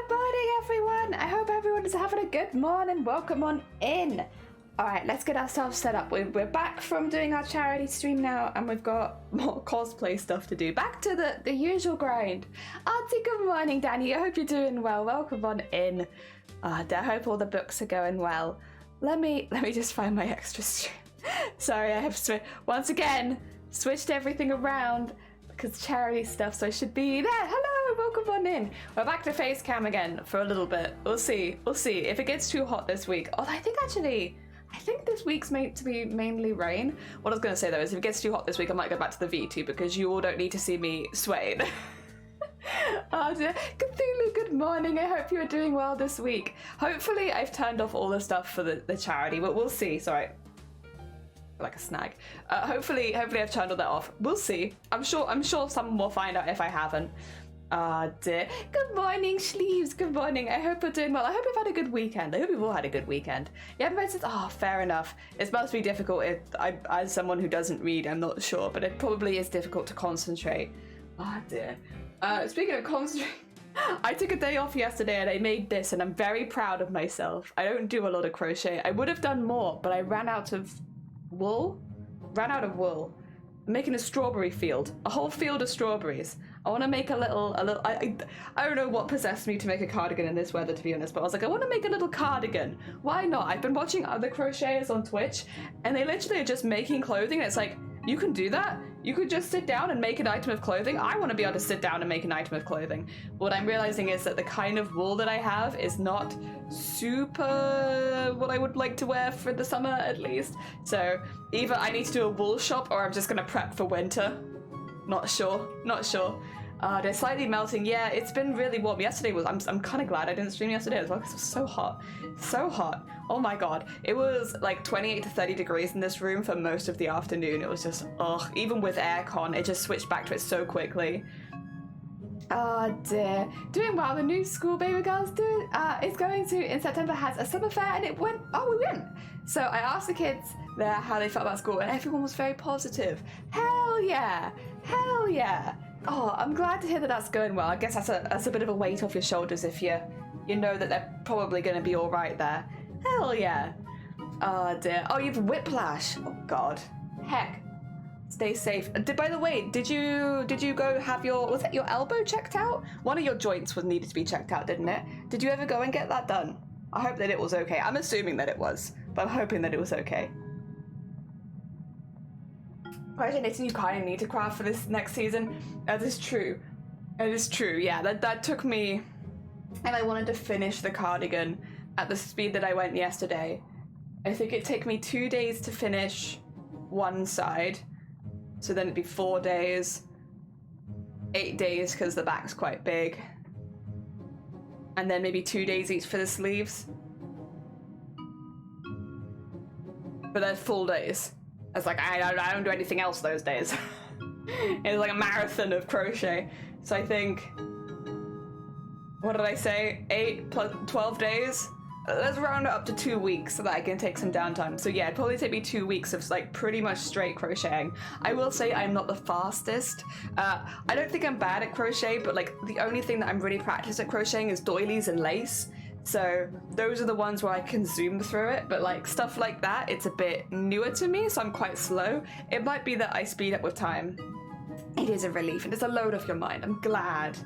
Good morning, everyone. I hope everyone is having a good morning. Welcome on in. All right, let's get ourselves set up. We're back from doing our charity stream now, and we've got more cosplay stuff to do. Back to the usual grind. Auntie, good morning, Danny. I hope you're doing well. Welcome on in. I hope all the books are going well. Let me just find my extra stream. Sorry, I have once again switched everything around because charity stuff, so I should be there. Hello, welcome on in. We're back to face cam again for a little bit. We'll see if it gets too hot this week. Oh, I think this week's meant to be mainly rain. What I was going to say though is if it gets too hot this week, I might go back to the VT because you all don't need to see me sweating. Oh dear. Cthulhu, good morning. I hope you are doing well this week. Hopefully I've turned off all the stuff for the charity, but we'll see. Sorry. Like a snag. Hopefully I've turned all that off. We'll see. I'm sure someone will find out if I haven't. Dear. Good morning, Sleeves. Good morning. I hope you're doing well. I hope you've had a good weekend. I hope you've all had a good weekend. You haven't read since? Oh, fair enough. It must be difficult if as someone who doesn't read, I'm not sure, but it probably is difficult to concentrate. Oh dear. Speaking of concentrating, I took a day off yesterday and I made this and I'm very proud of myself. I don't do a lot of crochet. I would have done more, but I ran out of wool. I'm making a strawberry field, a whole field of strawberries. I want to make a little. I don't know what possessed me to make a cardigan in this weather, to be honest. But I was like, I want to make a little cardigan. Why not? I've been watching other crocheters on Twitch, and they literally are just making clothing. And it's like, you can do that. You could just sit down and make an item of clothing. I want to be able to sit down and make an item of clothing. What I'm realizing is that the kind of wool that I have is not super what I would like to wear for the summer, at least. So either I need to do a wool shop or I'm just gonna prep for winter. Not sure. They're slightly melting. Yeah, it's been really warm. Yesterday was, I'm kind of glad I didn't stream yesterday as well because it was so hot. So hot. Oh my god. It was like 28 to 30 degrees in this room for most of the afternoon. It was just, ugh. Even with aircon, it just switched back to it so quickly. Oh dear. Doing well. The new school baby girl's is going to, in September, has a summer fair and it went, we went. So I asked the kids there how they felt about school and everyone was very positive. Hell yeah. Hell yeah. Oh, I'm glad to hear that that's going well. I guess that's a bit of a weight off your shoulders if you know that they're probably going to be all right there. Hell yeah. Oh dear. Oh, you have whiplash. Oh god. Heck. Stay safe. By the way, did you go have was it your elbow checked out? One of your joints needed to be checked out, didn't it? Did you ever go and get that done? I hope that it was okay. I'm assuming that it was, but I'm hoping that it was okay. Question, Nathan, you kind of need to craft for this next season. That is true. It is true, yeah. That took me, and I wanted to finish the cardigan at the speed that I went yesterday. I think it'd take me 2 days to finish one side, so then it'd be 4 days, 8 days because the back's quite big, and then maybe 2 days each for the sleeves. But they're full days. It's like, I don't do anything else those days. It's like a marathon of crochet. So I think, what did I say? 8 plus 12 days? Let's round it up to 2 weeks so that I can take some downtime. So yeah, it'd probably take me 2 weeks of like pretty much straight crocheting. I will say I'm not the fastest. I don't think I'm bad at crochet, but like the only thing that I'm really practiced at crocheting is doilies and lace. So those are the ones where I can zoom through it, but like stuff like that, it's a bit newer to me, so I'm quite slow. It might be that I speed up with time. It is a relief and it's a load off your mind. I'm glad.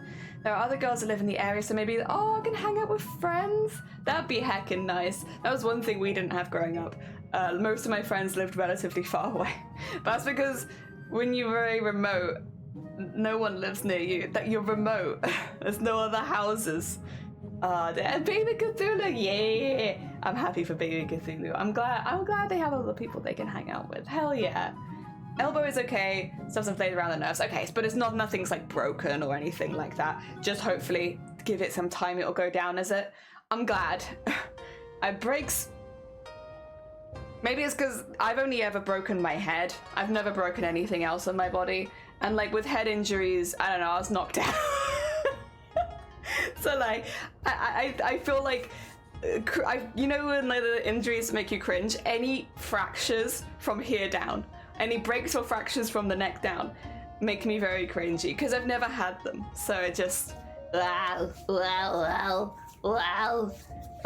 There are other girls that live in the area, so maybe, I can hang out with friends. That'd be heckin' nice. That was one thing we didn't have growing up. Most of my friends lived relatively far away. But that's because when you're very remote, no one lives near you. That you're remote. There's no other houses. Baby Cthulhu, yeah! I'm happy for Baby Cthulhu. I'm glad they have other people they can hang out with. Hell yeah. Elbow is okay, still some flayed around the nerves. Okay, but it's nothing's like broken or anything like that. Just hopefully give it some time, it'll go down, is it? I'm glad. It breaks. Maybe it's because I've only ever broken my head. I've never broken anything else on my body. And like with head injuries, I don't know, I was knocked out. So like, I feel like, you know when like, the injuries make you cringe? Any fractures from here down, any breaks or fractures from the neck down make me very cringy because I've never had them. So Wow, wow, wow, wow.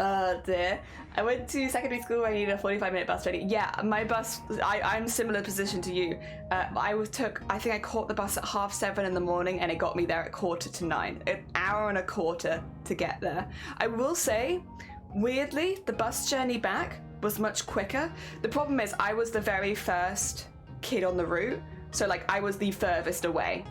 Oh dear. I went to secondary school where I needed a 45-minute bus journey. Yeah, my bus, I'm similar position to you. I think I caught the bus at 7:30 in the morning and it got me there at 9:15. An hour and a quarter to get there. I will say, weirdly, the bus journey back was much quicker. The problem is I was the very first kid on the route. So like I was the furthest away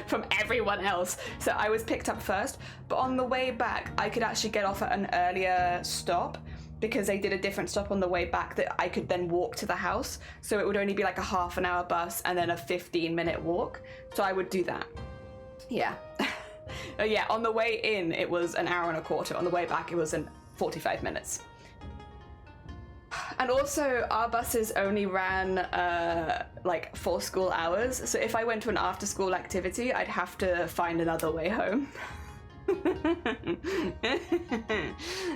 from everyone else. So I was picked up first, but on the way back, I could actually get off at an earlier stop because they did a different stop on the way back that I could then walk to the house. So it would only be like a half-an-hour bus and then a 15-minute walk. So I would do that. Yeah. Yeah, on the way in, it was an hour and a quarter. On the way back, it was 45 minutes. And also, our buses only ran like for school hours. So if I went to an after-school activity, I'd have to find another way home.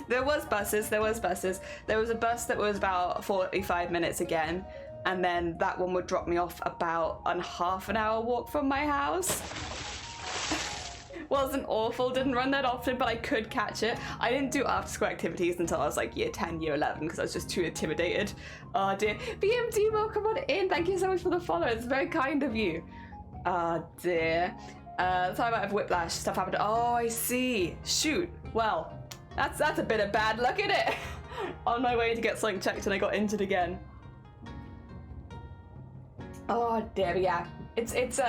There was buses. There was a bus that was about 45 minutes again. And then that one would drop me off about a half-an-hour walk from my house. Wasn't awful, didn't run that often, but I could catch it. I didn't do after school activities until I was like year 10, year 11, because I was just too intimidated. Oh dear. BMT, welcome on in. Thank you so much for the follow. It's very kind of you. Oh dear. Sorry about whiplash. Stuff happened. Oh, I see. Shoot. Well, that's a bit of bad luck, isn't it? On my way to get something checked and I got injured again. Oh dear, yeah. It's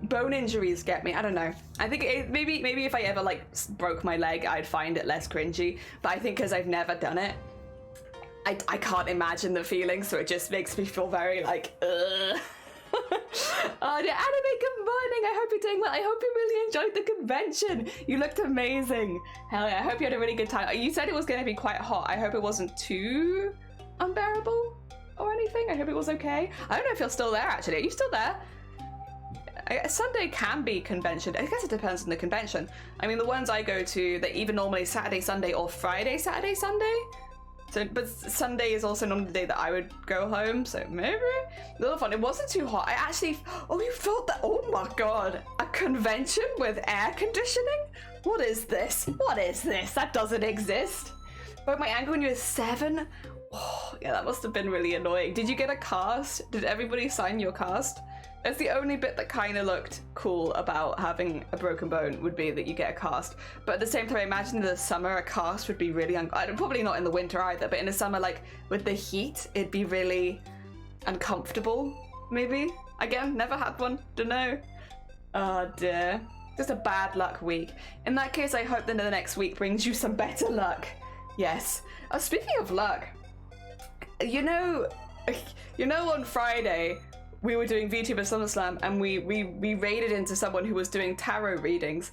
bone injuries get me. I don't know. I think maybe if I ever like broke my leg, I'd find it less cringy. But I think because I've never done it, I can't imagine the feeling. So it just makes me feel very like, ugh. Oh dear, Anime, good morning. I hope you're doing well. I hope you really enjoyed the convention. You looked amazing. Hell yeah. I hope you had a really good time. You said it was going to be quite hot. I hope it wasn't too unbearable or anything. I hope it was okay. I don't know if you're still there actually. Are you still there? Sunday can be convention. I guess it depends on the convention. I mean, the ones I go to, they're either normally Saturday, Sunday, or Friday, Saturday, Sunday. So, but Sunday is also normally the day that I would go home. So maybe a little fun. It wasn't too hot. I actually, oh, you felt that? Oh my god, a convention with air conditioning? What is this? What is this? That doesn't exist. Broke my ankle when you were 7. Oh, yeah, that must have been really annoying. Did you get a cast? Did everybody sign your cast? That's the only bit that kind of looked cool about having a broken bone would be that you get a cast. But at the same time, I imagine in the summer a cast would be really probably not in the winter either, but in the summer, like with the heat, it'd be really uncomfortable, maybe. Again, never had one, don't know. Oh dear. Just a bad luck week. In that case, I hope that the next week brings you some better luck. Yes. Oh, speaking of luck, you know on Friday, we were doing VTuber SummerSlam and we raided into someone who was doing tarot readings.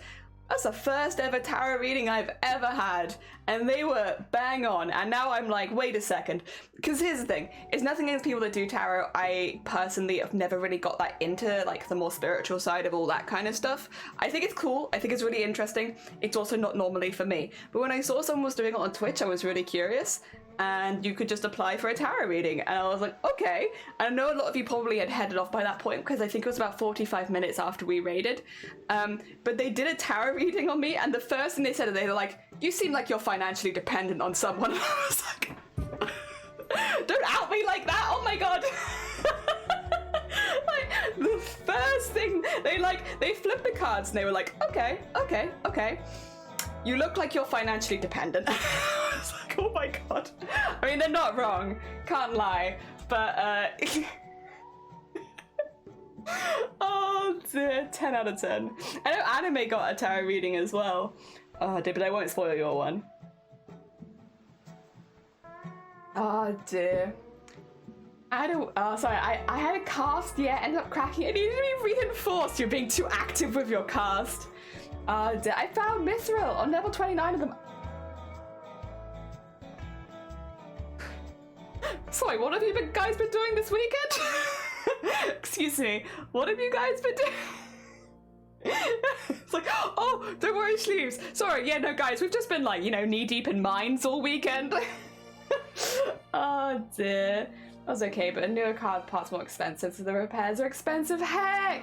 That's the first ever tarot reading I've ever had, and they were bang on. And now I'm like, wait a second, because here's the thing: it's nothing against people that do tarot. I personally have never really got that into like the more spiritual side of all that kind of stuff. I think it's cool. I think it's really interesting. It's also not normally for me. But when I saw someone was doing it on Twitch, I was really curious. And you could just apply for a tarot reading. And I was like, okay. And I know a lot of you probably had headed off by that point because I think it was about 45 minutes after we raided. But they did a tarot reading on me, and the first thing they said, they were like, you seem like you're financially dependent on someone. And I was like, don't out me like that, oh my god. Like, the first thing, they flipped the cards and they were like, okay. You look like you're financially dependent. I was like, oh my god. I mean, they're not wrong. Can't lie. But, oh dear, 10 out of 10. I know Anime got a tarot reading as well. Oh dear, but I won't spoil your one. Oh dear. I had a cast, yeah, ended up cracking. It needed to be reinforced. You're being too active with your cast. I found Mithril on level 29 of them. Sorry, what have you guys been doing this weekend? Excuse me, what have you guys been doing? It's like, oh, don't worry, sleeves. Sorry, yeah, no, guys, we've just been like, knee deep in mines all weekend. Oh dear. was okay, but a newer car part's more expensive, so the repairs are expensive. Heck!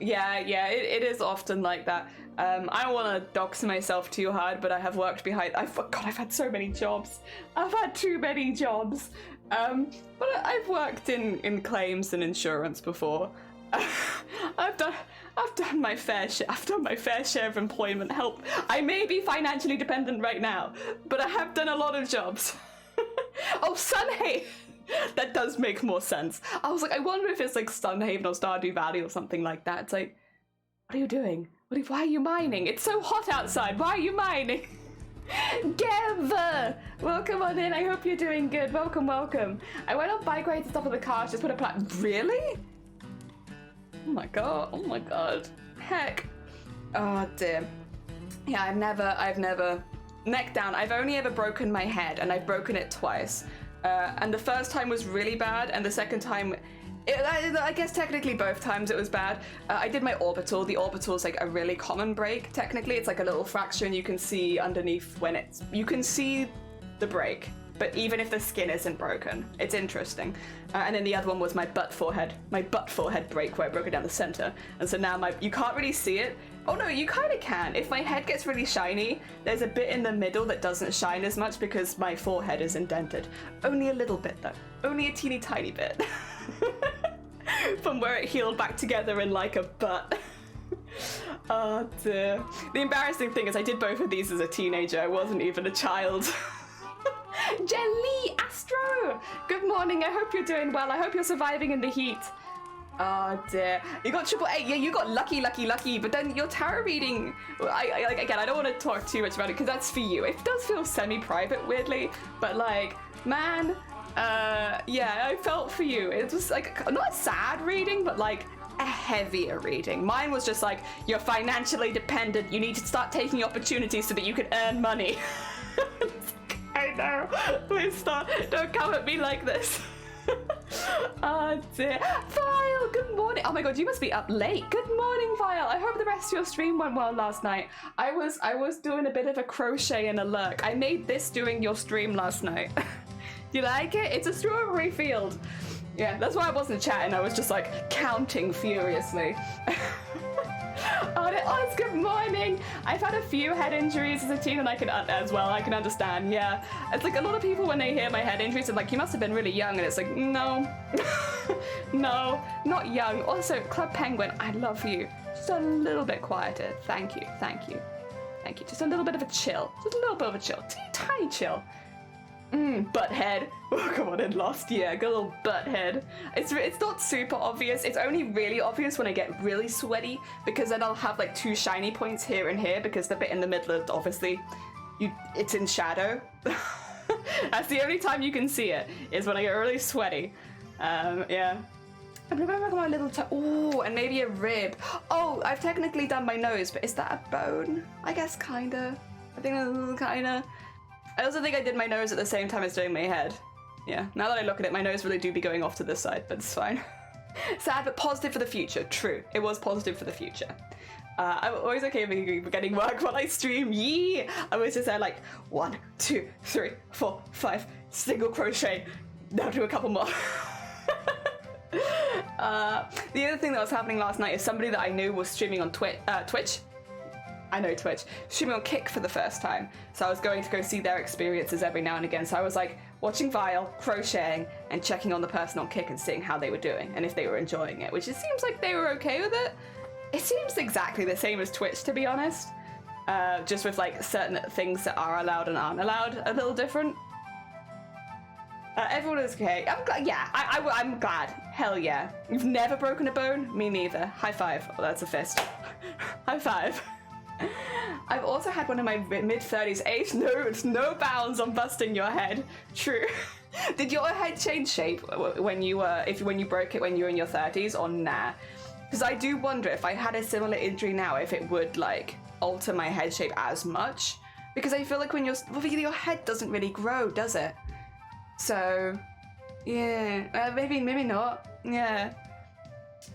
Yeah, it is often like that. I don't want to dox myself too hard, but I have worked behind... God, I've had so many jobs. I've had too many jobs. But I've worked in claims and insurance before. I've done my fair share. I've done my fair share of employment help. I may be financially dependent right now, but I have done a lot of jobs. Oh, Sunhaven! That does make more sense. I was like, I wonder if it's like Sunhaven or Stardew Valley or something like that. It's like, what are you doing? Why are you mining? It's so hot outside. Why are you mining? Gev! Welcome on in. I hope you're doing good. Welcome, welcome. I went on bike rides and stuff with the car. Just put a plan. Really? Oh my god. Oh my god. Heck. Oh dear. Yeah, I've never neck down. I've only ever broken my head, and I've broken it twice. And the first time was really bad, and the second time, I guess technically both times it was bad. I did my orbital. The orbital is like a really common break. Technically, it's like a little fracture, and you can see underneath you can see the break. But even if the skin isn't broken, it's interesting. And then the other one was my butt forehead break, where I broke it down the center. And so now you can't really see it. Oh no, you kind of can. If my head gets really shiny, there's a bit in the middle that doesn't shine as much because my forehead is indented. Only a little bit though. Only a teeny tiny bit. From where it healed back together in like a butt. Oh dear. The embarrassing thing is I did both of these as a teenager. I wasn't even a child. Jelly Astro! Good morning, I hope you're doing well. I hope you're surviving in the heat. Oh dear. You got triple 8. Yeah, you got lucky. But then your tarot reading, again, I don't want to talk too much about it because that's for you. It does feel semi-private, weirdly. But like, man, yeah, I felt for you. It was like, not a sad reading, but like a heavier reading. Mine was just like, you're financially dependent. You need to start taking opportunities so that you can earn money. I know. Please stop. Don't come at me like this. Oh dear. Vile, good morning. Oh my god, you must be up late. Good morning, Vile. I hope the rest of your stream went well last night. I was doing a bit of a crochet and a lurk. I made this during your stream last night. Do you like it? It's a strawberry field. Yeah, that's why I wasn't chatting. I was just like counting furiously. Oh, it's good morning. I've had a few head injuries as a teen, and I can understand. Yeah, it's like a lot of people when they hear my head injuries are like, you must have been really young, and it's like, no, no, not young. Also, Club Penguin, I love you. Just a little bit quieter. Thank you. Just a little bit of a chill. Teeny tiny chill. Butthead. Oh, come on, in Lost. Yeah, good little butthead. It's not super obvious. It's only really obvious when I get really sweaty, because then I'll have like 2 shiny points here and here, because the bit in the middle is obviously, it's in shadow. That's the only time you can see it, is when I get really sweaty. Yeah. I'm remembering my little toe. Oh, and maybe a rib. Oh, I've technically done my nose, but is that a bone? I guess kinda. I think that's kinda. I also think I did my nose at the same time as doing my head. Yeah, now that I look at it, my nose really do be going off to this side, but it's fine. Sad, but positive for the future. True, it was positive for the future. I'm always okay with getting work while I stream. Yee! I was just there like 1, 2, 3, 4, 5, single crochet. Now do a couple more. The other thing that was happening last night is somebody that I knew was streaming on Twitch. I know Twitch. Streaming on Kick for the first time. So I was going to go see their experiences every now and again. So I was like watching Vile, crocheting, and checking on the person on Kick and seeing how they were doing and if they were enjoying it, which it seems like they were okay with it. It seems exactly the same as Twitch, to be honest. Just with like certain things that are allowed and aren't allowed a little different. Everyone is okay. I'm glad. Yeah, I'm glad. Hell yeah. You've never broken a bone? Me neither. High five. Oh, that's a fist. High five. I've also had one in my mid-30s. Age no bounds on busting your head. True. Did your head change shape when you broke it when you were in your 30s, or nah? Because I do wonder if I had a similar injury now, if it would like alter my head shape as much. Because I feel like when your head doesn't really grow, does it? So, yeah, maybe not. Yeah.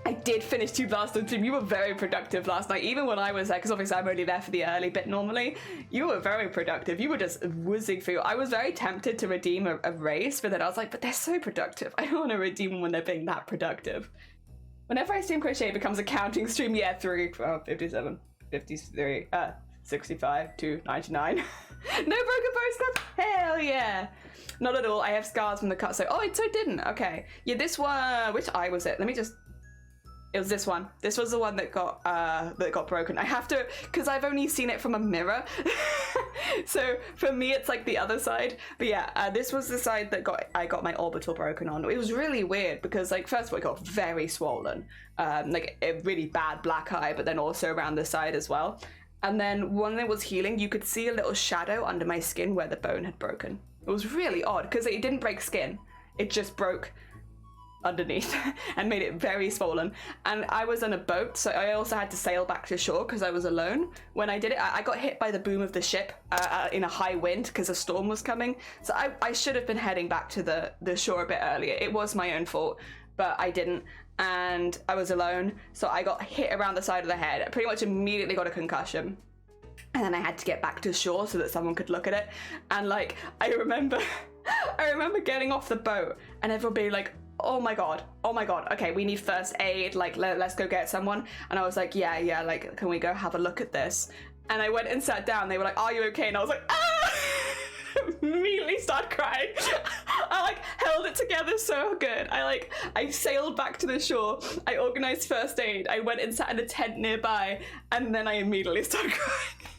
I did finish 2 blasts on stream. You were very productive last night, even when I was there, because obviously I'm only there for the early bit normally. You were very productive. You were just whizzing through. I was very tempted to redeem a race, but then I was like, but they're so productive. I don't want to redeem them when they're being that productive. Whenever I stream crochet, it becomes a counting stream. Yeah, 57, 53, 65 to 99. No broken bone scars? Hell yeah. Not at all. I have scars from the cut, so... Oh, so it didn't. Okay. Yeah, this one... Which eye was it? Let me just... It was this one. This was the one that got broken. I have to... Because I've only seen it from a mirror. So, for me, it's like the other side. But yeah, this was the side that I got my orbital broken on. It was really weird because, like, first of all, it got very swollen. Like, a really bad black eye, but then also around the side as well. And then when it was healing, you could see a little shadow under my skin where the bone had broken. It was really odd because it didn't break skin. It just broke underneath and made it very swollen. And I was on a boat, so I also had to sail back to shore because I was alone. When I did it, I got hit by the boom of the ship in a high wind because a storm was coming. So I should have been heading back to the shore a bit earlier. It was my own fault, but I didn't. And I was alone, so I got hit around the side of the head. I pretty much immediately got a concussion. And then I had to get back to shore so that someone could look at it. And like, I remember getting off the boat and everyone being like, oh my god, okay, we need first aid, like let's go get someone. And I was like, yeah, like, can we go have a look at this? And I went and sat down. They were like, are you okay? And I was like, ah! Immediately started crying. I like held it together so good. I sailed back to the shore. I organized first aid. I went and sat in a tent nearby, and then I immediately started crying.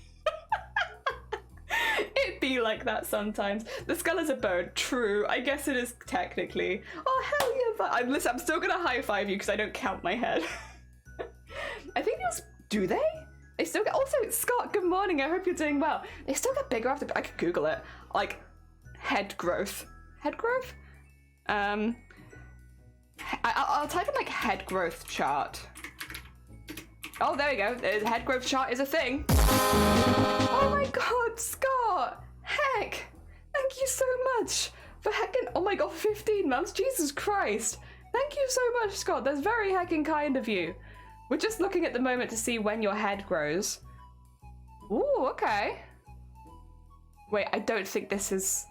It be like that sometimes. The skull is a bone. True. I guess it is technically. Oh hell yeah! But listen, I'm still gonna high five you because I don't count my head. I think those do they? They still get. Also, Scott. Good morning. I hope you're doing well. They still get bigger after. I could Google it. Like head growth. Head growth. I'll type in like head growth chart. Oh, there we go. The head growth chart is a thing. Oh my god, Scott! Heck! Thank you so much for heckin'. Oh my god, 15 months? Jesus Christ! Thank you so much, Scott. That's very heckin' kind of you. We're just looking at the moment to see when your head grows. Ooh, okay. Wait, I don't think this is...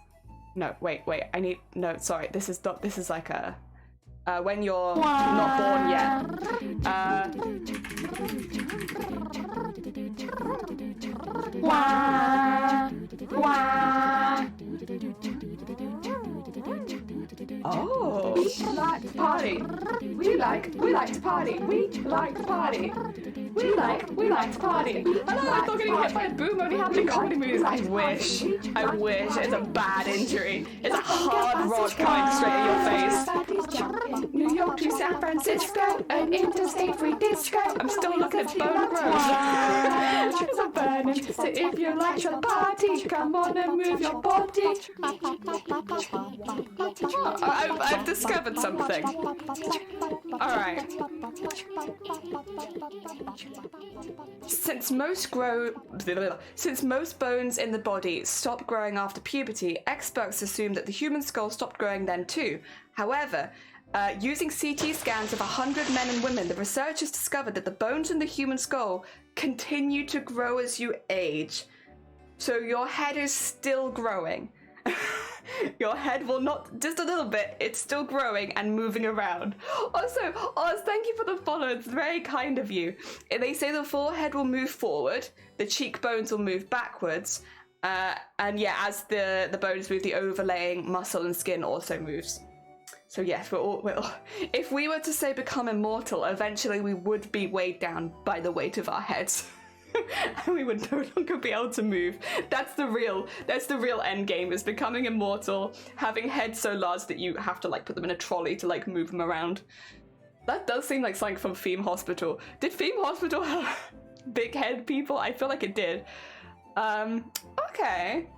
No, wait. I need... No, sorry. This is not... This is like a... when you're not born yet. Oh, we like to party. We like to party. We like to party. We like to party. I know I thought getting hit by a boom only happened in comedy movies. I wish. It's a bad injury. It's a hard rod coming straight at your face. New York to San Francisco, an interstate free disco. I'm still looking at bone growth. It's a burning. So if you like your party, come on and move your body. I've discovered something. Alright. Since most bones in the body stop growing after puberty, experts assume that the human skull stopped growing then too. However, using CT scans of 100 men and women, the researchers discovered that the bones in the human skull continue to grow as you age. So your head is still growing. Your head will not, just a little bit, it's still growing and moving around. Also, Oz, thank you for the follow, it's very kind of you. They say the forehead will move forward, the cheekbones will move backwards, and yeah, as the bones move, the overlaying muscle and skin also moves. So yes, if we were to say become immortal, eventually we would be weighed down by the weight of our heads. And we would no longer be able to move. That's the real end game, is becoming immortal, having heads so large that you have to like put them in a trolley to like move them around. That does seem like something from Theme Hospital. Did Theme Hospital have big head people? I feel like it did. Okay.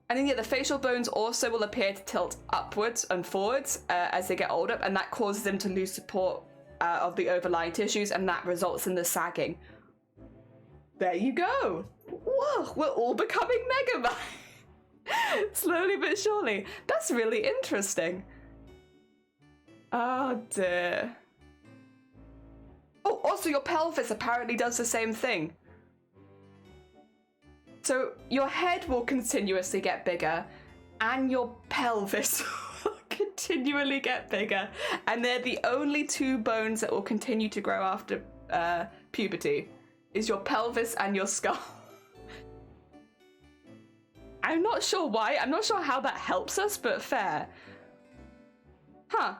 And then yeah, the facial bones also will appear to tilt upwards and forwards as they get older, and that causes them to lose support of the overlying tissues, and that results in the sagging. There you go. Whoa, we're all becoming Megamind. Slowly but surely. That's really interesting. Oh dear. Oh, also your pelvis apparently does the same thing. So your head will continuously get bigger and your pelvis will continually get bigger. And they're the only two bones that will continue to grow after puberty, is your pelvis and your skull. I'm not sure why. I'm not sure how that helps us, but fair. Huh.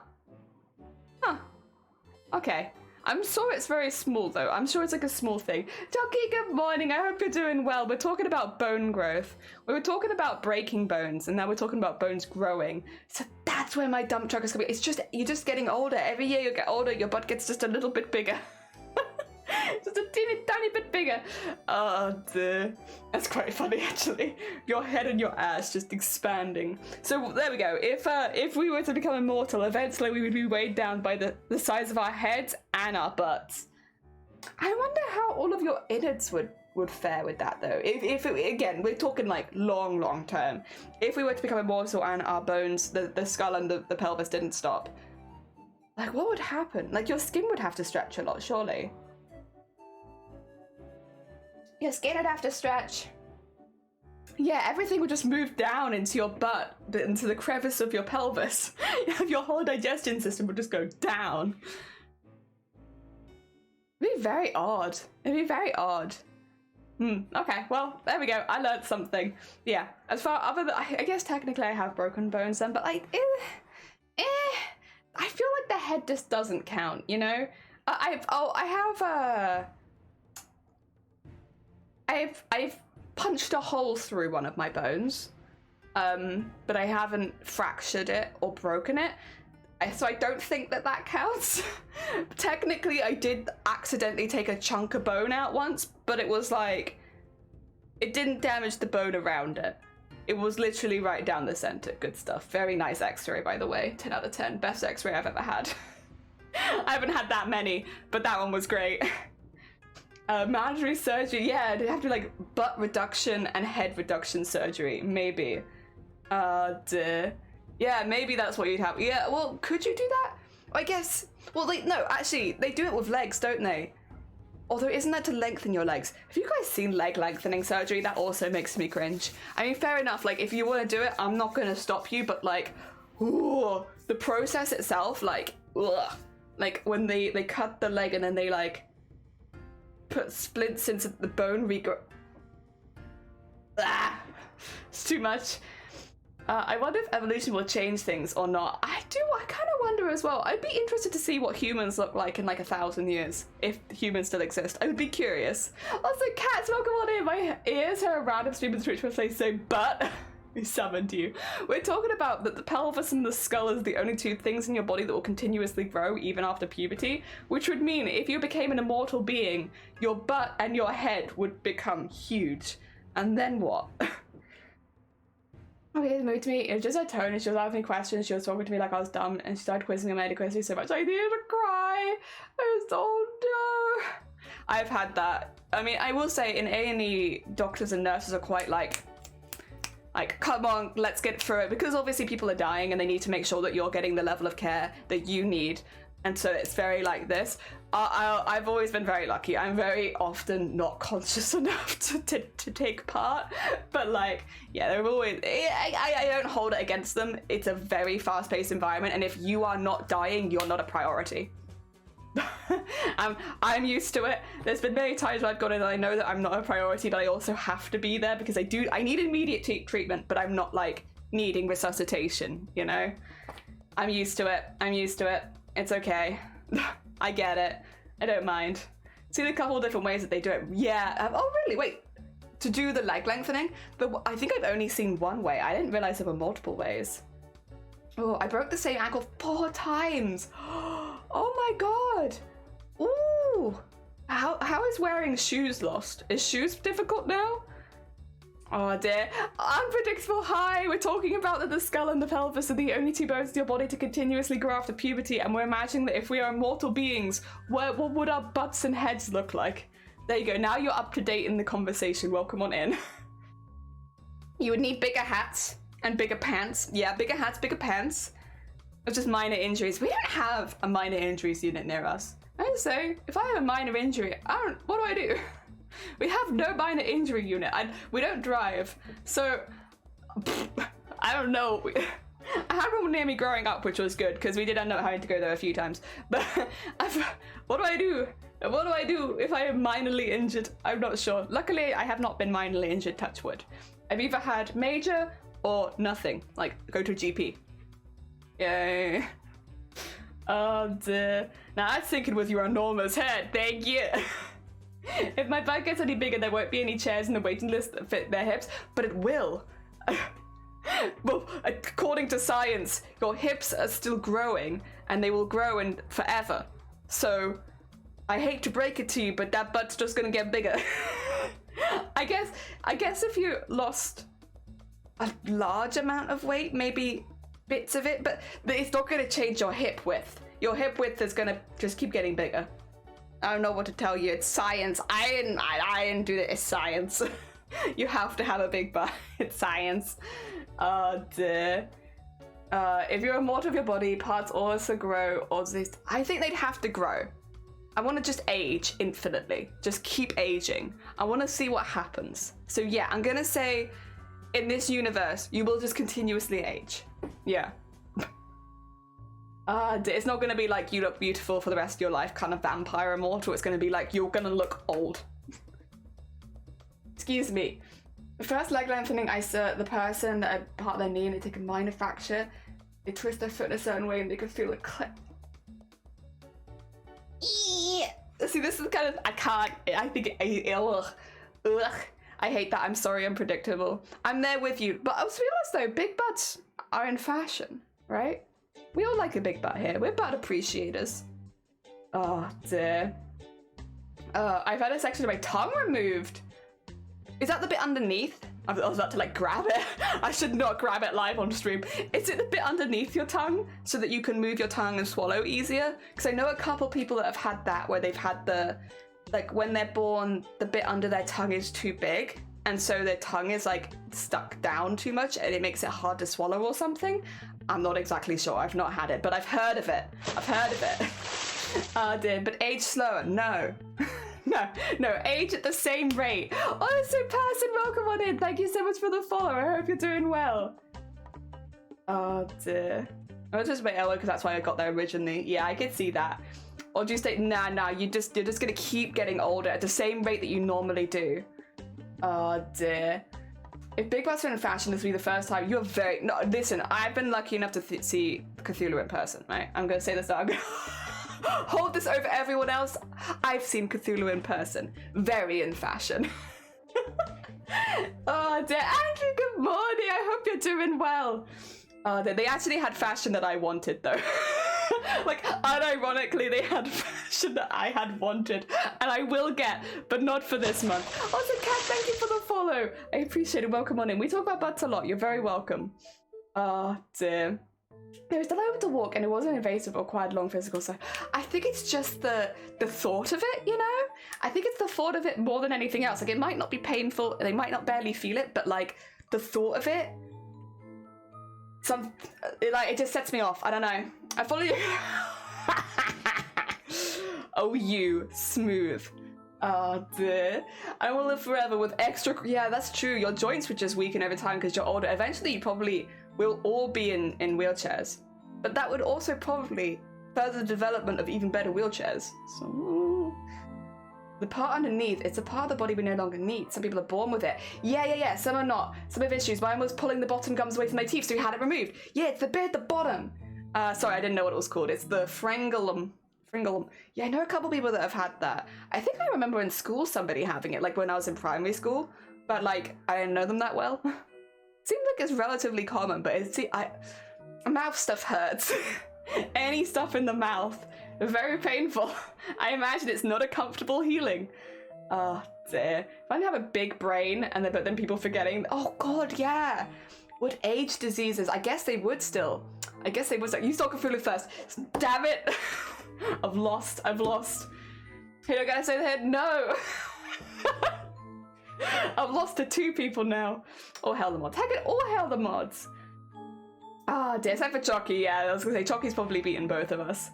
Okay. I'm sure it's very small, though. I'm sure it's like a small thing. Ducky, good morning. I hope you're doing well. We're talking about bone growth. We were talking about breaking bones, and now we're talking about bones growing. So that's where my dump truck is coming. It's just, you're just getting older. Every year you get older, your butt gets just a little bit bigger. Just a teeny tiny bit bigger. Oh, dear. That's quite funny, actually. Your head and your ass just expanding. So there we go. If we were to become immortal, eventually we would be weighed down by the size of our heads and our butts. I wonder how all of your innards would fare with that, though. If it, again, we're talking like long term. If we were to become immortal and our bones, the skull and the pelvis didn't stop, like what would happen? Like your skin would have to stretch a lot, surely. Your skin would have to stretch. Yeah, everything would just move down into your butt, into the crevice of your pelvis. Your whole digestion system would just go down. It'd be very odd. It'd be very odd. Okay, well, there we go. I learned something. Yeah, as far other than, I guess technically I have broken bones then, but like, I feel like the head just doesn't count, you know? I've punched a hole through one of my bones, but I haven't fractured it or broken it, so I don't think that counts. Technically, I did accidentally take a chunk of bone out once, but it was like, it didn't damage the bone around it. It was literally right down the center. Good stuff. Very nice x-ray, by the way. 10 out of 10. Best x-ray I've ever had. I haven't had that many, but that one was great. Mandatory surgery, yeah, they have to do like butt reduction and head reduction surgery, maybe. Yeah, maybe that's what you'd have. Yeah, well, could you do that? I guess, well, no, actually, they do it with legs, don't they? Although, isn't that to lengthen your legs? Have you guys seen leg lengthening surgery? That also makes me cringe. I mean, fair enough, like, if you want to do it, I'm not going to stop you, but like, ooh, the process itself, like, ugh. Like, when they cut the leg and then they, like, put splints into the bone regrow. Ah, it's too much. I wonder if evolution will change things or not. I kind of wonder as well. I'd be interested to see what humans look like in like 1,000 years, if humans still exist. I would be curious. Also, cats, welcome on in. My ears heard a random stream in the Twitch where they say, but we summoned you. We're talking about that the pelvis and the skull is the only two things in your body that will continuously grow even after puberty, which would mean if you became an immortal being, your butt and your head would become huge. And then what? Okay, it moved to me. It was just her tone and she was asking me questions. She was talking to me like I was dumb and she started quizzing me and questions so much I needed to cry. I was oh no. I've had that. I mean, I will say in A&E, doctors and nurses are quite like, come on, let's get through it. Because obviously people are dying and they need to make sure that you're getting the level of care that you need. And so it's very like this. I've always been very lucky. I'm very often not conscious enough to take part. But like, yeah, they're always, I don't hold it against them. It's a very fast-paced environment. And if you are not dying, you're not a priority. I'm used to it. There's been many times where I've gone in and I know that I'm not a priority, but I also have to be there because I need immediate treatment, but I'm not like needing resuscitation, you know? I'm used to it. It's okay. I get it. I don't mind. Seen a couple of different ways that they do it. Yeah. Oh, really? Wait. To do the leg lengthening? But I think I've only seen one way. I didn't realize there were multiple ways. Oh, I broke the same ankle 4 times. Oh my god. Ooh. How is wearing shoes lost? Is shoes difficult now? Oh dear. Unpredictable. Hi, we're talking about that the skull and the pelvis are the only two bones in your body to continuously grow after puberty, and we're imagining that if we are immortal beings, what would our butts and heads look like? There you go. Now you're up to date in the conversation. Welcome on in. You would need bigger hats and bigger pants. Yeah, bigger hats, bigger pants. It's just minor injuries. We don't have a minor injuries unit near us. And so, if I have a minor injury, what do? We have no minor injury unit. We don't drive. So, I don't know. I had one near me growing up, which was good, because we did end up having to go there a few times. But what do I do? What do I do if I am minorly injured? I'm not sure. Luckily, I have not been minorly injured, touch wood. I've either had major or nothing. Like, go to a GP. Yay. Oh dear. Now that's thinking with your enormous head. Thank you. If my butt gets any bigger, there won't be any chairs in the waiting list that fit their hips, but it will. Well, according to science, your hips are still growing, and they will grow in forever. So, I hate to break it to you, but that butt's just gonna get bigger. I guess if you lost a large amount of weight, maybe bits of it, but it's not gonna change your hip width. Your hip width is gonna just keep getting bigger. I don't know what to tell you. It's science. I didn't do it. It's science. You have to have a big butt. It's science. Oh dear. If you're a mortal of your body, parts also grow, or this. I think they'd have to grow. I want to just age infinitely. Just keep aging. I want to see what happens. So yeah, I'm gonna say, in this universe, you will just continuously age. Yeah. It's not gonna be like you look beautiful for the rest of your life, kind of vampire immortal. It's gonna be like you're gonna look old. Excuse me. The first leg lengthening, I saw the person that had part of their knee and they take a minor fracture. They twist their foot in a certain way and they can feel a clip. See, this is kind of, I think, ugh. I hate that. I'm sorry, I'm predictable. I'm there with you. But to be honest though, big butts are in fashion, right? We all like a big butt here. We're butt appreciators. Oh dear. I've had a section of my tongue removed. Is that the bit underneath? I was about to like grab it. I should not grab it live on stream. Is it the bit underneath your tongue so that you can move your tongue and swallow easier? Because I know a couple people that have had that where they've had the, like when they're born, the bit under their tongue is too big. And so their tongue is like stuck down too much and it makes it hard to swallow or something. I'm not exactly sure. I've not had it, but I've heard of it. I've heard of it. Oh dear, but age slower? No. No, age at the same rate. Oh, so person, welcome on in. Thank you so much for the follow. I hope you're doing well. Oh dear. I'll just wait, Ella, because that's why I got there originally. Yeah, I could see that. Or do you say, nah, you're just gonna keep getting older at the same rate that you normally do. Oh dear. If big butts are in fashion, this will be the first time. You're very, no, listen, I've been lucky enough to see Cthulhu in person, right? I'm gonna say this now. Hold this over everyone else. I've seen Cthulhu in person. Very in fashion. Oh dear. Andrew, good morning. I hope you're doing well. They actually had fashion that I wanted though. Like, unironically, they had fashion that I had wanted. And I will get, but not for this month. Also, Kat, thank you for the follow. I appreciate it. Welcome on in. We talk about butts a lot. You're very welcome. Oh dear. It was able to walk and it wasn't invasive or required long physical stuff. I think it's just the thought of it, you know? I think it's the thought of it more than anything else. Like, it might not be painful, they might not barely feel it, but like the thought of it, it just sets me off. I don't know. I follow you. Oh, you smooth. Oh dear. I will live forever with extra. Yeah, that's true. Your joints would just weaken over time because you're older. Eventually, you probably will all be in wheelchairs. But that would also probably further the development of even better wheelchairs. So, the part underneath, it's a part of the body we no longer need. Some people are born with it. Yeah. Some are not. Some have issues. Mine was pulling the bottom gums away from my teeth, so we had it removed. Yeah, it's the bit at the bottom. Sorry, I didn't know what it was called. It's the frenulum. Yeah, I know a couple people that have had that. I think I remember in school somebody having it, like when I was in primary school. But like, I didn't know them that well. Seems like it's relatively common, but mouth stuff hurts. Any stuff in the mouth, very painful. I imagine it's not a comfortable healing. Oh dear. If I didn't have a big brain, but then people forgetting. Oh god, yeah. Would age diseases? I guess they would still. I guess they would. You start Cthulhu first. Damn it. I've lost. Hey, don't gotta say the head. No. I've lost to 2 people now. Or hell the mods. Heck it, or hell the mods. Ah, dear. Except for Chucky, yeah. I was gonna say, Chucky's probably beaten both of us.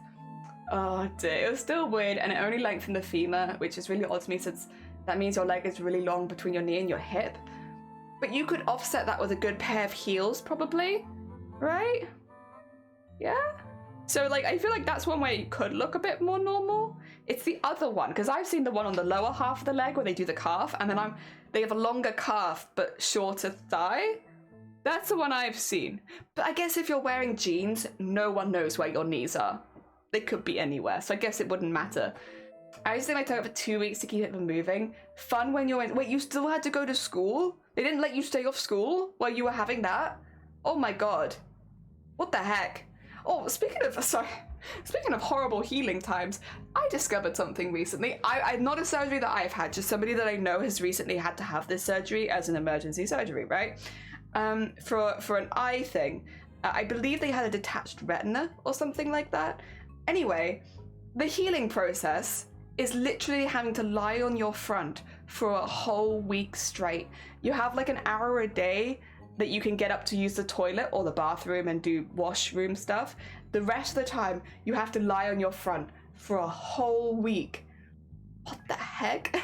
Oh dear, it was still weird, and it only lengthened the femur, which is really odd to me since that means your leg is really long between your knee and your hip. But you could offset that with a good pair of heels, probably, right? Yeah? So, like, I feel like that's one way you could look a bit more normal. It's the other one, because I've seen the one on the lower half of the leg where they do the calf, and then they have a longer calf but shorter thigh. That's the one I've seen. But I guess if you're wearing jeans, no one knows where your knees are. They could be anywhere, so I guess it wouldn't matter. I used to think I took it for 2 weeks to keep it from moving. Fun when you're in... Wait, you still had to go to school? They didn't let you stay off school while you were having that? Oh my god. What the heck? Oh, speaking of horrible healing times, I discovered something recently. Not a surgery that I've had, just somebody that I know has recently had to have this surgery as an emergency surgery, right? For an eye thing. I believe they had a detached retina or something like that. Anyway, the healing process is literally having to lie on your front for a whole week straight. You have like an hour a day that you can get up to use the toilet or the bathroom and do washroom stuff. The rest of the time, you have to lie on your front for a whole week. What the heck?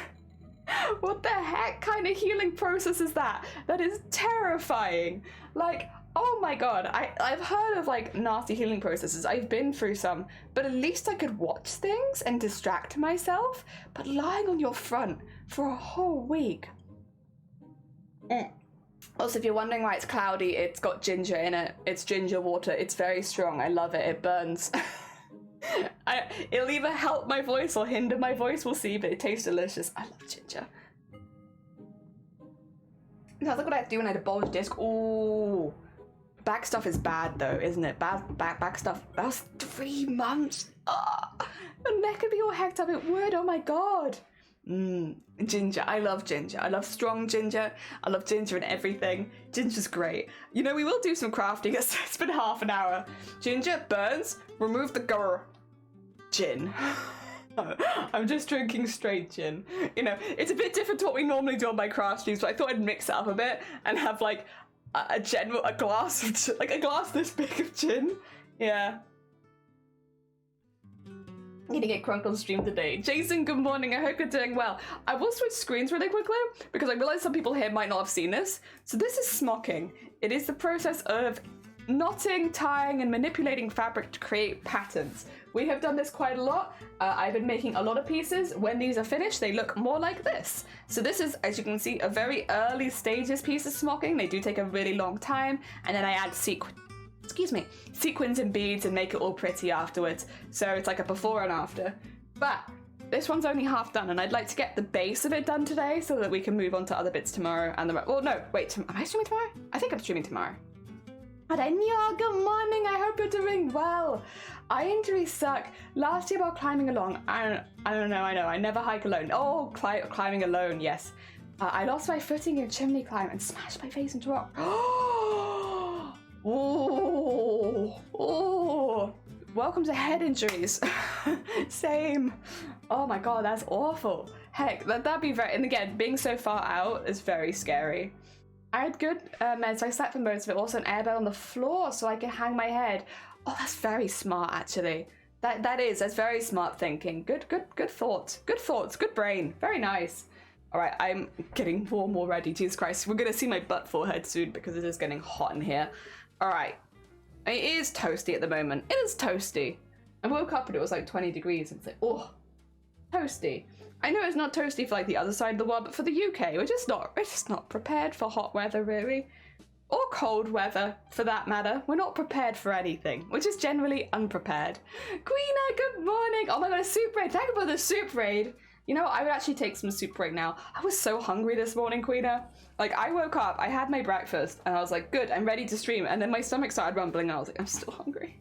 What the heck kind of healing process is that? That is terrifying. Like, oh my god, I've heard of like nasty healing processes. I've been through some, but at least I could watch things and distract myself. But lying on your front for a whole week. Also, if you're wondering why it's cloudy, it's got ginger in it. It's ginger water. It's very strong. I love it. It burns. It'll either help my voice or hinder my voice. We'll see, but it tastes delicious. I love ginger. Sounds like what I have to do when I divulge disc. Ooh. Back stuff is bad though, isn't it? Back stuff. That was 3 months. The neck could be all hecked up. It would. Oh my god. Ginger. I love ginger. I love strong ginger. I love ginger in everything. Ginger's great. You know, we will do some crafting. It's been half an hour. Ginger, burns, remove the grr. Gin. I'm just drinking straight gin. You know, it's a bit different to what we normally do on my craft streams, but I thought I'd mix it up a bit and have like a glass of like a glass this big of gin. Yeah. Need to get Crunk on stream today. Jason, good morning. I hope you're doing well. I will switch screens really quickly because I realize some people here might not have seen this. So this is smocking. It is the process of knotting, tying, and manipulating fabric to create patterns. We have done this quite a lot. I've been making a lot of pieces. When these are finished, they look more like this. So this is, as you can see, a very early stages piece of smocking. They do take a really long time, and then I add sequins and beads and make it all pretty afterwards. So it's like a before and after. But this one's only half done, and I'd like to get the base of it done today so that we can move on to other bits tomorrow. And well, no, wait, am I streaming tomorrow? I think I'm streaming tomorrow. Adenyo, good morning. I hope you're doing well. Eye injuries suck. Last year while climbing along, I don't know. I never hike alone. Oh, climbing alone, yes. I lost my footing in a chimney climb and smashed my face into rock. Oh, welcome to head injuries. Same. Oh my god, that's awful. Heck, that'd be very, and again, being so far out is very scary. I had good meds, I slept for most of it, also an airbed on the floor so I could hang my head. Oh, that's very smart actually. That's very smart thinking. Good thoughts. Good thoughts, good brain. Very nice. All right, I'm getting warm already, Jesus Christ. We're gonna see my butt forehead soon because it is getting hot in here. All right, it is toasty at the moment. It is toasty. I woke up and it was like 20 degrees and it's like, oh, toasty. I know it's not toasty for like the other side of the world, but for the UK, we're just not prepared for hot weather really. Or cold weather, for that matter. We're not prepared for anything. We're just generally unprepared. Queena, good morning. Oh my god, a soup raid. Thank you for the soup raid. You know, I would actually take some soup right now. I was so hungry this morning, Queena. Like, I woke up, I had my breakfast, and I was like, good, I'm ready to stream. And then my stomach started rumbling, and I was like, I'm still hungry.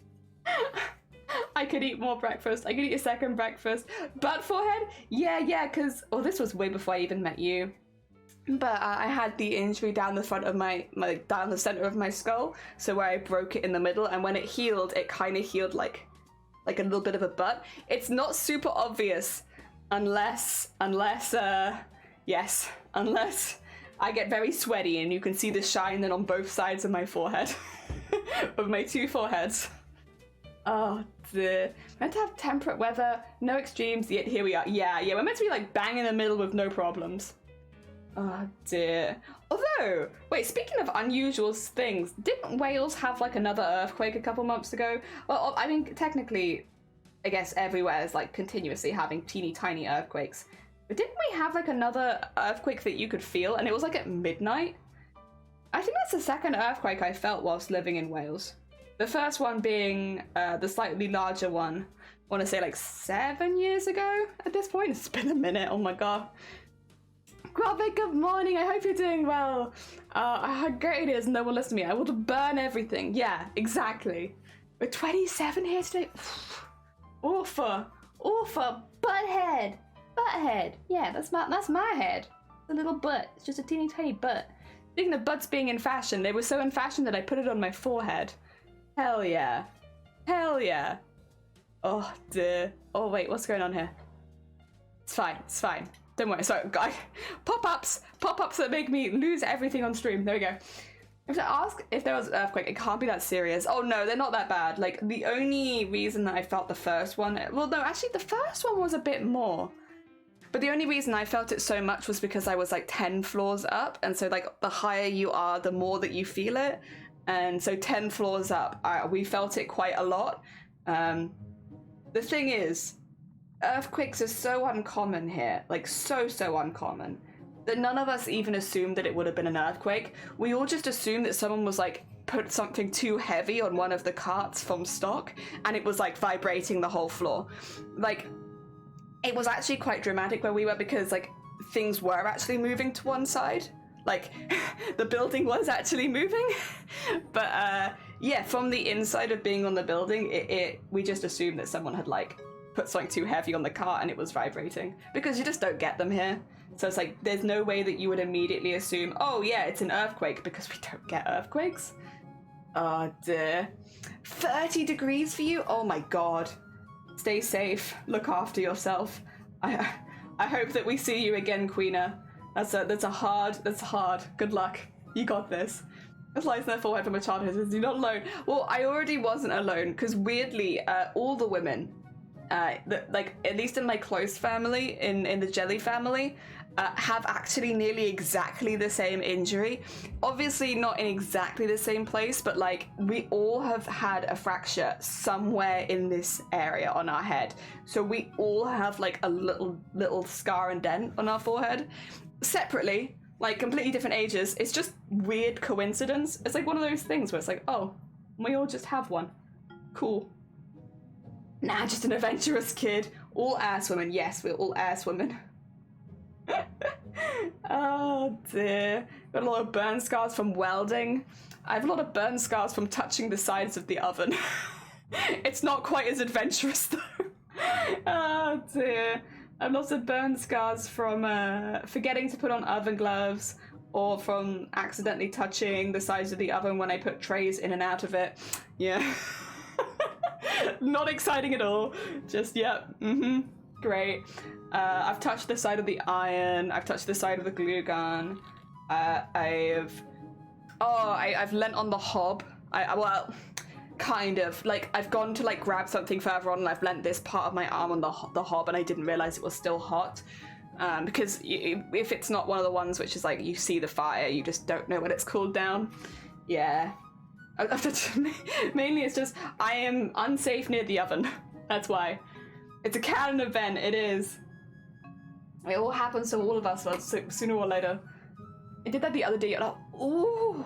I could eat more breakfast. I could eat a second breakfast. Butt forehead? Yeah, because... Oh, this was way before I even met you. But I had the injury down the front of down the center of my skull. So where I broke it in the middle. And when it healed, it kind of healed like a little bit of a butt. It's not super obvious unless I get very sweaty and you can see the shine then on both sides of my forehead. Of my two foreheads. Oh dear. Meant to have temperate weather, no extremes, yet here we are. Yeah, we're meant to be like bang in the middle with no problems. Oh dear. Although, wait, speaking of unusual things, didn't Wales have like another earthquake a couple months ago? Well, I mean, technically, I guess everywhere is like continuously having teeny tiny earthquakes. But didn't we have like another earthquake that you could feel? And it was like at midnight? I think that's the second earthquake I felt whilst living in Wales. The first one being the slightly larger one, I want to say like 7 years ago at this point. It's been a minute, oh my god. Grobby, good morning, I hope you're doing well. How great it is, no one listens to me. I want to burn everything. Yeah, exactly. We're 27 here today. Awful, butthead. Yeah, that's my head. The little butt, it's just a teeny tiny butt. Speaking of butts being in fashion, they were so in fashion that I put it on my forehead. Hell yeah. Oh dear. Oh wait, what's going on here? It's fine. Don't worry. Sorry, pop-ups that make me lose everything on stream. There we go. I have to ask if there was an earthquake. It can't be that serious. Oh no, they're not that bad. Like, the only reason that I felt the first one... Well, no, actually, the first one was a bit more. But the only reason I felt it so much was because I was, like, 10 floors up. And so, like, the higher you are, the more that you feel it. And so 10 floors up, we felt it quite a lot. The thing is, earthquakes are so uncommon here. Like, so uncommon. That none of us even assumed that it would have been an earthquake. We all just assumed that someone was like put something too heavy on one of the carts from stock and it was like vibrating the whole floor. Like, it was actually quite dramatic where we were because like things were actually moving to one side. Like, the building was actually moving. But yeah, from the inside of being on the building, we just assumed that someone had like put something too heavy on the cart and it was vibrating. Because you just don't get them here. So it's like, there's no way that you would immediately assume, oh yeah, it's an earthquake, because we don't get earthquakes. Oh dear. 30 degrees for you? Oh my god. Stay safe. Look after yourself. I hope that we see you again, Queena. That's hard. Good luck. You got this. A slice in their forehead from a childhood says, you're not alone. Well, I already wasn't alone, because weirdly, all the women, like, at least in my close family, in the Jelly family, have actually nearly exactly the same injury. Obviously not in exactly the same place, but like we all have had a fracture somewhere in this area on our head. So we all have like a little scar and dent on our forehead. Separately, like completely different ages. It's just weird coincidence. It's like one of those things where it's like, oh, we all just have one. Cool. Nah, just an adventurous kid. All ass women. Yes, we're all ass women. Oh dear. Got a lot of burn scars from welding. I have a lot of burn scars from touching the sides of the oven. It's not quite as adventurous though. Oh dear. I have lots of burn scars from forgetting to put on oven gloves or from accidentally touching the sides of the oven when I put trays in and out of it. Yeah. Not exciting at all. Just, yep. Great. I've touched the side of the iron. I've touched the side of the glue gun. I've leant on the hob. Well, kind of. Like, I've gone to, like, grab something further on and I've leant this part of my arm on the hob and I didn't realize it was still hot. Because if it's not one of the ones which is, like, you see the fire, you just don't know when it's cooled down. Yeah. Mainly it's just, I am unsafe near the oven. That's why. It's a canon event, it is. It all happens to all of us sooner or later. I did that the other day, and ooh.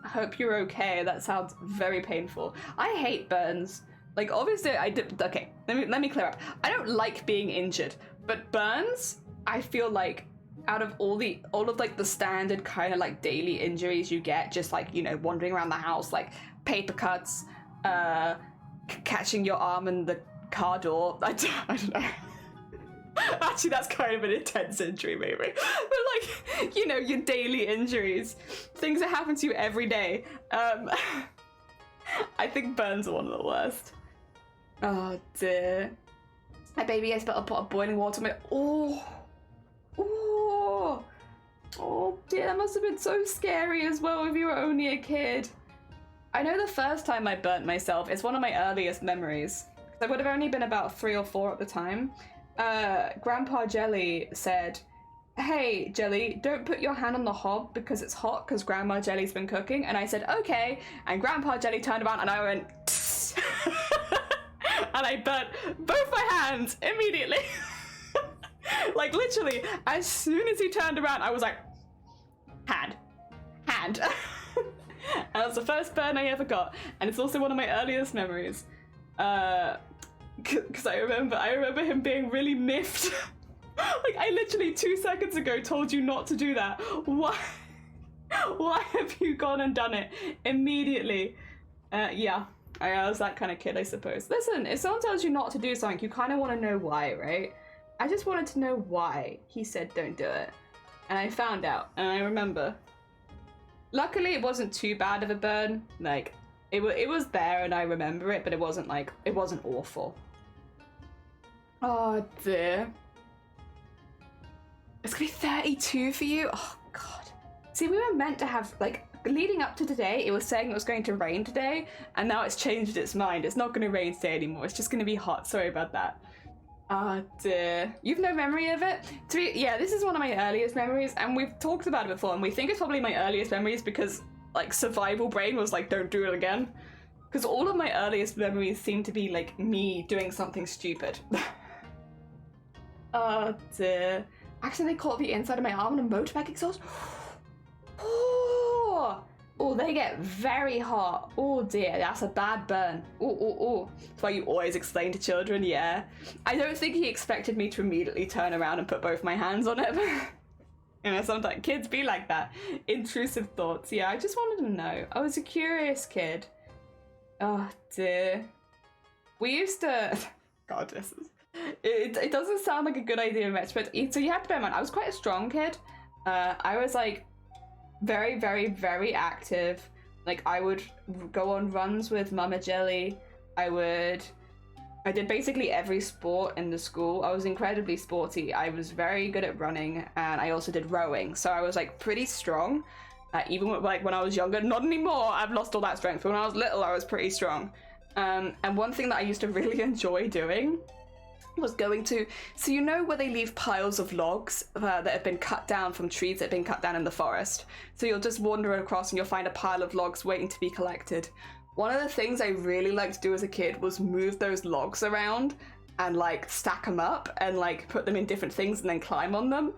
I hope you're okay, that sounds very painful. I hate burns. Like, obviously, okay, let me clear up. I don't like being injured, but burns, I feel like, out of all of like the standard kind of like daily injuries you get, just like, you know, wandering around the house, like paper cuts, catching your arm in the car door. I don't know. Actually, that's kind of an intense injury, maybe. But like, you know, your daily injuries, things that happen to you every day. I think burns are one of the worst. Oh dear. My baby has put a pot of boiling water on me. Oh dear, that must have been so scary as well if you were only a kid. I know the first time I burnt myself is one of my earliest memories. I would have only been about 3 or 4 at the time. Grandpa Jelly said, "Hey, Jelly, don't put your hand on the hob because it's hot because Grandma Jelly's been cooking." And I said, "Okay." And Grandpa Jelly turned around and I went, and I burnt both my hands immediately. Like literally, as soon as he turned around, I was like, hand. That was the first burn I ever got, and it's also one of my earliest memories. Because I remember him being really miffed. Like, I literally 2 seconds ago told you not to do that. Why have you gone and done it immediately? Yeah, I was that kind of kid, I suppose. Listen, if someone tells you not to do something, you kind of want to know why, right? I just wanted to know why he said don't do it. And I found out, and I remember. Luckily, it wasn't too bad of a burn. Like, it was there and I remember it, but it wasn't awful. Oh dear. It's gonna be 32 for you? Oh god. See, we were meant to have, like, leading up to today, it was saying it was going to rain today, and now it's changed its mind. It's not gonna rain today anymore. It's just gonna be hot. Sorry about that. Oh dear. You've no memory of it? Yeah, this is one of my earliest memories, and we've talked about it before, and we think it's probably my earliest memories because, like, survival brain was like, don't do it again. Because all of my earliest memories seem to be, like, me doing something stupid. Oh dear. Actually, they caught the inside of my arm on a motorbike exhaust. Oh, they get very hot. Oh dear, that's a bad burn. Oh. That's why you always explain to children, yeah. I don't think he expected me to immediately turn around and put both my hands on it. You know, sometimes kids be like that. Intrusive thoughts. Yeah, I just wanted to know. I was a curious kid. Oh dear. We used to... God, this is... It doesn't sound like a good idea much, but so you have to bear in mind, I was quite a strong kid. I was like very, very, very active. Like, I would go on runs with Mama Jelly. I did basically every sport in the school. I was incredibly sporty. I was very good at running, and I also did rowing. So I was like pretty strong. Even like when I was younger, not anymore. I've lost all that strength. But when I was little, I was pretty strong. And one thing that I used to really enjoy doing was going to, so you know where they leave piles of logs that have been cut down from trees that have been cut down in the forest. So you'll just wander across and you'll find a pile of logs waiting to be collected. One of the things I really liked to do as a kid was move those logs around and like stack them up and like put them in different things and then climb on them.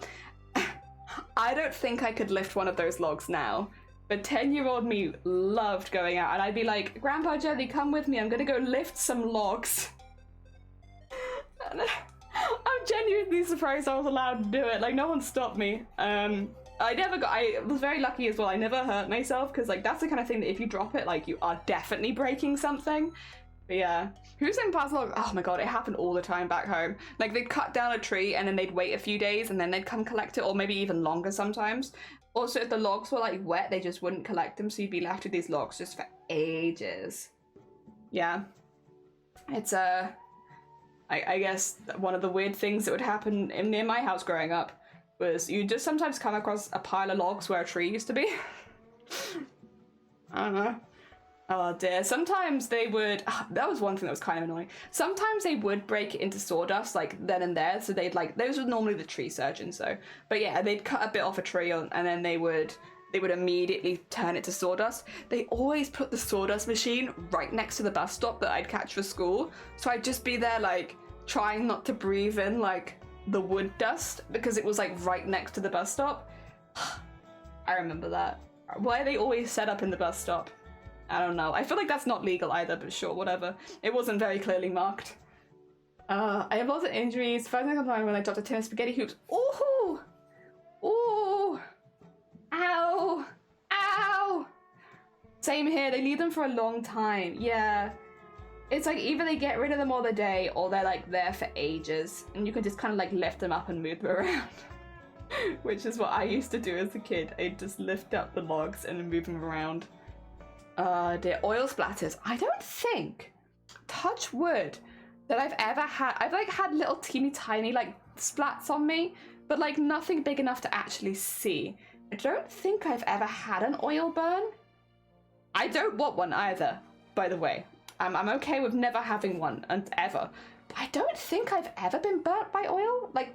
I don't think I could lift one of those logs now, but 10-year-old me loved going out, and I'd be like, "Grandpa Jelly, come with me, I'm gonna go lift some logs." And I'm genuinely surprised I was allowed to do it. Like, no one stopped me. I was very lucky as well. I never hurt myself, because like that's the kind of thing that if you drop it, like, you are definitely breaking something. But yeah, who's in puzzle? Oh my god, it happened all the time back home. Like, they'd cut down a tree and then they'd wait a few days and then they'd come collect it, or maybe even longer sometimes. Also, if the logs were like wet, they just wouldn't collect them, so you'd be left with these logs just for ages. Yeah, it's I guess one of the weird things that would happen near my house growing up was you just sometimes come across a pile of logs where a tree used to be. I don't know. Oh dear. Sometimes they would... that was one thing that was kind of annoying. Sometimes they would break it into sawdust, like, then and there. So they'd, like... Those were normally the tree surgeons, though. But yeah, they'd cut a bit off a tree and then they would immediately turn it to sawdust. They always put the sawdust machine right next to the bus stop that I'd catch for school. So I'd just be there, like, trying not to breathe in, like, the wood dust, because it was, like, right next to the bus stop. I remember that. Why are they always set up in the bus stop? I don't know. I feel like that's not legal either, but sure, whatever. It wasn't very clearly marked. I have lots of injuries. First thing I combined when I dropped a tin of spaghetti hoops. Ooh! Ooh! Ow! Ow! Same here. They leave them for a long time. Yeah. It's like either they get rid of them all the day or they're like there for ages. And you can just kind of like lift them up and move them around. Which is what I used to do as a kid. I'd just lift up the logs and move them around. Dear, oil splatters. I don't think, touch wood, that I've ever had. I've like had little teeny tiny like splats on me, but like nothing big enough to actually see. I don't think I've ever had an oil burn. I don't want one either, by the way. I'm okay with never having one, and ever. But I don't think I've ever been burnt by oil. Like,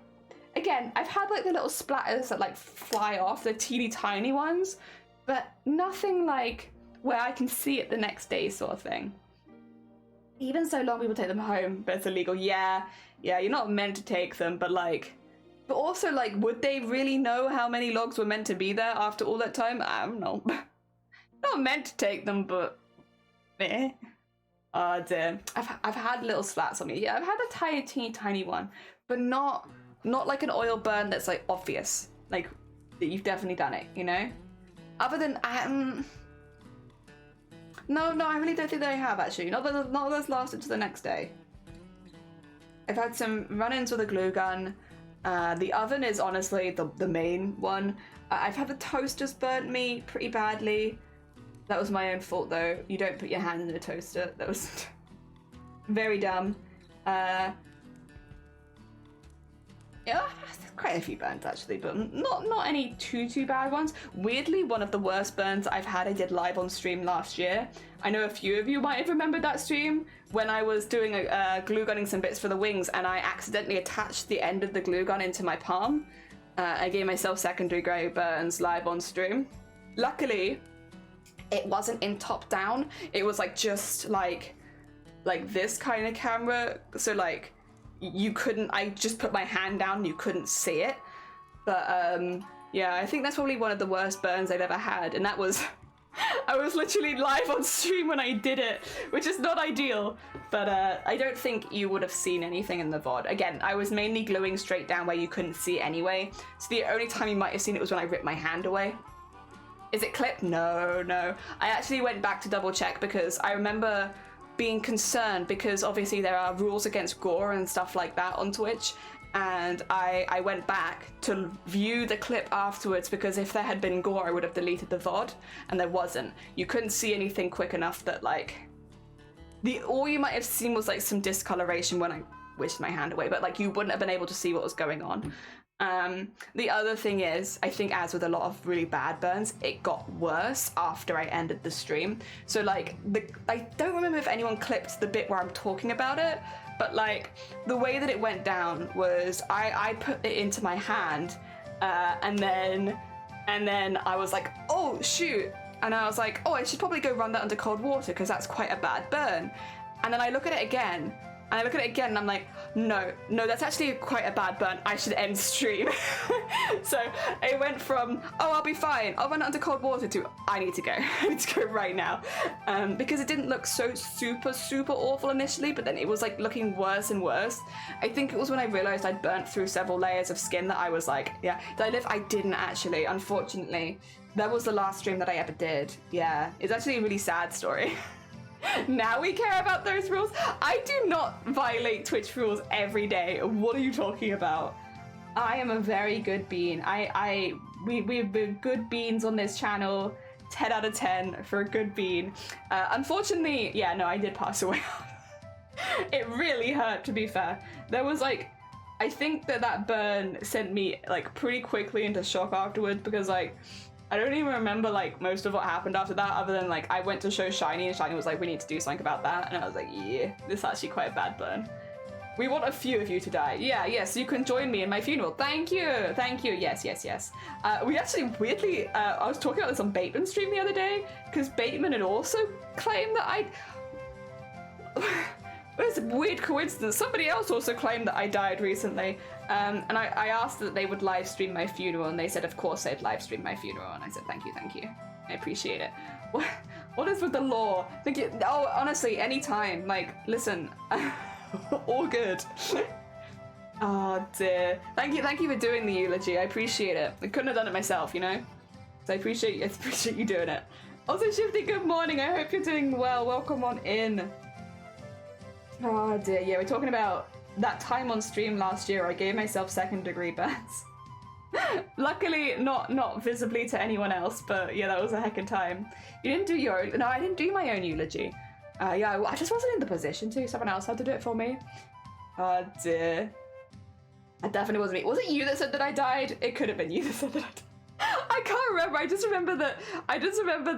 again, I've had like the little splatters that like fly off, the teeny tiny ones, but nothing like where I can see it the next day sort of thing. Even so long, people take them home, but it's illegal. Yeah, you're not meant to take them, but also like, would they really know how many logs were meant to be there after all that time? I don't know. Not meant to take them, but eh. Oh dear. I've had little slats on me. Yeah, I've had a tiny one, but not like an oil burn that's like obvious, like that you've definitely done it, you know? Other than no, I really don't think that I have actually. Not that that's lasted to the next day. I've had some run-ins with a glue gun. The oven is honestly the main one. I've had the toasters burnt me pretty badly. That was my own fault though. You don't put your hand in a toaster. That was very dumb. Yeah, quite a few burns actually, but not any too bad ones. Weirdly, one of the worst burns I've had I did live on stream last year. I know a few of you might have remembered that stream when I was doing glue gunning some bits for the wings and I accidentally attached the end of the glue gun into my palm. I gave myself second-degree burns live on stream. Luckily, it wasn't in top down. It was like just like this kind of camera. So like you couldn't, I just put my hand down and you couldn't see it. But yeah, I think that's probably one of the worst burns I've ever had. And that was, I was literally live on stream when I did it, which is not ideal. But I don't think you would have seen anything in the VOD. Again, I was mainly gluing straight down where you couldn't see it anyway. So the only time you might have seen it was when I ripped my hand away. Is it clipped? No. I actually went back to double check because I remember being concerned because obviously there are rules against gore and stuff like that on Twitch. And I went back to view the clip afterwards because if there had been gore, I would have deleted the VOD, and there wasn't. You couldn't see anything quick enough that like, all you might have seen was like some discoloration when I wished my hand away, but like you wouldn't have been able to see what was going on. The other thing is, I think as with a lot of really bad burns, it got worse after I ended the stream. So like, I don't remember if anyone clipped the bit where I'm talking about it, but like the way that it went down was I put it into my hand and then I was like, oh shoot. And I was like, oh, I should probably go run that under cold water because that's quite a bad burn. And then I look at it again. And I look at it again and I'm like, no, that's actually quite a bad burn. I should end stream. So it went from, oh, I'll be fine, I'll run it under cold water, to I need to go. I need to go right now. Because it didn't look so super awful initially, but then it was like looking worse and worse. I think it was when I realized I'd burnt through several layers of skin that I was like, yeah, did I live? I didn't actually, unfortunately. That was the last stream that I ever did. Yeah, it's actually a really sad story. Now we care about those rules. I do not violate Twitch rules every day. What are you talking about? I am a very good bean. We've been good beans on this channel. 10 out of 10 for a good bean. Unfortunately, yeah, no, I did pass away. It really hurt, to be fair. There was like, I think that burn sent me like pretty quickly into shock afterwards because like, I don't even remember like most of what happened after that other than like I went to show Shiny and Shiny was like, we need to do something about that. And I was like, yeah, this is actually quite a bad burn. We want a few of you to die. Yeah, so you can join me in my funeral. Thank you. Yes. We actually weirdly, I was talking about this on Bateman's stream the other day because Bateman had also claimed that it's a weird coincidence. Somebody else also claimed that I died recently. And I asked that they would live stream my funeral, and they said, of course, they'd live stream my funeral. And I said, thank you. I appreciate it. What is with the law? Oh, honestly, anytime. Like, listen, all good. Oh dear. Thank you for doing the eulogy. I appreciate it. I couldn't have done it myself, you know. So I appreciate you doing it. Also, Shifty, good morning. I hope you're doing well. Welcome on in. Oh dear. Yeah, we're talking about that time on stream last year. I gave myself second-degree burns. Luckily, not visibly to anyone else, but yeah, that was a heckin' time. You didn't do your own. No, I didn't do my own eulogy. Yeah, I just wasn't in the position to. Someone else had to do it for me. Oh dear. It definitely wasn't me. Was it you that said that I died? It could have been you that said that I died. I can't remember. I just remember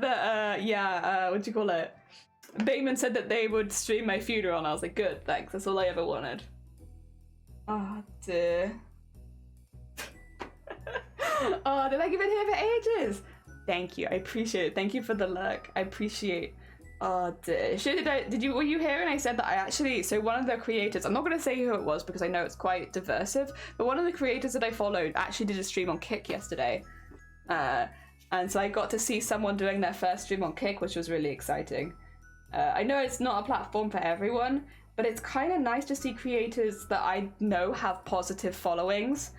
that. Yeah. What do you call it? Bayman said that they would stream my funeral, and I was like, good, thanks. That's all I ever wanted. Oh dear. Oh, did I give it here for ages? Thank you. I appreciate it. Thank you for the lurk. I appreciate. Oh dear. Were you here? And I said that I actually. So one of the creators. I'm not going to say who it was because I know it's quite diversive. But one of the creators that I followed actually did a stream on Kick yesterday. And so I got to see someone doing their first stream on Kick, which was really exciting. I know it's not a platform for everyone, but it's kind of nice to see creators that I know have positive followings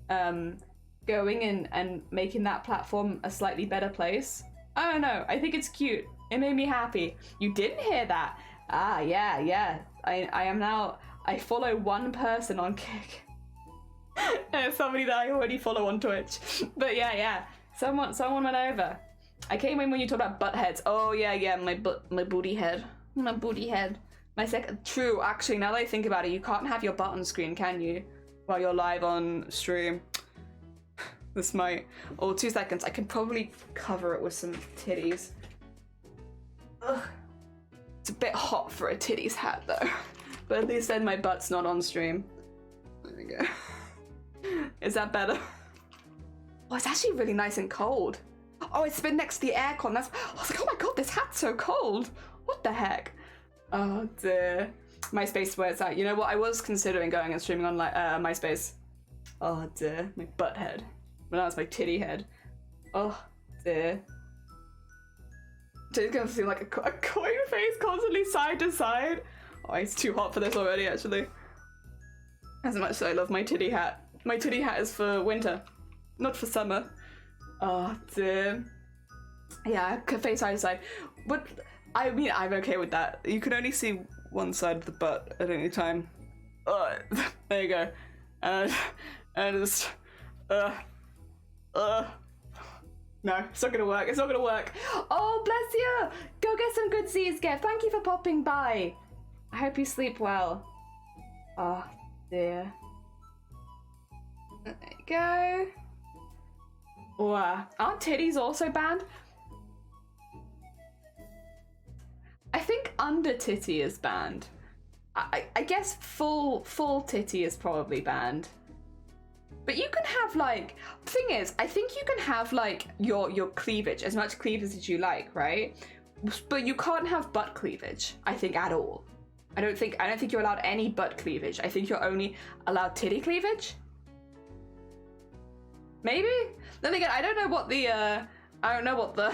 going in and making that platform a slightly better place. I don't know. I think it's cute. It made me happy. You didn't hear that? Ah, yeah. I am now... I follow one person on Kick. And it's somebody that I already follow on Twitch. But yeah. Someone went over. I came in when you talked about butt heads. Oh yeah, my booty head. My booty head. My second. True, actually, now that I think about it, you can't have your butt on screen, can you? While you're live on stream. This might. Oh, 2 seconds. I can probably cover it with some titties. Ugh. It's a bit hot for a titties hat though. But at least then my butt's not on stream. There we go. Is that better? Oh, it's actually really nice and cold. Oh, it's been next to the aircon. I was like, oh my god, this hat's so cold. What the heck? Oh dear. MySpace where it's at. You know what? I was considering going and streaming on MySpace. Oh dear. My butt head. But now it's my titty head. Oh dear. It's gonna seem like a coin face constantly side to side. Oh, it's too hot for this already, actually. As much as I love my titty hat. My titty hat is for winter, not for summer. Oh dear. Yeah, face side to side. But I mean, I'm okay with that. You can only see one side of the butt at any time. There you go. And just no, it's not gonna work. It's not gonna work. Oh, bless you. Go get some good Z's, Gev. Thank you for popping by. I hope you sleep well. Oh dear. There you go. Wow. Aren't titties also banned? I think under titty is banned. I guess full titty is probably banned. But you can have like, thing is, I think you can have like your cleavage, as much cleavage as you like, right? But you can't have butt cleavage, I think, at all. I don't think you're allowed any butt cleavage. I think you're only allowed titty cleavage. Maybe? Then again, I don't know what the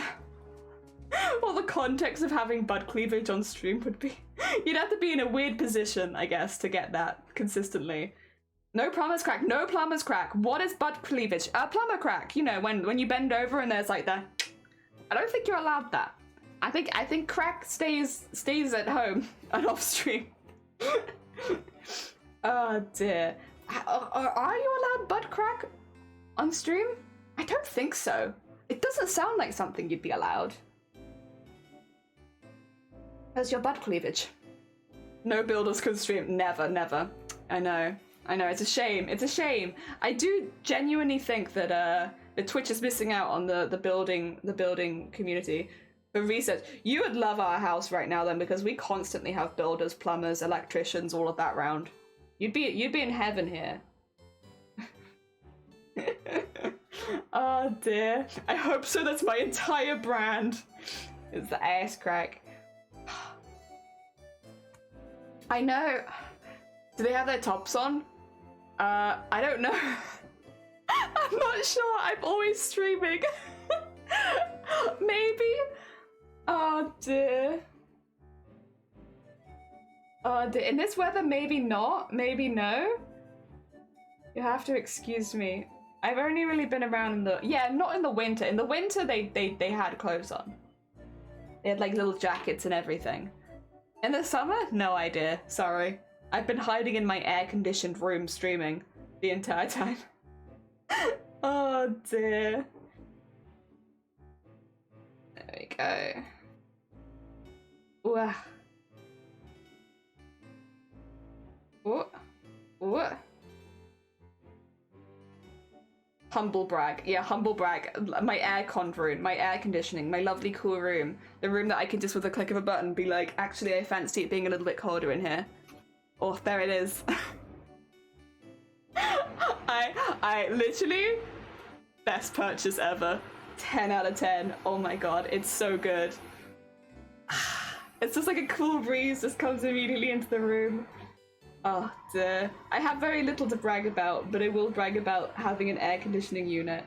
what the context of having butt cleavage on stream would be. You'd have to be in a weird position, I guess, to get that consistently. No plumber's crack. No plumber's crack. What is butt cleavage? Plumber crack. You know, when you bend over and there's like the. I don't think you're allowed that. I think crack stays at home and off stream. Oh dear. Are you allowed butt crack on stream? I don't think so. It doesn't sound like something you'd be allowed. Where's your butt cleavage? No builders could stream. Never. I know. It's a shame. It's a shame. I do genuinely think that the Twitch is missing out on the building community. For research, you would love our house right now then, because we constantly have builders, plumbers, electricians, all of that round. You'd be in heaven here. Oh dear. I hope so. That's my entire brand. It's the ass crack. I know. Do they have their tops on? I don't know. I'm not sure. I'm always streaming. Maybe. Oh dear. Oh dear. In this weather, maybe not. Maybe no. You have to excuse me. I've only really been around in the... Yeah, not in the winter. In the winter, they had clothes on. They had like little jackets and everything. In the summer? No idea. Sorry. I've been hiding in my air-conditioned room streaming the entire time. Oh dear. There we go. Ooh. Ooh. Ooh. Humble brag. Yeah, humble brag. My aircon room, my air conditioning, my lovely cool room. The room that I can just with a click of a button be like, actually I fancy it being a little bit colder in here. Oh, there it is. I literally, best purchase ever. 10 out of 10. Oh my god, it's so good. It's just like a cool breeze just comes immediately into the room. Oh dear. I have very little to brag about, but I will brag about having an air conditioning unit.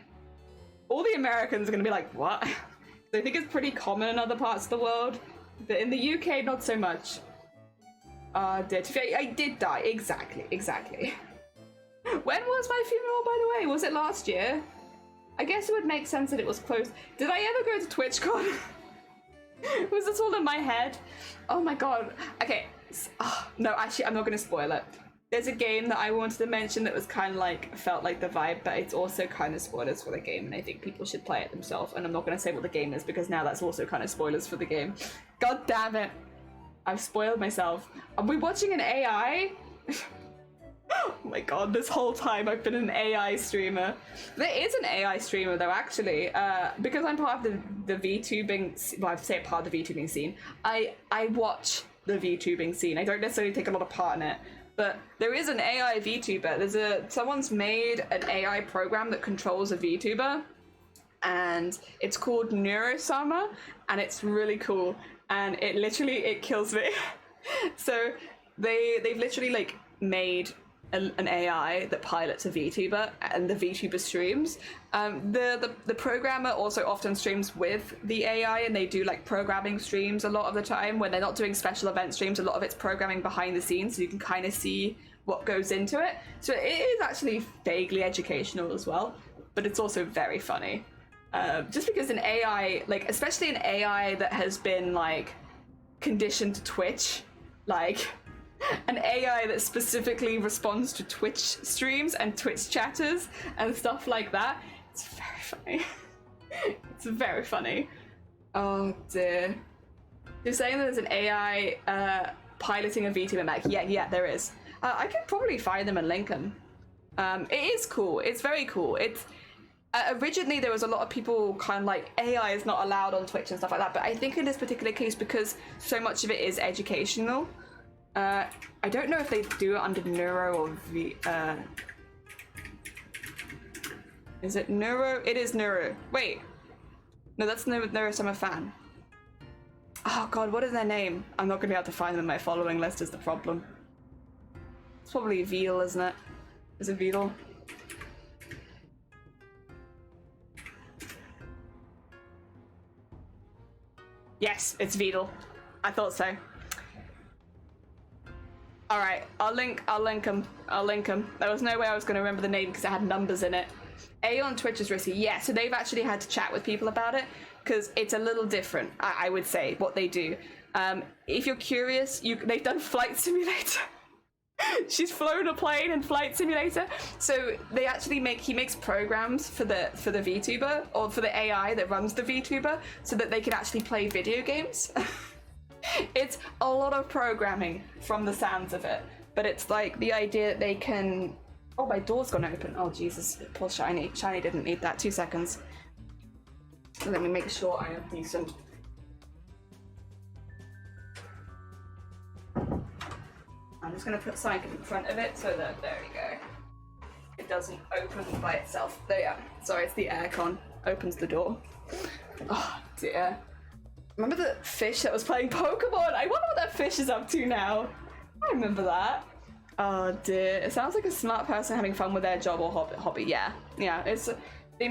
All the Americans are gonna be like, what? I think it's pretty common in other parts of the world, but in the UK, not so much. Dear. I did die. Exactly. When was my funeral, by the way? Was it last year? I guess it would make sense that it was close. Did I ever go to TwitchCon? Was this all in my head? Oh my god. Okay. No, actually, I'm not going to spoil it. There's a game that I wanted to mention that was kind of like, felt like the vibe, but it's also kind of spoilers for the game, and I think people should play it themselves, and I'm not going to say what the game is, because now that's also kind of spoilers for the game. God damn it. I've spoiled myself. Are we watching an AI? Oh my god, this whole time I've been an AI streamer. There is an AI streamer though, actually, because I'm part of the VTubing, well, I say part of the VTubing scene. I watch the VTubing scene. I don't necessarily take a lot of part in it, but there is an AI VTuber. Someone's made an AI program that controls a VTuber, and it's called Neurosama, and it's really cool, and it kills me. So they've literally like made an AI that pilots a VTuber, and the VTuber streams. The programmer also often streams with the AI, and they do like programming streams a lot of the time. When they're not doing special event streams, a lot of it's programming behind the scenes, so you can kind of see what goes into it. So it is actually vaguely educational as well, but it's also very funny. Just because an AI, like especially an AI that has been like conditioned to Twitch, like an AI that specifically responds to Twitch streams and Twitch chatters and stuff like that. It's very funny. It's very funny. Oh dear. You're saying that there's an AI piloting a VTuber mech? Yeah, there is. I could probably find them and link them. It is cool. It's very cool. It's originally there was a lot of people kind of like AI is not allowed on Twitch and stuff like that, but I think in this particular case, because so much of it is educational, I don't know if they do it under Neuro or is it Neuro? It is Neuro. Wait. No, that's Neurosummer Fan. Oh god, what is their name? I'm not going to be able to find them in my following list is the problem. It's probably Veal, isn't it? Is it Veal? Yes, it's Veal. I thought so. All right, I'll link them. There was no way I was going to remember the name because it had numbers in it. A on Twitch is risky. Yeah, so they've actually had to chat with people about it because it's a little different, I would say, what they do. If you're curious, they've done Flight Simulator. She's flown a plane in Flight Simulator. So they actually he makes programs for the VTuber, or for the AI that runs the VTuber, so that they can actually play video games. It's a lot of programming from the sounds of it, but it's like the idea that they can... Oh, my door's gone open. Oh, Jesus. Poor Shiny. Shiny didn't need that. 2 seconds. Let me make sure I am decent. I'm just going to put something in front of it so that... There we go. It doesn't open by itself. There you are. Sorry, it's the aircon. Opens the door. Oh, dear. Remember the fish that was playing Pokemon? I wonder what that fish is up to now. I remember that. Oh dear. It sounds like a smart person having fun with their job or hobby. Yeah. They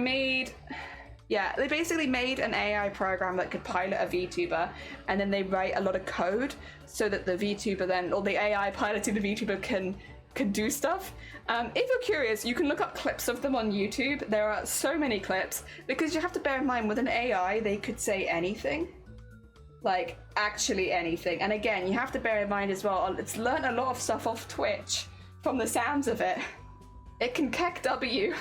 basically made an AI program that could pilot a VTuber, and then they write a lot of code so that the VTuber then, or the AI piloting the VTuber can do stuff. If you're curious, you can look up clips of them on YouTube. There are so many clips, because you have to bear in mind with an AI, they could say anything. Like, actually anything. And again, you have to bear in mind as well, it's learned a lot of stuff off Twitch, from the sounds of it. It can KEKW.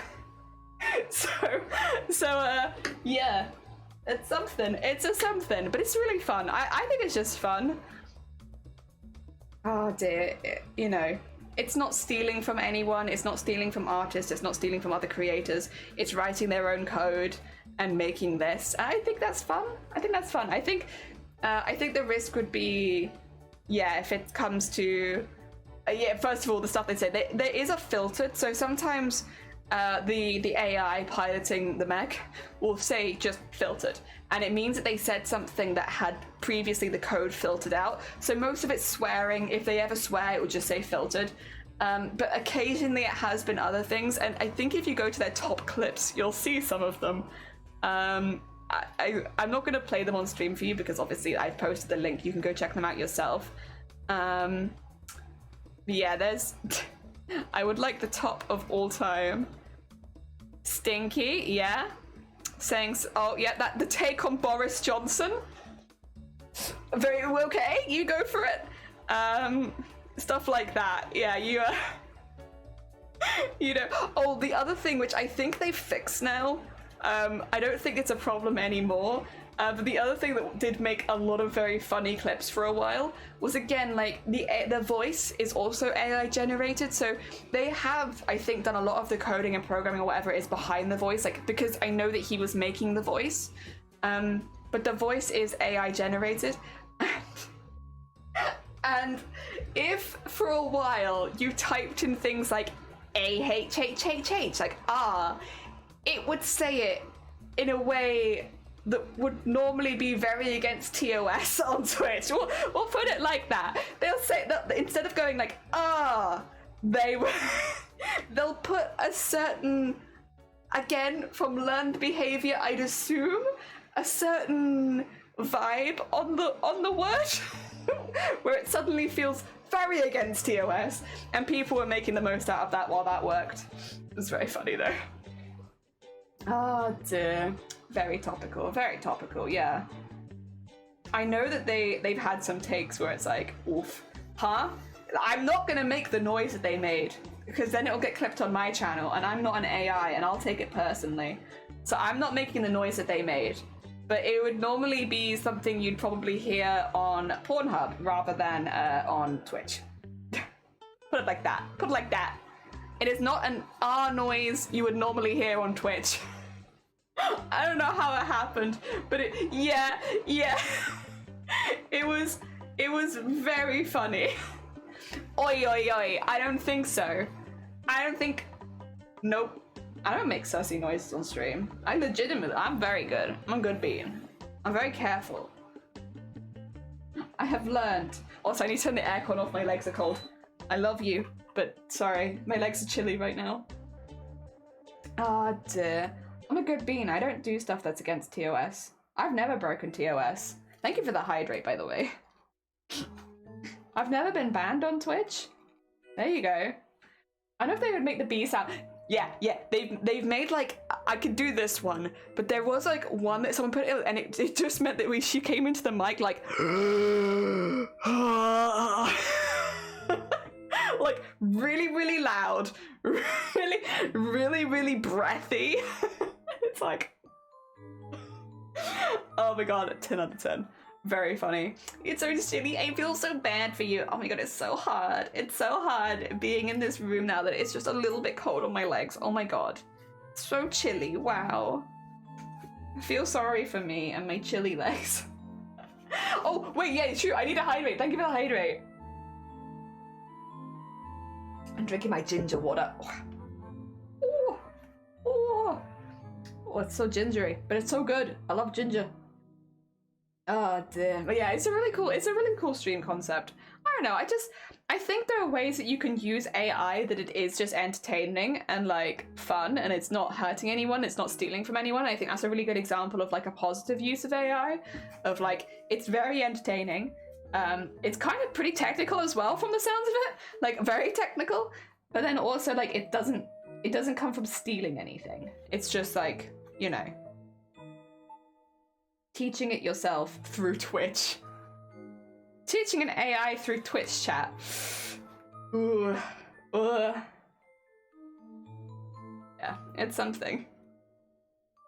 Yeah. It's something. It's a something, but it's really fun. I think it's just fun. Oh dear, it's not stealing from anyone, it's not stealing from artists, it's not stealing from other creators, it's writing their own code and making this. I think that's fun. I think the risk would be, yeah, if it comes to, yeah, first of all, the stuff they say, there is a filtered, so sometimes the AI piloting the mech will say just filtered, and it means that they said something that had previously the code filtered out. So most of it's swearing. If they ever swear, it will just say filtered. But occasionally it has been other things, and I think if you go to their top clips, you'll see some of them. I'm not going to play them on stream for you because obviously I've posted the link. You can go check them out yourself. Yeah, there's... I would like the top of all time. Stinky, yeah. Saying, oh yeah, that the take on Boris Johnson. Very okay, you go for it. Stuff like that. Yeah, you you know. Oh, the other thing which I think they fixed now. I don't think it's a problem anymore. But the other thing that did make a lot of very funny clips for a while was, again, like the voice is also AI generated. So they have, I think, done a lot of the coding and programming or whatever is behind the voice, like, because I know that he was making the voice. But the voice is AI generated. And if for a while you typed in things like AHHHH, like it would say it in a way that would normally be very against TOS on Twitch. We'll put it like that. They'll say that instead of going like they'll put a certain, again, from learned behavior, I'd assume, a certain vibe on the word where it suddenly feels very against TOS, and people were making the most out of that while that worked. It was very funny though. Oh dear. Very topical, yeah. I know that they've had some takes where it's like, oof, huh? I'm not gonna make the noise that they made, because then it'll get clipped on my channel, and I'm not an AI, and I'll take it personally. So I'm not making the noise that they made. But it would normally be something you'd probably hear on Pornhub rather than on Twitch. Put it like that. Put it like that. It is not an R noise you would normally hear on Twitch. I don't know how it happened, but yeah. It was very funny. Oi, oi, oi. I don't think so. Nope. I don't make sussy noises on stream. I'm very good. I'm a good being. I'm very careful. I have learned. Also, I need to turn the aircon off. My legs are cold. I love you, but sorry. My legs are chilly right now. Oh dear. I'm a good bean. I don't do stuff that's against TOS. I've never broken TOS. Thank you for the hydrate, by the way. I've never been banned on Twitch. There you go. I know if they would make the B sound. Yeah. They've made, like, I could do this one, but there was like one that someone put in, and it just meant that she came into the mic like, like really loud, really breathy. It's like, oh my god, 10 out of 10. Very funny. It's so silly. I feel so bad for you. Oh my god, it's so hard. It's so hard being in this room now that it's just a little bit cold on my legs. Oh my god. It's so chilly. Wow. I feel sorry for me and my chilly legs. Oh, wait, yeah, it's true. I need to hydrate. Thank you for the hydrate. I'm drinking my ginger water. Oh, it's so gingery, but it's so good. I love ginger. Oh dear. But yeah, it's a really cool stream concept. I don't know, I think there are ways that you can use AI that it is just entertaining and like fun, and it's not hurting anyone, it's not stealing from anyone. I think that's a really good example of like a positive use of AI, of like, it's very entertaining. It's kind of pretty technical as well from the sounds of it, like very technical, but then also like it doesn't come from stealing anything. It's just like, you know, teaching it yourself through Twitch. Teaching an AI through Twitch chat. Ooh. Yeah, it's something.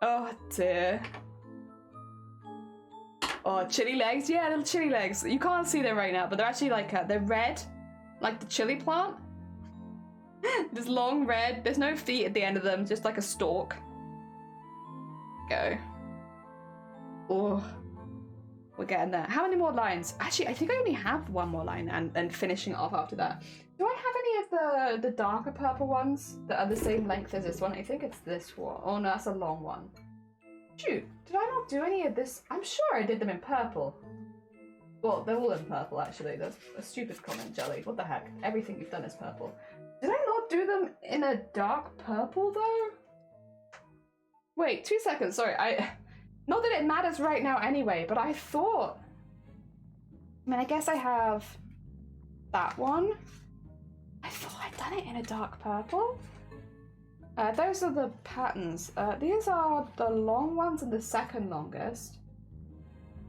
Oh dear. Oh, chili legs. Yeah, little chili legs. You can't see them right now, but they're actually like, they're red, like the chili plant. Just long red. There's no feet at the end of them, just like a stalk. Go. Oh, we're getting there. How many more lines? Actually, I think I only have one more line and then finishing it off after that. Do I have any of the darker purple ones that are the same length as this one? I think it's this one. Oh no, that's a long one. Shoot, did I not do any of this? I'm sure I did them in purple. Well, they're all in purple actually. That's a stupid comment, Jelly. What the heck? Everything you've done is purple. Did I not do them in a dark purple though? Wait, 2 seconds, sorry. Not that it matters right now anyway, but I thought... I mean, I guess I have that one. I thought I'd done it in a dark purple. Those are the patterns. These are the long ones and the second longest.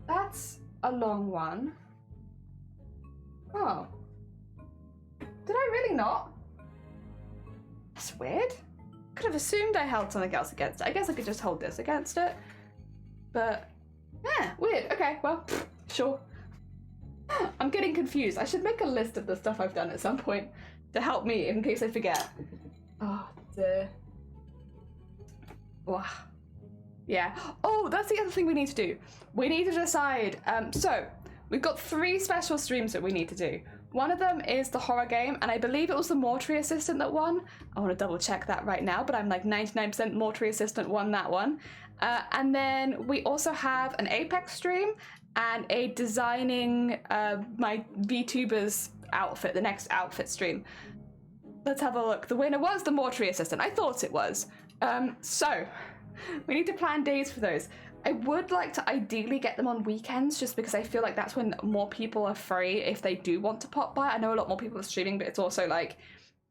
That's a long one. Oh. Did I really not? That's weird. Could have assumed I held something else against it. I guess I could just hold this against it. But, yeah, weird. Okay, well, sure. I'm getting confused. I should make a list of the stuff I've done at some point to help me in case I forget. Oh, dear. Wow. Yeah. Oh, that's the other thing we need to do. We need to decide. So, we've got 3 special streams that we need to do. One of them is the horror game, and I believe it was the Mortuary Assistant that won. I want to double check that right now, but I'm like 99% Mortuary Assistant won that one. And then we also have an Apex stream and a designing my VTubers outfit, the next outfit stream. Let's have a look. The winner was the Mortuary Assistant. I thought it was. So, we need to plan days for those. I would like to ideally get them on weekends just because I feel like that's when more people are free if they do want to pop by. I know a lot more people are streaming, but it's also like,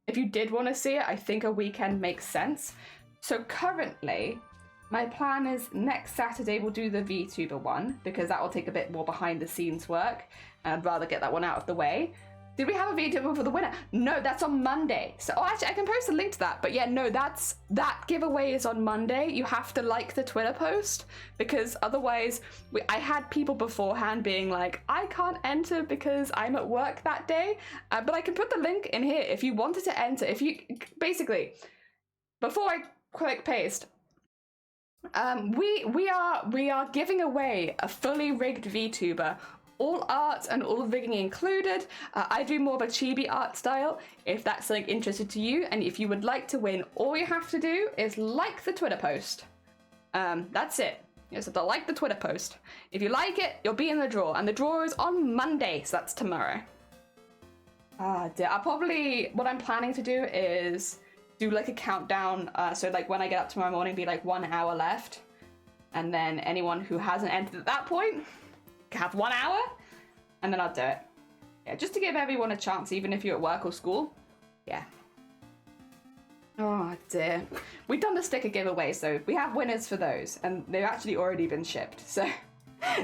if you did want to see it, I think a weekend makes sense. So currently, my plan is next Saturday we'll do the VTuber one because that will take a bit more behind the scenes work and I'd rather get that one out of the way. Did we have a VTuber for the winner? No, that's on Monday. So, oh, actually, I can post a link to that. But yeah, no, that giveaway is on Monday. You have to like the Twitter post because otherwise, I had people beforehand being like, I can't enter because I'm at work that day. But I can put the link in here if you wanted to enter. If you, basically, before I click paste, we are giving away a fully rigged VTuber. All art and all rigging included. I do more of a chibi art style if that's something interested to you, and if you would like to win, all you have to do is like the Twitter post. That's it. You just have to like the Twitter post. If you like it, you'll be in the draw, and the draw is on Monday, so that's tomorrow. I'll probably, what I'm planning to do is do like a countdown, so like when I get up tomorrow morning, be like 1 hour left, and then anyone who hasn't entered at that point, have 1 hour, and then I'll do it. Yeah, just to give everyone a chance, even if you're at work or school. Yeah. Oh dear. We've done the sticker giveaway, so we have winners for those, and they've actually already been shipped. So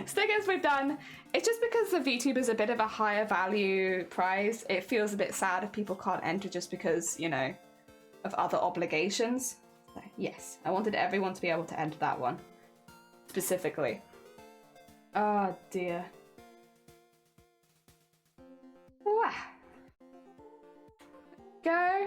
stickers we've done. It's just because the VTuber's a bit of a higher value prize. It feels a bit sad if people can't enter just because, you know, of other obligations. So, yes, I wanted everyone to be able to enter that one specifically. Oh dear. Wow. Go.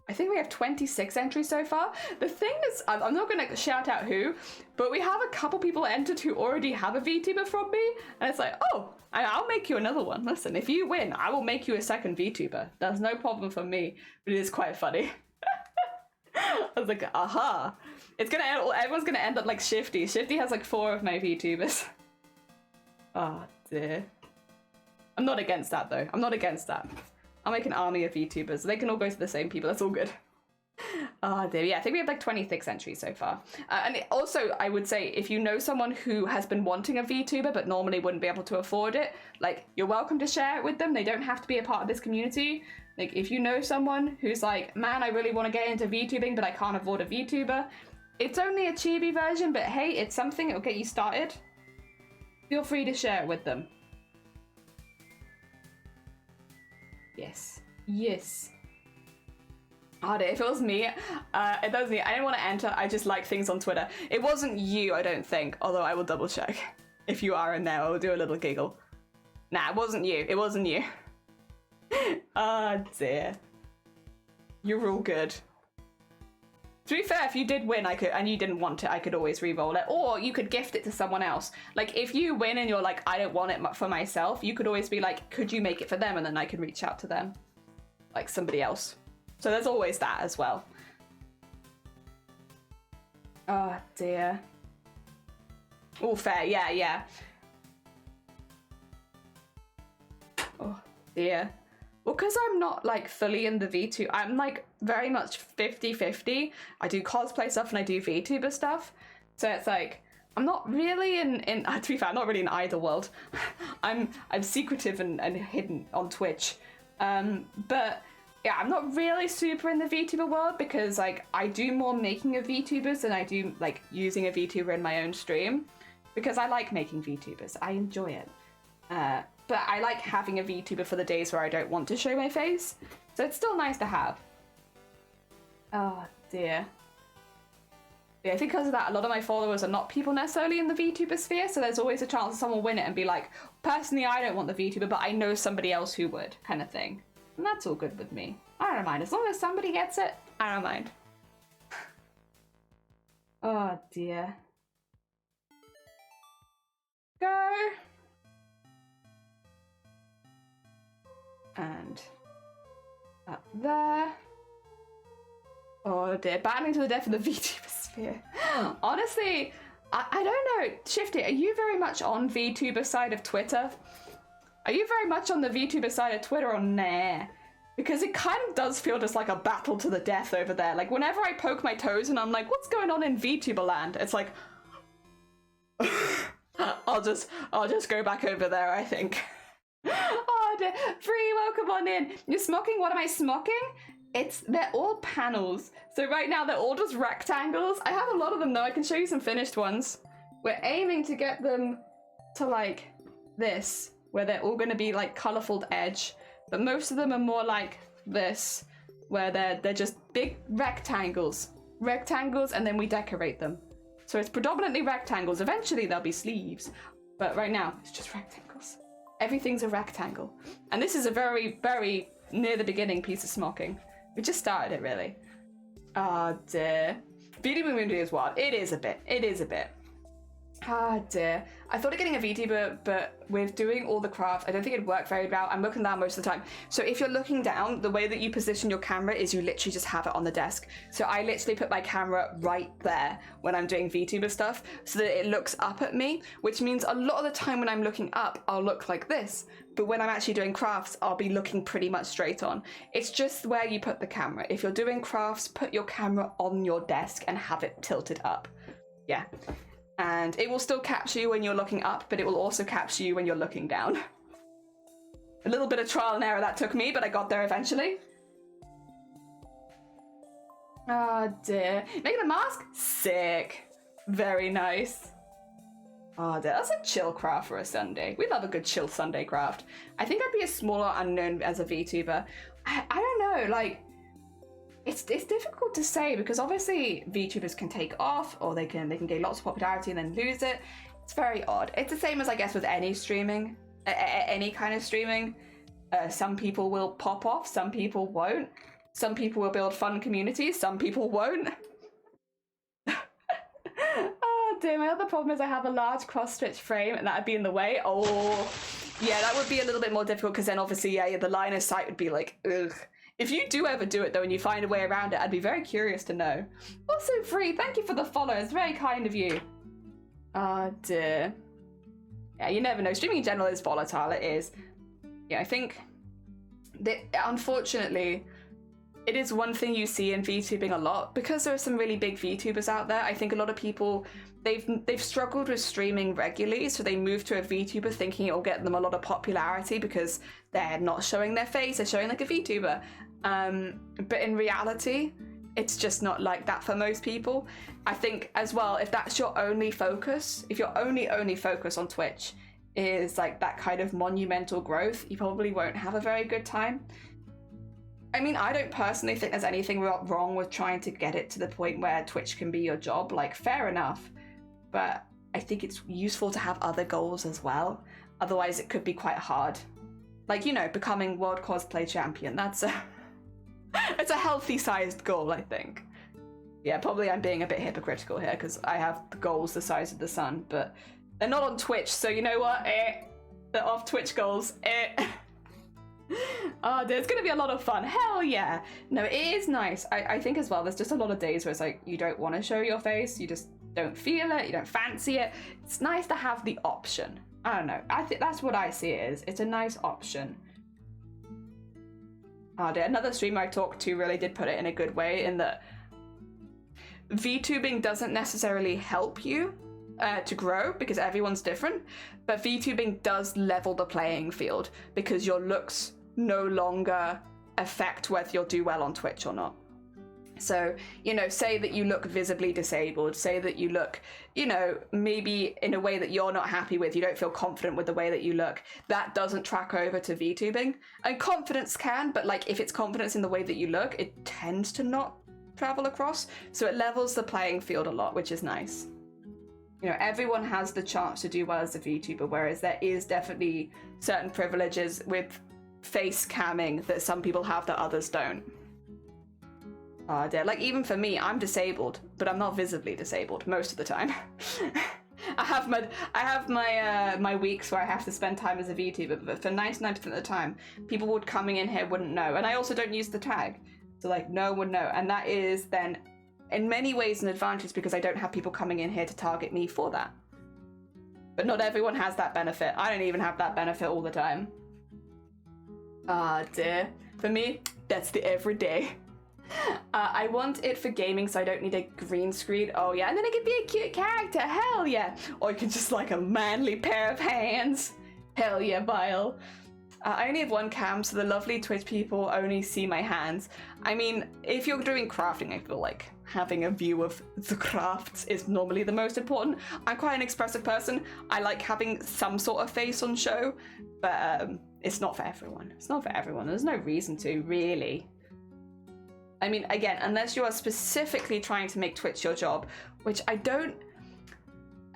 I think we have 26 entries so far. The thing is, I'm not going to shout out who, but we have a couple people entered who already have a VTuber from me, and it's like, oh, I'll make you another one. Listen, if you win, I will make you a second VTuber. That's no problem for me, but it is quite funny. I was like, aha. Everyone's gonna end up like Shifty. Shifty has like 4 of my VTubers. Oh dear. I'm not against that though. I'm not against that. I'll make an army of VTubers. They can all go to the same people. That's all good. Oh dear. Yeah, I think we have like 26 entries so far. And also, I would say if you know someone who has been wanting a VTuber but normally wouldn't be able to afford it, like you're welcome to share it with them. They don't have to be a part of this community. Like if you know someone who's like, man, I really want to get into VTubing but I can't afford a VTuber. It's only a chibi version, but hey, it's something that'll get you started. Feel free to share it with them. Yes. Yes. Oh, if it was me, I didn't want to enter. I just like things on Twitter. It wasn't you, I don't think. Although I will double check. If you are in there, I will do a little giggle. Nah, it wasn't you. It wasn't you. Oh dear. You're all good. To be fair, if you did win, I could, and you didn't want it, I could always re-roll it. Or you could gift it to someone else. Like, if you win and you're like, I don't want it for myself, you could always be like, could you make it for them? And then I could reach out to them. Like somebody else. So there's always that as well. Oh, dear. Oh, fair. Yeah, yeah. Oh, dear. Well, because I'm not, like, fully in the VTuber, I'm, like, very much 50-50. I do cosplay stuff and I do VTuber stuff. So it's, like, I'm not really to be fair, I'm not really in either world. I'm secretive and hidden on Twitch. But, yeah, I'm not really super in the VTuber world because, like, I do more making of VTubers than I do, like, using a VTuber in my own stream. Because I like making VTubers. I enjoy it. But I like having a VTuber for the days where I don't want to show my face. So it's still nice to have. Oh, dear. Yeah, I think because of that, a lot of my followers are not people necessarily in the VTuber sphere, so there's always a chance that someone will win it and be like, personally, I don't want the VTuber, but I know somebody else who would, kind of thing. And that's all good with me. I don't mind. As long as somebody gets it, I don't mind. Oh, dear. Go. And up there. Oh dear, battling to the death in the VTuber sphere. Honestly, I don't know. Shifty, are you very much on VTuber side of Twitter? Are you very much on the VTuber side of Twitter or nah? Because it kind of does feel just like a battle to the death over there. Like whenever I poke my toes and I'm like, what's going on in VTuber land? It's like, I'll just go back over there, I think. Oh dear. Free, welcome on in. You're smocking? What am I smocking? They're all panels. So right now they're all just rectangles. I have a lot of them though. I can show you some finished ones. We're aiming to get them to like this, where they're all gonna be like colorful edge. But most of them are more like this, where they're just big rectangles. Rectangles, and then we decorate them. So it's predominantly rectangles. Eventually there'll be sleeves. But right now it's just rectangles. Everything's a rectangle. And this is a very, very near the beginning piece of smocking. We just started it, really. Ah, dear. VTuber community is wild. It is a bit. It is a bit. Ah, dear. I thought of getting a VTuber, but with doing all the crafts, I don't think it'd work very well. I'm looking down most of the time. So if you're looking down, the way that you position your camera is you literally just have it on the desk. So I literally put my camera right there when I'm doing VTuber stuff so that it looks up at me, which means a lot of the time when I'm looking up, I'll look like this. But when I'm actually doing crafts, I'll be looking pretty much straight on. It's just where you put the camera. If you're doing crafts, put your camera on your desk and have it tilted up. Yeah. And it will still capture you when you're looking up, but it will also capture you when you're looking down. A little bit of trial and error that took me, but I got there eventually. Oh dear. Making a mask? Sick. Very nice. Oh dear, that's a chill craft for a Sunday. We love a good chill Sunday craft. I think I'd be a smaller unknown as a VTuber. I don't know, like, it's difficult to say because obviously VTubers can take off or they can gain lots of popularity and then lose it. It's very odd. It's the same as I guess with any streaming, any kind of streaming. Some people will pop off, some people won't. Some people will build fun communities, some people won't. Oh dear, my other problem is I have a large cross-stitch frame and that'd be in the way. Oh, yeah, that would be a little bit more difficult because then obviously, yeah, the line of sight would be like, ugh. If you do ever do it though and you find a way around it, I'd be very curious to know. Also Free, thank you for the follow, it's very kind of you. Oh dear. Yeah, you never know. Streaming in general is volatile, it is. Yeah, I think that unfortunately, it is one thing you see in VTubing a lot because there are some really big VTubers out there. I think a lot of people, they've struggled with streaming regularly, so they move to a VTuber thinking it will get them a lot of popularity because they're not showing their face, they're showing like a VTuber. But in reality, it's just not like that for most people. I think as well, if that's your only focus, if your only focus on Twitch is like that kind of monumental growth, you probably won't have a very good time. I mean, I don't personally think there's anything wrong with trying to get it to the point where Twitch can be your job, like fair enough. But I think it's useful to have other goals as well. Otherwise it could be quite hard. Like, you know, becoming world cosplay champion, that's a... It's a healthy sized goal, I think. Yeah, probably I'm being a bit hypocritical here because I have the goals the size of the sun, but they're not on Twitch, so you know what? They're off Twitch goals. Oh, there's gonna be a lot of fun. Hell yeah. No, it is nice. I think as well, there's just a lot of days where it's like you don't want to show your face, you just don't feel it, you don't fancy it. It's nice to have the option. I don't know. I think that's what I see it as. It's a nice option. Another streamer I talked to really did put it in a good way in that VTubing doesn't necessarily help you to grow because everyone's different, but VTubing does level the playing field because your looks no longer affect whether you'll do well on Twitch or not. So, you know, say that you look visibly disabled, say that you look, you know, maybe in a way that you're not happy with, you don't feel confident with the way that you look, that doesn't track over to VTubing. And confidence can, but like if it's confidence in the way that you look, it tends to not travel across. So it levels the playing field a lot, which is nice. You know, everyone has the chance to do well as a VTuber, whereas there is definitely certain privileges with face camming that some people have that others don't. Oh dear, like even for me, I'm disabled, but I'm not visibly disabled most of the time. I have my weeks where I have to spend time as a VTuber, but for 99% of the time, people would coming in here wouldn't know. And I also don't use the tag. So like no one would know. And that is then in many ways an advantage because I don't have people coming in here to target me for that. But not everyone has that benefit. I don't even have that benefit all the time. Ah dear. For me, that's the everyday. I want it for gaming so I don't need a green screen. Oh yeah, and then it can be a cute character. Hell yeah. Or you can just like a manly pair of hands. Hell yeah, Vile. I only have one cam, so the lovely Twitch people only see my hands. I mean, if you're doing crafting, I feel like having a view of the crafts is normally the most important. I'm quite an expressive person. I like having some sort of face on show, but it's not for everyone. It's not for everyone. There's no reason to, really. I mean, again, unless you are specifically trying to make Twitch your job, which I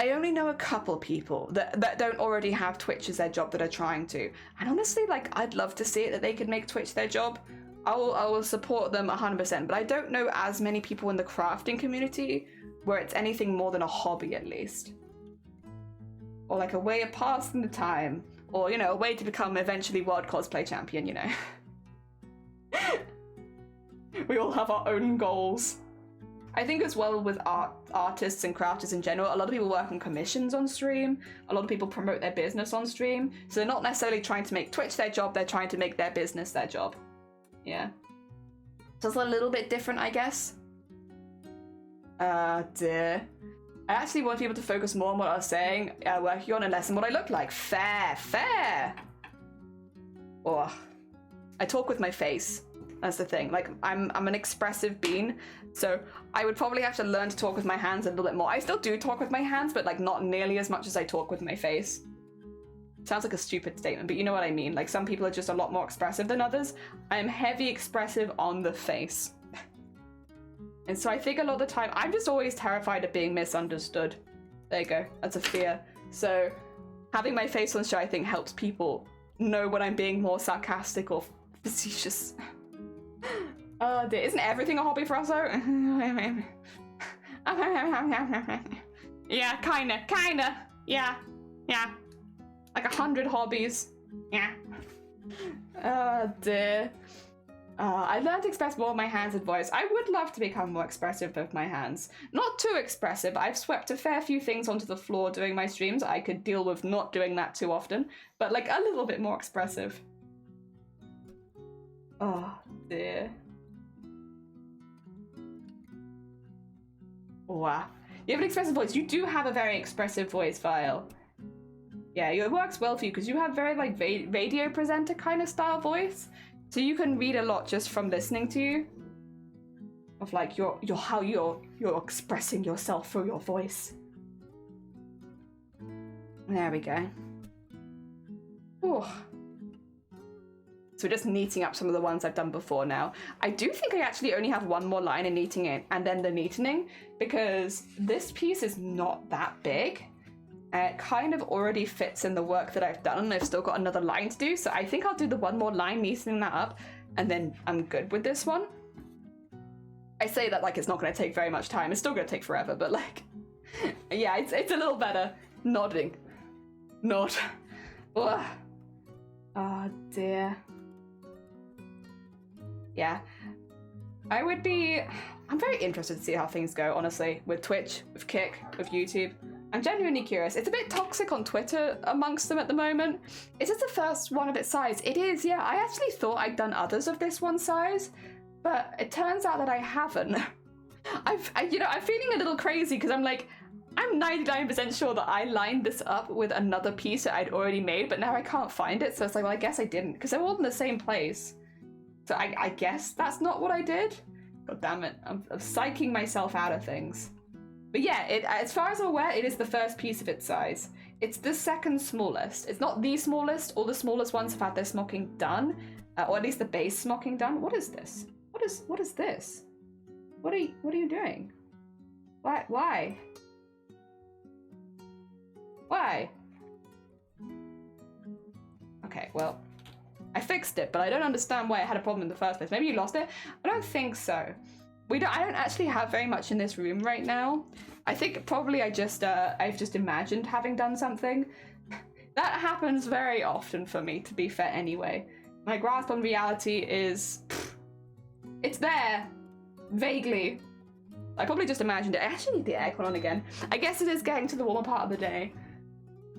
only know a couple people that don't already have Twitch as their job that are trying to. And honestly, like, I'd love to see it that they could make Twitch their job. I will support them 100%, but I don't know as many people in the crafting community where it's anything more than a hobby at least. Or like a way of passing the time. Or, you know, a way to become eventually world cosplay champion, you know. We all have our own goals. I think as well with artists and crafters in general, a lot of people work on commissions on stream. A lot of people promote their business on stream. So they're not necessarily trying to make Twitch their job, they're trying to make their business their job. Yeah. So it's a little bit different, I guess. Dear. I actually want people to focus more on what I was saying, working on, and less on what I look like. Fair. Oh, I talk with my face. That's the thing. Like, I'm an expressive being, so I would probably have to learn to talk with my hands a little bit more. I still do talk with my hands, but like not nearly as much as I talk with my face. Sounds like a stupid statement, but you know what I mean. Like, some people are just a lot more expressive than others. I am heavy expressive on the face. And so I think a lot of the time, I'm just always terrified of being misunderstood. There you go. That's a fear. So having my face on show, I think, helps people know when I'm being more sarcastic or facetious. Oh dear, isn't everything a hobby for us though? Yeah, kinda. Yeah. Like 100 hobbies. Yeah. Oh dear. I learned to express more with my hands and voice. I would love to become more expressive with my hands. Not too expressive. I've swept a fair few things onto the floor during my streams. I could deal with not doing that too often, but like a little bit more expressive. Oh dear. Wow. You have an expressive voice. You do have a very expressive voice, Vile. Yeah, it works well for you because you have very like radio presenter kind of style voice. So you can read a lot just from listening to you. Of like how you're expressing yourself through your voice. There we go. Oh. So just neating up some of the ones I've done before now. I do think I actually only have one more line in neating it and then the neatening because this piece is not that big. It kind of already fits in the work that I've done and I've still got another line to do. So I think I'll do the one more line neatening that up and then I'm good with this one. I say that like it's not going to take very much time. It's still going to take forever, but like, yeah, it's a little better. Nodding. Nod. Ugh. Oh dear. Yeah. I'm very interested to see how things go, honestly, with Twitch, with Kick, with YouTube. I'm genuinely curious. It's a bit toxic on Twitter amongst them at the moment. Is this the first one of its size? It is, yeah. I actually thought I'd done others of this one size, but it turns out that I haven't. I'm feeling a little crazy because I'm like, I'm 99% sure that I lined this up with another piece that I'd already made, but now I can't find it. So it's like, well, I guess I didn't, because they're all in the same place. So I guess that's not what I did. God damn it. I'm psyching myself out of things. But yeah, as far as I'm aware, it is the first piece of its size. It's the second smallest. It's not the smallest. All the smallest ones have had their smocking done, or at least the base smocking done. What is this? What is this? What are you doing? Why? Okay, well, I fixed it, but I don't understand why it had a problem in the first place. Maybe you lost it? I don't think so. I don't actually have very much in this room right now. I think probably I've just imagined having done something. That happens very often for me, to be fair anyway. My grasp on reality is... it's there. Vaguely. I probably just imagined it. I actually need the aircon on again. I guess it is getting to the warmer part of the day.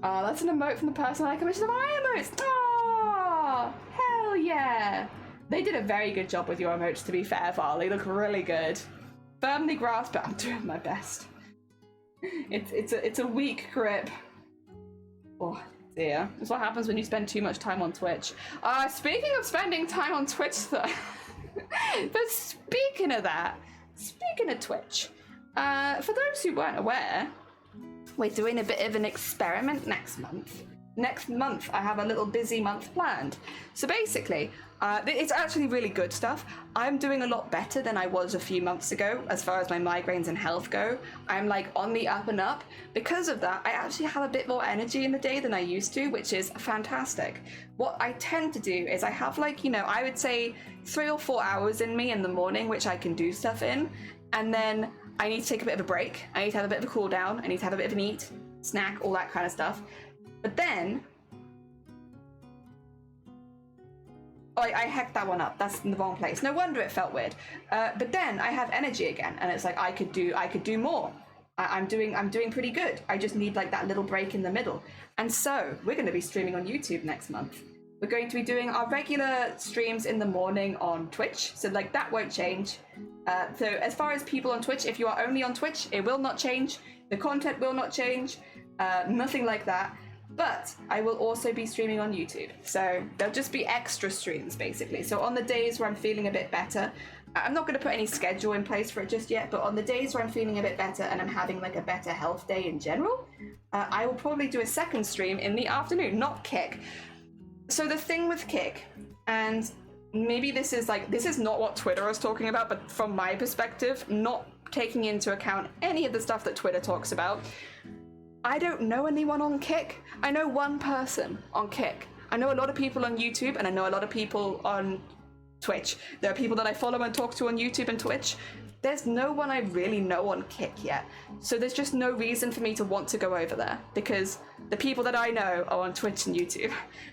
That's an emote from the person I commissioned my emotes. Oh, hell yeah. They did a very good job with your emotes, to be fair, Val. They look really good. Firmly grasped, but I'm doing my best. It's a weak grip. Oh dear. That's what happens when you spend too much time on Twitch. Speaking of spending time on Twitch, though. But speaking of Twitch, for those who weren't aware, we're doing a bit of an experiment next month. Next month, I have a little busy month planned. So basically, it's actually really good stuff. I'm doing a lot better than I was a few months ago as far as my migraines and health go. I'm like on the up and up. Because of that, I actually have a bit more energy in the day than I used to, which is fantastic. What I tend to do is I have like, I would say 3 or 4 hours in me in the morning, which I can do stuff in. And then I need to take a bit of a break. I need to have a bit of a cool down. I need to have a bit of an eat, snack, all that kind of stuff. But then, I hacked that one up. That's in the wrong place. No wonder it felt weird. But then I have energy again, and it's like I could do more. I'm doing pretty good. I just need like that little break in the middle. And so we're going to be streaming on YouTube next month. We're going to be doing our regular streams in the morning on Twitch, so like that won't change. So as far as people on Twitch, if you are only on Twitch, it will not change. The content will not change. Nothing like that. But I will also be streaming on YouTube. So there'll just be extra streams, basically. So on the days where I'm feeling a bit better, I'm not going to put any schedule in place for it just yet, but on the days where I'm feeling a bit better and I'm having like a better health day in general, I will probably do a second stream in the afternoon, not Kick. So the thing with Kick, and maybe this is not what Twitter is talking about, but from my perspective, not taking into account any of the stuff that Twitter talks about, I don't know anyone on Kick. I know one person on Kick. I know a lot of people on YouTube, and I know a lot of people on Twitch. There are people that I follow and talk to on YouTube and Twitch. There's no one I really know on Kick yet. So there's just no reason for me to want to go over there, because the people that I know are on Twitch and YouTube.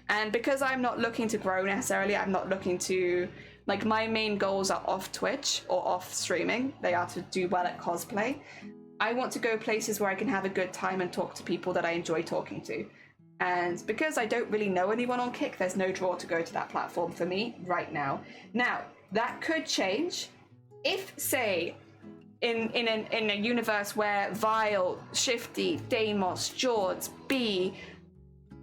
And because I'm not looking to grow necessarily, I'm not looking to, like, my main goals are off Twitch or off streaming. They are to do well at cosplay. I want to go places where I can have a good time and talk to people that I enjoy talking to. And because I don't really know anyone on Kick, there's no draw to go to that platform for me right now. Now, that could change if, say, in a universe where Vile, Shifty, Deimos, Jords, B,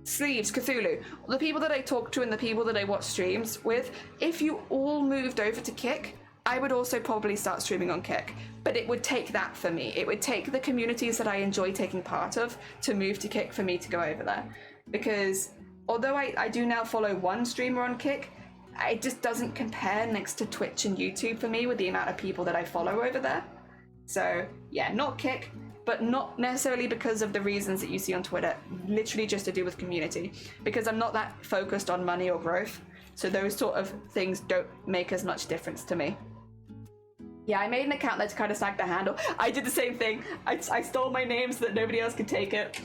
Sleeves, Cthulhu, the people that I talk to and the people that I watch streams with, if you all moved over to Kick, I would also probably start streaming on Kick. But it would take that for me. It would take the communities that I enjoy taking part of to move to Kick for me to go over there. Because although I do now follow one streamer on Kick, it just doesn't compare next to Twitch and YouTube for me with the amount of people that I follow over there. So yeah, not Kick, but not necessarily because of the reasons that you see on Twitter, literally just to do with community. Because I'm not that focused on money or growth. So those sort of things don't make as much difference to me. Yeah, I made an account there to kind of snag the handle. I did the same thing. I stole my name so that nobody else could take it.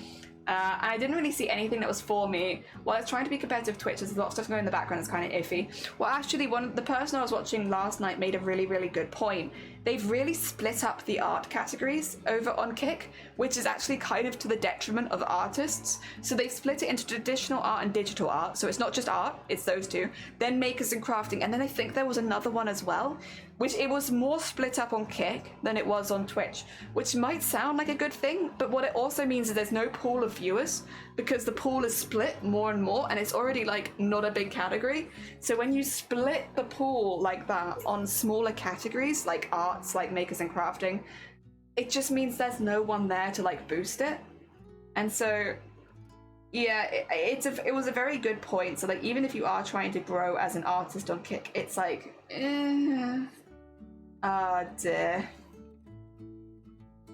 And I didn't really see anything that was for me. While I was trying to be competitive Twitch, there's a lot of stuff going in the background that's kind of iffy. Well, actually, the person I was watching last night made a really, really good point. They've really split up the art categories over on Kick, which is actually kind of to the detriment of artists. So they've split it into traditional art and digital art. So it's not just art, it's those two. Then makers and crafting. And then I think there was another one as well, which it was more split up on Kick than it was on Twitch, which might sound like a good thing, but what it also means is there's no pool of viewers because the pool is split more and more and it's already like not a big category. So when you split the pool like that on smaller categories like arts, like makers and crafting, it just means there's no one there to like boost it. And so yeah, it was a very good point. So like even if you are trying to grow as an artist on Kick, it's like dear.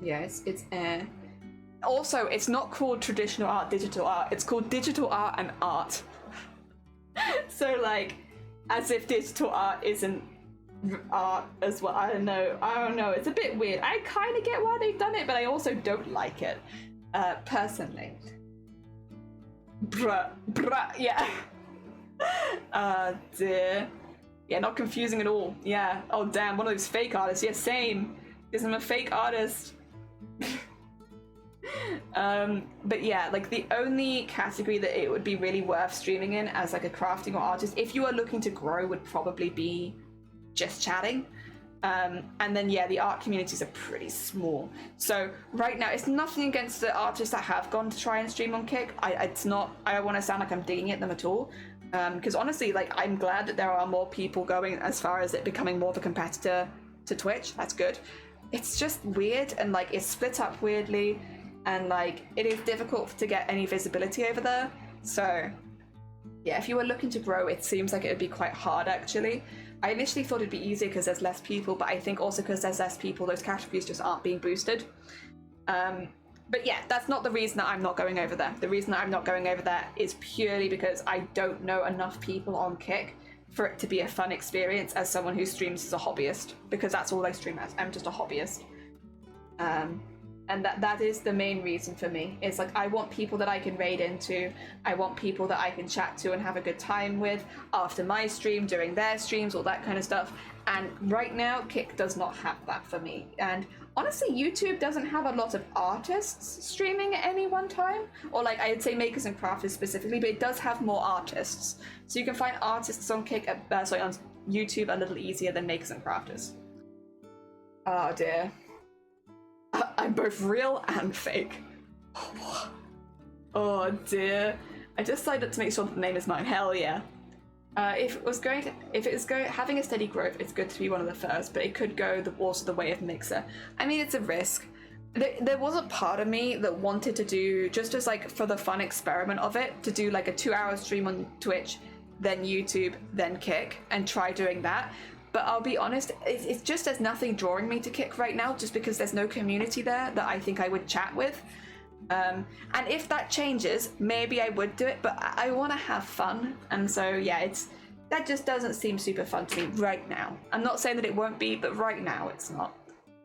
Yeah, it's Also, it's not called traditional art, digital art. It's called digital art and art. So like, as if digital art isn't art as well. I don't know. It's a bit weird. I kind of get why they've done it, but I also don't like it, personally. Bruh, yeah. Dear. Yeah, not confusing at all. Yeah. Oh, damn, one of those fake artists. Yeah, same. Because I'm a fake artist. But yeah, like the only category that it would be really worth streaming in as like a crafting or artist, if you are looking to grow, would probably be just chatting. And then yeah, the art communities are pretty small. So right now, it's nothing against the artists that have gone to try and stream on Kick. I don't want to sound like I'm digging at them at all. Because honestly, like I'm glad that there are more people going as far as it becoming more of a competitor to Twitch. That's good. It's just weird and like it's split up weirdly, and like it is difficult to get any visibility over there. So yeah, if you were looking to grow, it seems like it would be quite hard actually. I initially thought it'd be easier because there's less people, but I think also because there's less people, those categories just aren't being boosted. But yeah, that's not the reason that I'm not going over there. The reason that I'm not going over there is purely because I don't know enough people on Kick for it to be a fun experience as someone who streams as a hobbyist, because that's all I stream as. I'm just a hobbyist. And that is the main reason for me. It's like I want people that I can raid into. I want people that I can chat to and have a good time with after my stream, during their streams, all that kind of stuff. And right now, Kick does not have that for me. And honestly, YouTube doesn't have a lot of artists streaming at any one time. Or like I'd say makers and crafters specifically, but it does have more artists. So you can find artists on Kick, on YouTube a little easier than makers and crafters. Oh dear. I'm both real and fake. Oh dear. I just decided to make sure that the name is mine. Hell yeah. If it was having a steady growth, it's good to be one of the first, but it could go also the way of Mixer. I mean, it's a risk. There was a part of me that wanted to do, just as like for the fun experiment of it, to do like a 2-hour stream on Twitch, then YouTube, then Kick, and try doing that. But I'll be honest, it's just there's nothing drawing me to Kick right now, just because there's no community there that I think I would chat with. And if that changes, maybe I would do it, but I want to have fun. And so, yeah, that just doesn't seem super fun to me right now. I'm not saying that it won't be, but right now it's not.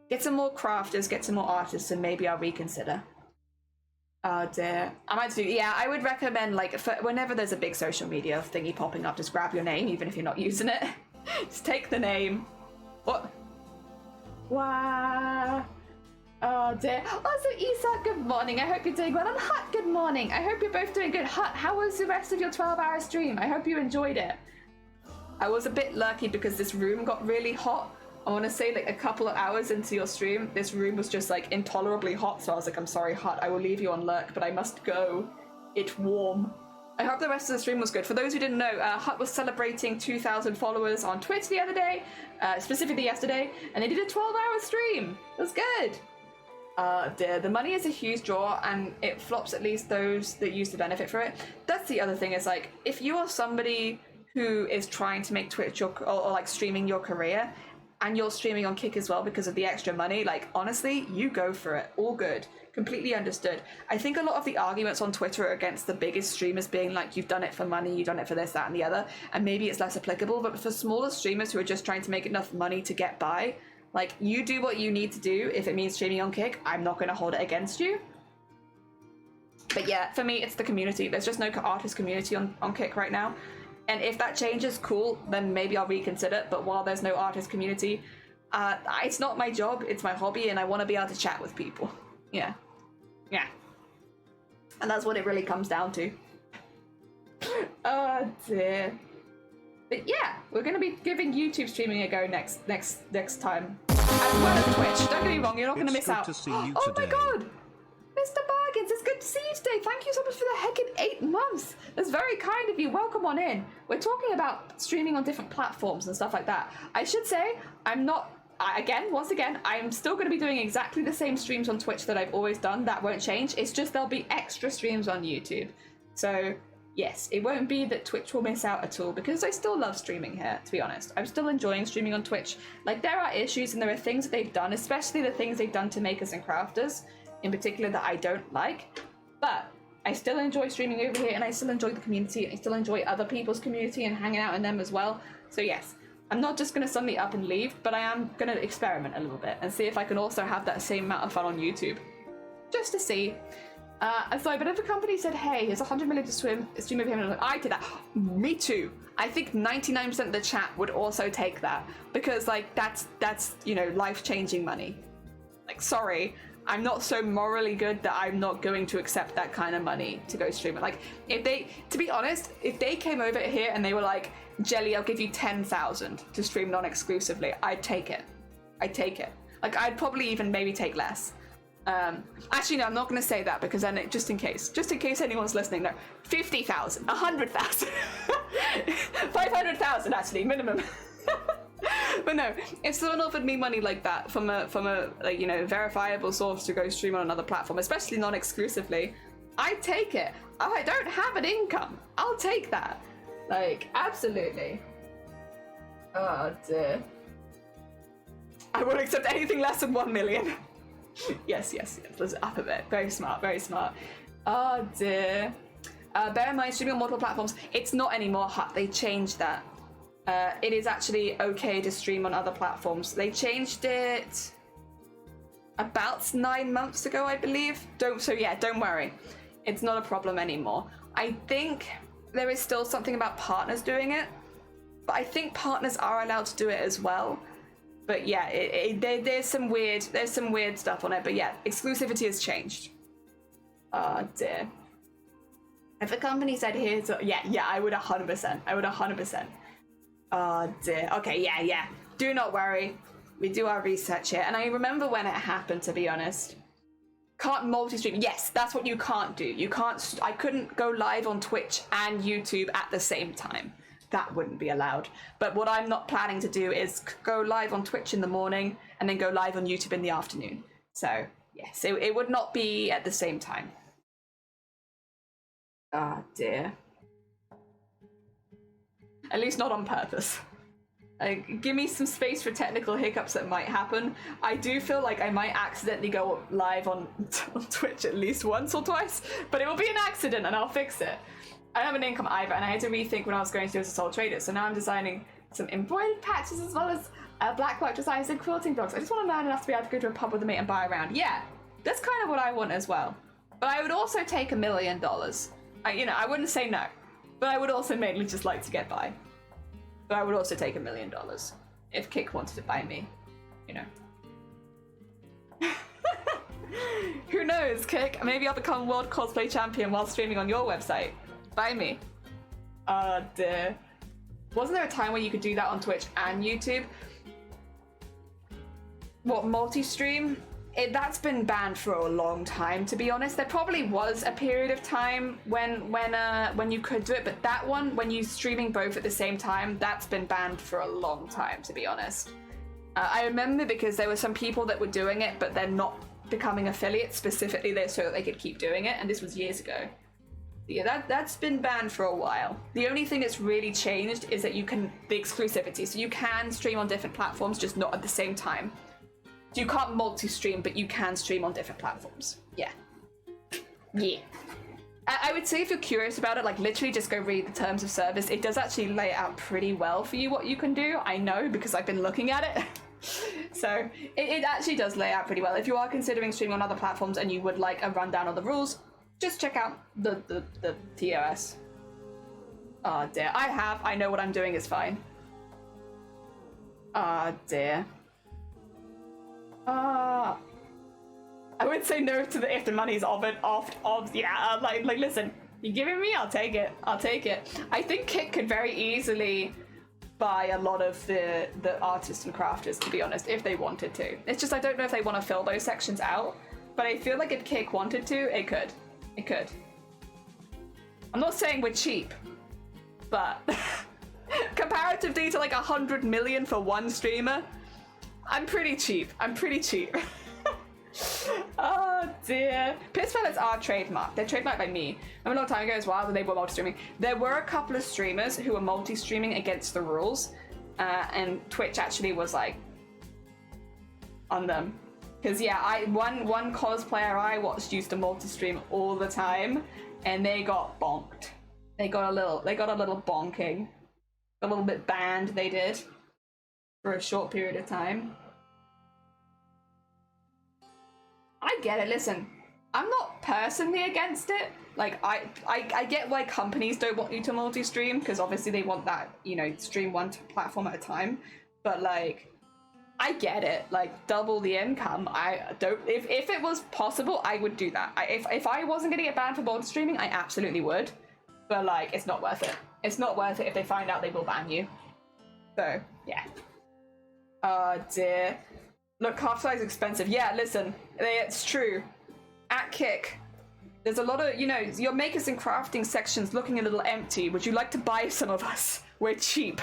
Get some more crafters, get some more artists, and maybe I'll reconsider. Oh dear. I might do, yeah, I would recommend, like, whenever there's a big social media thingy popping up, just grab your name, even if you're not using it. Just take the name. What? Wow. Oh dear. Also, Isak, good morning. I hope you're doing well. And Hut, good morning. I hope you're both doing good. Hut, how was the rest of your 12-hour stream? I hope you enjoyed it. I was a bit lucky because this room got really hot. I want to say like a couple of hours into your stream, this room was just like intolerably hot. So I was like, I'm sorry, Hut, I will leave you on lurk, but I must go. It's warm. I hope the rest of the stream was good. For those who didn't know, Hut was celebrating 2,000 followers on Twitch the other day, specifically yesterday, and they did a 12-hour stream. It was good. Dear, the money is a huge draw, and it flops at least those that use the benefit for it. That's the other thing, is like, if you are somebody who is trying to make Twitch or like streaming your career, and you're streaming on Kick as well because of the extra money, like, honestly, you go for it. All good. Completely understood. I think a lot of the arguments on Twitter are against the biggest streamers being like, you've done it for money, you've done it for this, that, and the other, and maybe it's less applicable, but for smaller streamers who are just trying to make enough money to get by, like, you do what you need to do. If it means streaming on Kick, I'm not going to hold it against you. But yeah, for me, it's the community. There's just no artist community on Kick right now. And if that changes, cool, then maybe I'll reconsider. But while there's no artist community, it's not my job, it's my hobby, and I want to be able to chat with people. Yeah. Yeah. And that's what it really comes down to. Oh dear. But yeah, we're going to be giving YouTube streaming a go next time. As well as Twitch. Don't get me wrong, you're not going to miss out. Oh my god! Mr. Bargains, it's good to see you today. Thank you so much for the heckin' 8 months. That's very kind of you. Welcome on in. We're talking about streaming on different platforms and stuff like that. I should say, once again, I'm still going to be doing exactly the same streams on Twitch that I've always done. That won't change. It's just there'll be extra streams on YouTube. So, yes, it won't be that Twitch will miss out at all, because I still love streaming here, to be honest. I'm still enjoying streaming on Twitch. Like, there are issues and there are things that they've done, especially the things they've done to makers and crafters, in particular, that I don't like, but I still enjoy streaming over here, and I still enjoy the community, and I still enjoy other people's community and hanging out in them as well. So yes, I'm not just going to suddenly up and leave, but I am going to experiment a little bit and see if I can also have that same amount of fun on YouTube, just to see. But if a company said, hey, here's 100 million to stream over here, and I did that, me too. I think 99% of the chat would also take that, because like that's you know, life-changing money. Like, sorry, I'm not so morally good that I'm not going to accept that kind of money to go stream it. Like, to be honest, if they came over here and they were like, Jelly, I'll give you 10,000 to stream non-exclusively, I'd take it. I'd take it. Like, I'd probably even maybe take less. Actually, no, I'm not going to say that, because then just in case anyone's listening, no, 50,000, 100,000, 500,000 actually, minimum. But no, if someone offered me money like that from a like, you know, verifiable source to go stream on another platform, especially non-exclusively, I'd take it. I don't have an income. I'll take that. Like, absolutely. Oh dear. I won't accept anything less than 1 million. Yes. Let's up a bit. Very smart, very smart. Oh dear. Bear in mind, streaming on multiple platforms, it's not anymore, Hut. They changed that. It is actually okay to stream on other platforms. They changed it about 9 months ago, I believe. Don't worry. It's not a problem anymore. I think there is still something about partners doing it, but I think partners are allowed to do it as well. But yeah, there's some weird stuff on it. But yeah, exclusivity has changed. Oh dear. If the company said here's yeah, I would 100%. I would 100%. Oh dear. Okay, yeah. Do not worry. We do our research here. And I remember when it happened, to be honest. Can't multi-stream. Yes, that's what you can't do. You can't. I couldn't go live on Twitch and YouTube at the same time. That wouldn't be allowed. But what I'm not planning to do is go live on Twitch in the morning and then go live on YouTube in the afternoon. So, yes, it would not be at the same time. Oh dear. At least not on purpose. Give me some space for technical hiccups that might happen. I do feel like I might accidentally go live on Twitch at least once or twice, but it will be an accident and I'll fix it. I don't have an income either, and I had to rethink when I was going to do as a sole trader, so now I'm designing some embroidered patches as well as black work designs and quilting blogs. I just want to learn enough to be able to go to a pub with a mate and buy around. Yeah, that's kind of what I want as well. But I would also take $1 million. I wouldn't say no, but I would also mainly just like to get by. But I would also take $1 million if Kick wanted to buy me, you know. Who knows, Kick? Maybe I'll become world cosplay champion while streaming on your website. Buy me. Oh dear. Wasn't there a time where you could do that on Twitch and YouTube? What, multi-stream? That's been banned for a long time, to be honest. There probably was a period of time when you could do it, but that one, when you're streaming both at the same time, that's been banned for a long time, to be honest. I remember because there were some people that were doing it, but they're not becoming affiliates specifically there so that they could keep doing it, and this was years ago. Yeah, that's been banned for a while. The only thing that's really changed is that the exclusivity. So you can stream on different platforms, just not at the same time. So you can't multi-stream, but you can stream on different platforms. Yeah. Yeah. I would say if you're curious about it, like literally just go read the terms of service. It does actually lay out pretty well for you what you can do. I know because I've been looking at it. So it actually does lay out pretty well. If you are considering streaming on other platforms and you would like a rundown of the rules, just check out the TOS. Oh dear. I know what I'm doing is fine. Oh dear. I would say no to if the money's like listen, you giving me, I'll take it. I think Kik could very easily buy a lot of the artists and crafters, to be honest, if they wanted to. It's just I don't know if they want to fill those sections out, but I feel like if Kik wanted to, it could. I'm not saying we're cheap, but comparatively to like 100 million for one streamer, I'm pretty cheap. Oh dear. Piss pellets are trademarked. They're trademarked by me. I remember a long time ago as well when they were multi-streaming. There were a couple of streamers who were multi-streaming against the rules, and Twitch actually was like on them. Because yeah, one cosplayer I watched used to multi-stream all the time, and they got bonked. They got a little bonking. A little bit banned, they did. For a short period of time. I get it, listen. I'm not personally against it. Like, I get why companies don't want you to multi-stream, because obviously they want that, stream one platform at a time. But, like, I get it. Like, double the income. If it was possible, I would do that. If I wasn't going to get banned for multi-streaming, I absolutely would. But, like, it's not worth it. It's not worth it if they find out they will ban you. So, yeah. Oh, dear. Look, half-size expensive. Yeah, listen, it's true. At Kik, there's a lot of, your makers and crafting section's looking a little empty. Would you like to buy some of us? We're cheap.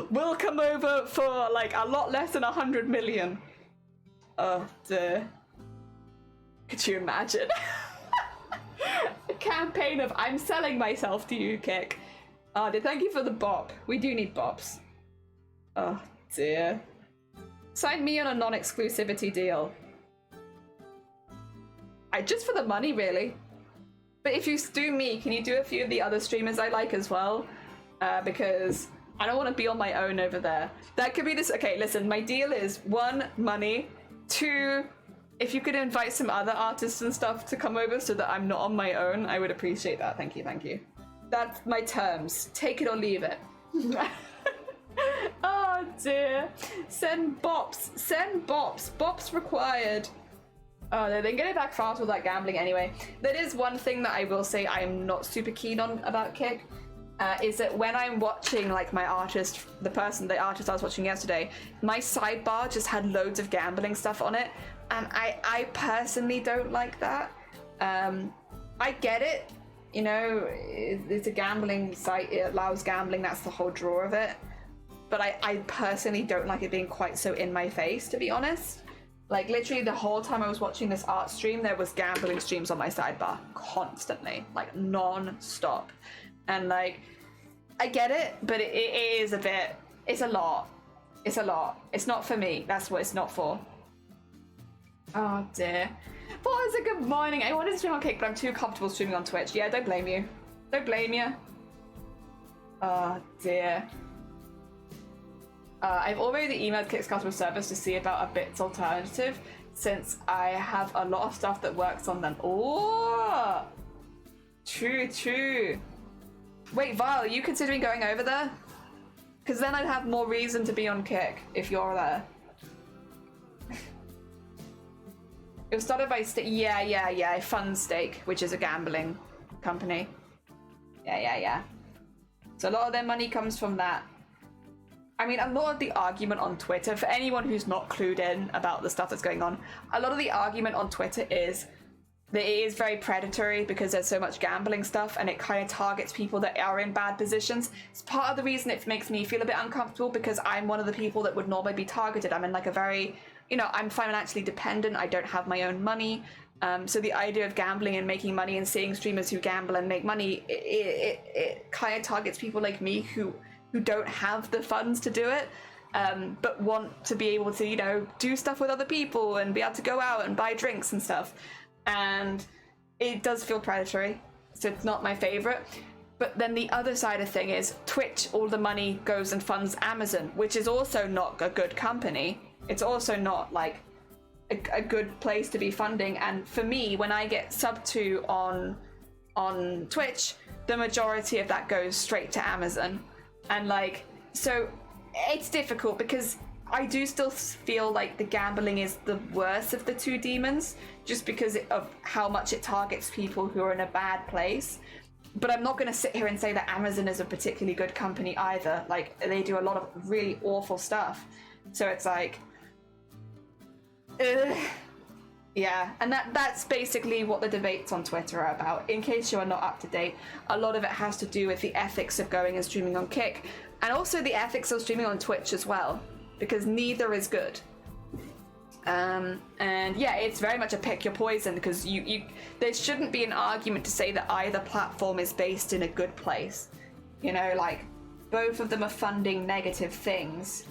We'll come over for, like, a lot less than 100 million. Oh, dear. Could you imagine? A campaign of, I'm selling myself to you, Kik. Oh, dear, thank you for the bop. We do need bops. Oh dear. Sign me on a non-exclusivity deal. Just for the money, really. But if you do me, can you do a few of the other streamers I like as well? Because I don't want to be on my own over there. That could be this. Okay, listen, my deal is 1, money. 2, if you could invite some other artists and stuff to come over so that I'm not on my own, I would appreciate that. Thank you. That's my terms. Take it or leave it. Oh dear. Send bops. Bops required. Oh, they can get it back fast with that gambling anyway. That is one thing that I will say I am not super keen on about Kik. Is that when I'm watching like my artist, the artist I was watching yesterday, my sidebar just had loads of gambling stuff on it. And I personally don't like that. I get it. It's a gambling site. It allows gambling. That's the whole draw of it. But I personally don't like it being quite so in my face, to be honest. Like, literally the whole time I was watching this art stream, there was gambling streams on my sidebar. Constantly. Like, non-stop. And, like, I get it, but it is a bit... It's a lot. It's not for me. That's what it's not for. Oh, dear. Well, it's a good morning. I wanted to stream on Kik, but I'm too comfortable streaming on Twitch. Yeah, don't blame you. Oh, dear. I've already emailed Kik's customer service to see about a Bits alternative, since I have a lot of stuff that works on them. Oh, true. Wait, Val, are you considering going over there? Because then I'd have more reason to be on Kik if you're there. It was started by Fun Stake, which is a gambling company. Yeah. So a lot of their money comes from that. I mean, a lot of the argument on Twitter, for anyone who's not clued in about the stuff that's going on, a lot of the argument on Twitter is that it is very predatory because there's so much gambling stuff and it kind of targets people that are in bad positions. It's part of the reason it makes me feel a bit uncomfortable, because I'm one of the people that would normally be targeted. I'm in like a very, I'm financially dependent. I don't have my own money. So the idea of gambling and making money and seeing streamers who gamble and make money, it kind of targets people like me who don't have the funds to do it, but want to be able to, you know, do stuff with other people and be able to go out and buy drinks and stuff. And it does feel predatory, so it's not my favorite. But then the other side of thing is Twitch, all the money goes and funds Amazon, which is also not a good company. It's also not like a good place to be funding. And for me, when I get subbed to on Twitch, the majority of that goes straight to Amazon. And like, so it's difficult because I do still feel like the gambling is the worst of the two demons, just because of how much it targets people who are in a bad place. But I'm not going to sit here and say that Amazon is a particularly good company either. Like, they do a lot of really awful stuff. So it's like, yeah. And that's basically what the debates on Twitter are about. In case you are not up to date, a lot of it has to do with the ethics of going and streaming on Kick, and also the ethics of streaming on Twitch as well, because neither is good. And yeah, it's very much a pick your poison, because you there shouldn't be an argument to say that either platform is based in a good place. You know, like, both of them are funding negative things.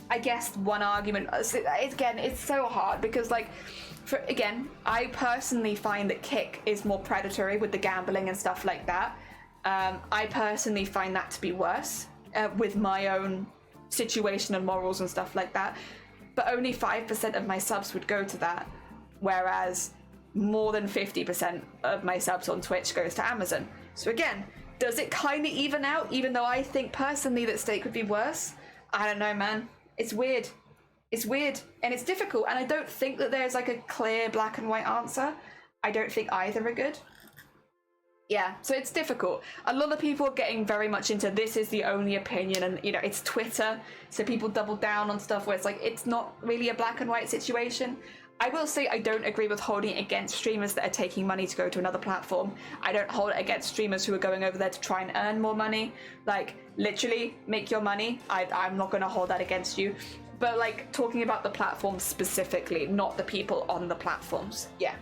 I guess one argument, again, it's so hard because, like, I personally find that Kick is more predatory with the gambling and stuff like that. I personally find that to be worse with my own situation and morals and stuff like that. But only 5% of my subs would go to that, whereas more than 50% of my subs on Twitch goes to Amazon. So again, does it kind of even out, even though I think personally that Stake would be worse? I don't know, man. It's weird. It's weird, and it's difficult, and I don't think that there's like a clear black and white answer. I don't think either are good. Yeah, so it's difficult. A lot of people are getting very much into this is the only opinion, and, you know, it's Twitter, so people double down on stuff where it's like, it's not really a black and white situation. I will say I don't agree with holding it against streamers that are taking money to go to another platform. I don't hold it against streamers who are going over there to try and earn more money. Like, literally, make your money. I'm not going to hold that against you. But, like, talking about the platforms specifically, not the people on the platforms. Yeah.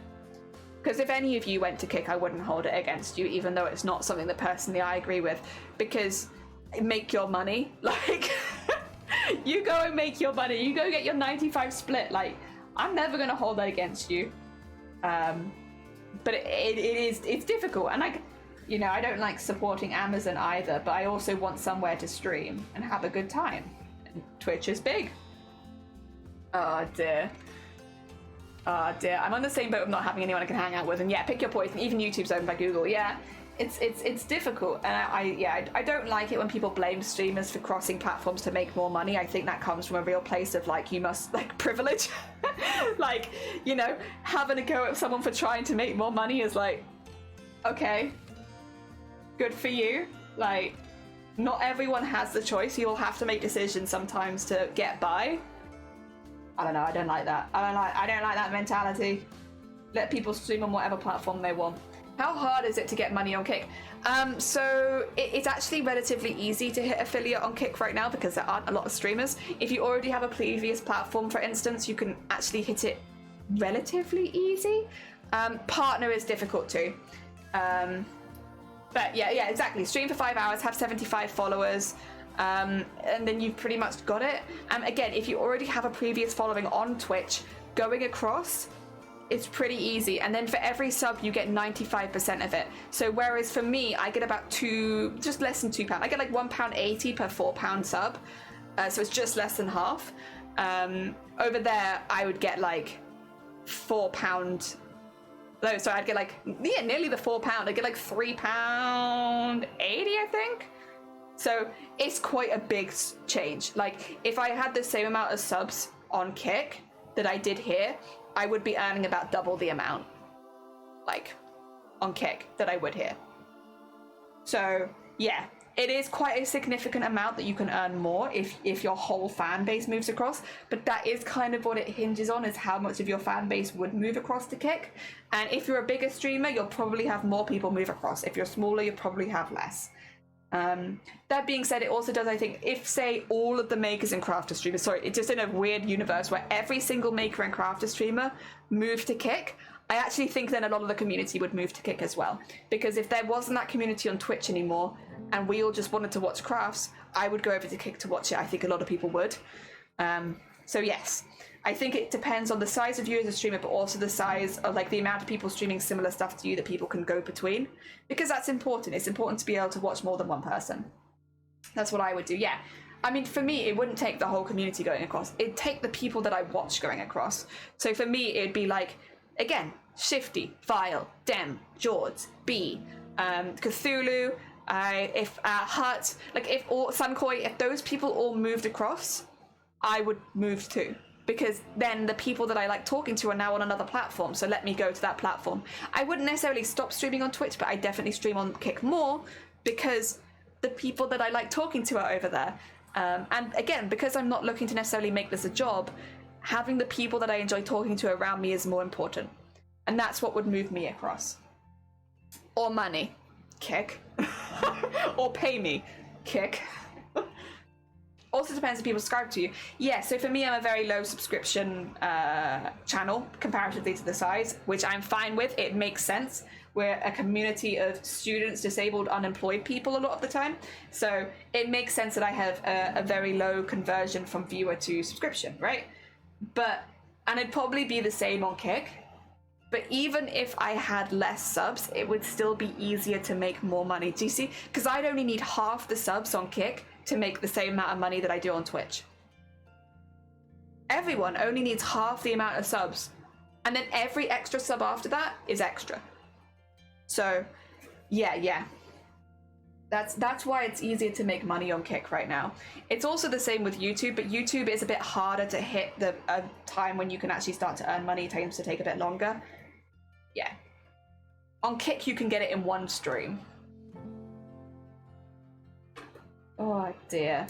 Because if any of you went to Kick, I wouldn't hold it against you, even though it's not something that personally I agree with. Because make your money. Like, you go and make your money. You go get your 95 split. Like, I'm never going to hold that against you. But it's difficult. And I don't like supporting Amazon either, but I also want somewhere to stream and have a good time. And Twitch is big. Oh dear. Oh dear. I'm on the same boat of not having anyone I can hang out with. And yeah, pick your poison. Even YouTube's owned by Google. Yeah. It's difficult, and I don't like it when people blame streamers for crossing platforms to make more money. I think that comes from a real place of, like, you must, like, privilege. Like, you know, having a go at someone for trying to make more money is like, okay, good for you. Like, not everyone has the choice. You'll have to make decisions sometimes to get by. I don't know. I don't like that. I don't like that mentality. Let people stream on whatever platform they want. How hard is it to get money on Kick? So it's actually relatively easy to hit affiliate on Kick right now because there aren't a lot of streamers. If you already have a previous platform, for instance, you can actually hit it relatively easy. Partner is difficult too. But yeah, exactly. Stream for 5 hours, have 75 followers, and then you've pretty much got it. Again, if you already have a previous following on Twitch, going across, it's pretty easy, and then for every sub you get 95% of it. So whereas for me, I get about just less than £2. I get like £1.80 per £4 sub, so it's just less than half. Over there, I would get like £4. No, so I'd get like nearly the £4. I'd get like £3.80, I think. So it's quite a big change. Like, if I had the same amount of subs on Kick that I did here, I would be earning about double the amount, like, on Kick that I would here. So yeah, it is quite a significant amount that you can earn more if your whole fan base moves across. But that is kind of what it hinges on, is how much of your fan base would move across to Kick. And if you're a bigger streamer, you'll probably have more people move across. If you're smaller, you'll probably have less. That being said, it also does, I think, if, say, all of the makers and crafter streamers, sorry, it's just in a weird universe where every single maker and crafter streamer moved to Kick, I actually think then a lot of the community would move to Kick as well. Because if there wasn't that community on Twitch anymore, and we all just wanted to watch crafts, I would go over to Kick to watch it. I think a lot of people would. So yes, I think it depends on the size of you as a streamer, but also the size of, like, the amount of people streaming similar stuff to you that people can go between. Because that's important. It's important to be able to watch more than one person. That's what I would do, yeah. I mean, for me, it wouldn't take the whole community going across. It'd take the people that I watch going across. So for me, it'd be like, again, Shifty, Vile, Dem, George, B, Cthulhu, Hut, like if all Sunkoi, if those people all moved across, I would move too. Because then the people that I like talking to are now on another platform, so let me go to that platform. I wouldn't necessarily stop streaming on Twitch, but I definitely stream on Kick more because the people that I like talking to are over there. And again, because I'm not looking to necessarily make this a job, having the people that I enjoy talking to around me is more important. And that's what would move me across. Or money. Kick. Or pay me. Kick. Also depends if people subscribe to you. Yeah, so for me, I'm a very low subscription channel comparatively to the size, which I'm fine with. It makes sense. We're a community of students, disabled, unemployed people a lot of the time. So it makes sense that I have a very low conversion from viewer to subscription, right? And it'd probably be the same on Kick. But even if I had less subs, it would still be easier to make more money. Do you see? Because I'd only need half the subs on Kick to make the same amount of money that I do on Twitch. Everyone only needs half the amount of subs. And then every extra sub after that is extra. So, yeah. That's why it's easier to make money on Kick right now. It's also the same with YouTube, but YouTube is a bit harder to hit the time when you can actually start to earn money. It tends to take a bit longer. Yeah. On Kick, you can get it in one stream. Oh dear.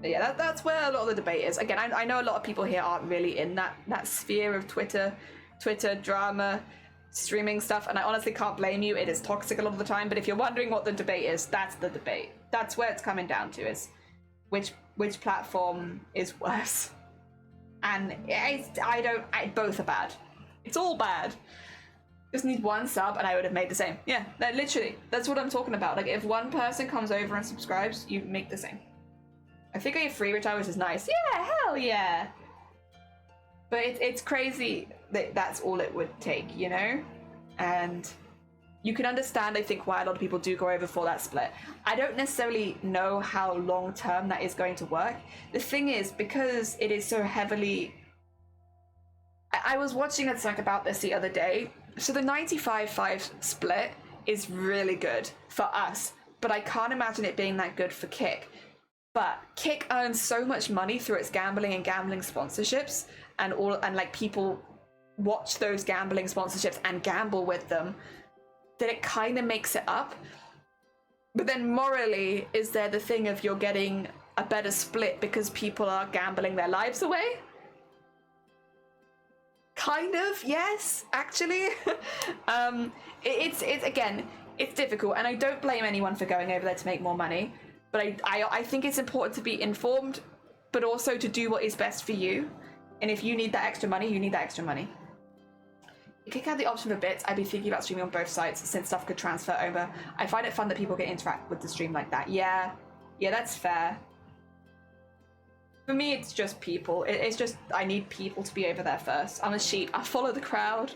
But yeah, that's where a lot of the debate is. Again, I know a lot of people here aren't really in that sphere of Twitter drama, streaming stuff, and I honestly can't blame you. It is toxic a lot of the time, but if you're wondering what the debate is, that's the debate. That's where it's coming down to, is which platform is worse. And both are bad. It's all bad. Just need one sub and I would have made the same. Yeah, literally, that's what I'm talking about. Like, if one person comes over and subscribes, you make the same. I think I have free retires is nice. Yeah, hell yeah. But it's crazy that that's all it would take, you know? And you can understand, I think, why a lot of people do go over for that split. I don't necessarily know how long-term that is going to work. The thing is, because it is so heavily... I was watching something about this the other day. So the 95-5 split is really good for us, but I can't imagine it being that good for Kick. But Kick earns so much money through its gambling and gambling sponsorships, and like people watch those gambling sponsorships and gamble with them, that it kind of makes it up. But then morally, is there the thing of you're getting a better split because people are gambling their lives away? Kind of, yes, actually. It's again, it's difficult, and I don't blame anyone for going over there to make more money. But I think it's important to be informed, but also to do what is best for you. And if you need that extra money, you need that extra money. If Kick had the option for bits, I'd be thinking about streaming on both sites since stuff could transfer over. I find it fun that people can interact with the stream like that. Yeah, that's fair. For me, it's just people. It's just, I need people to be over there first. I'm a sheep. I follow the crowd.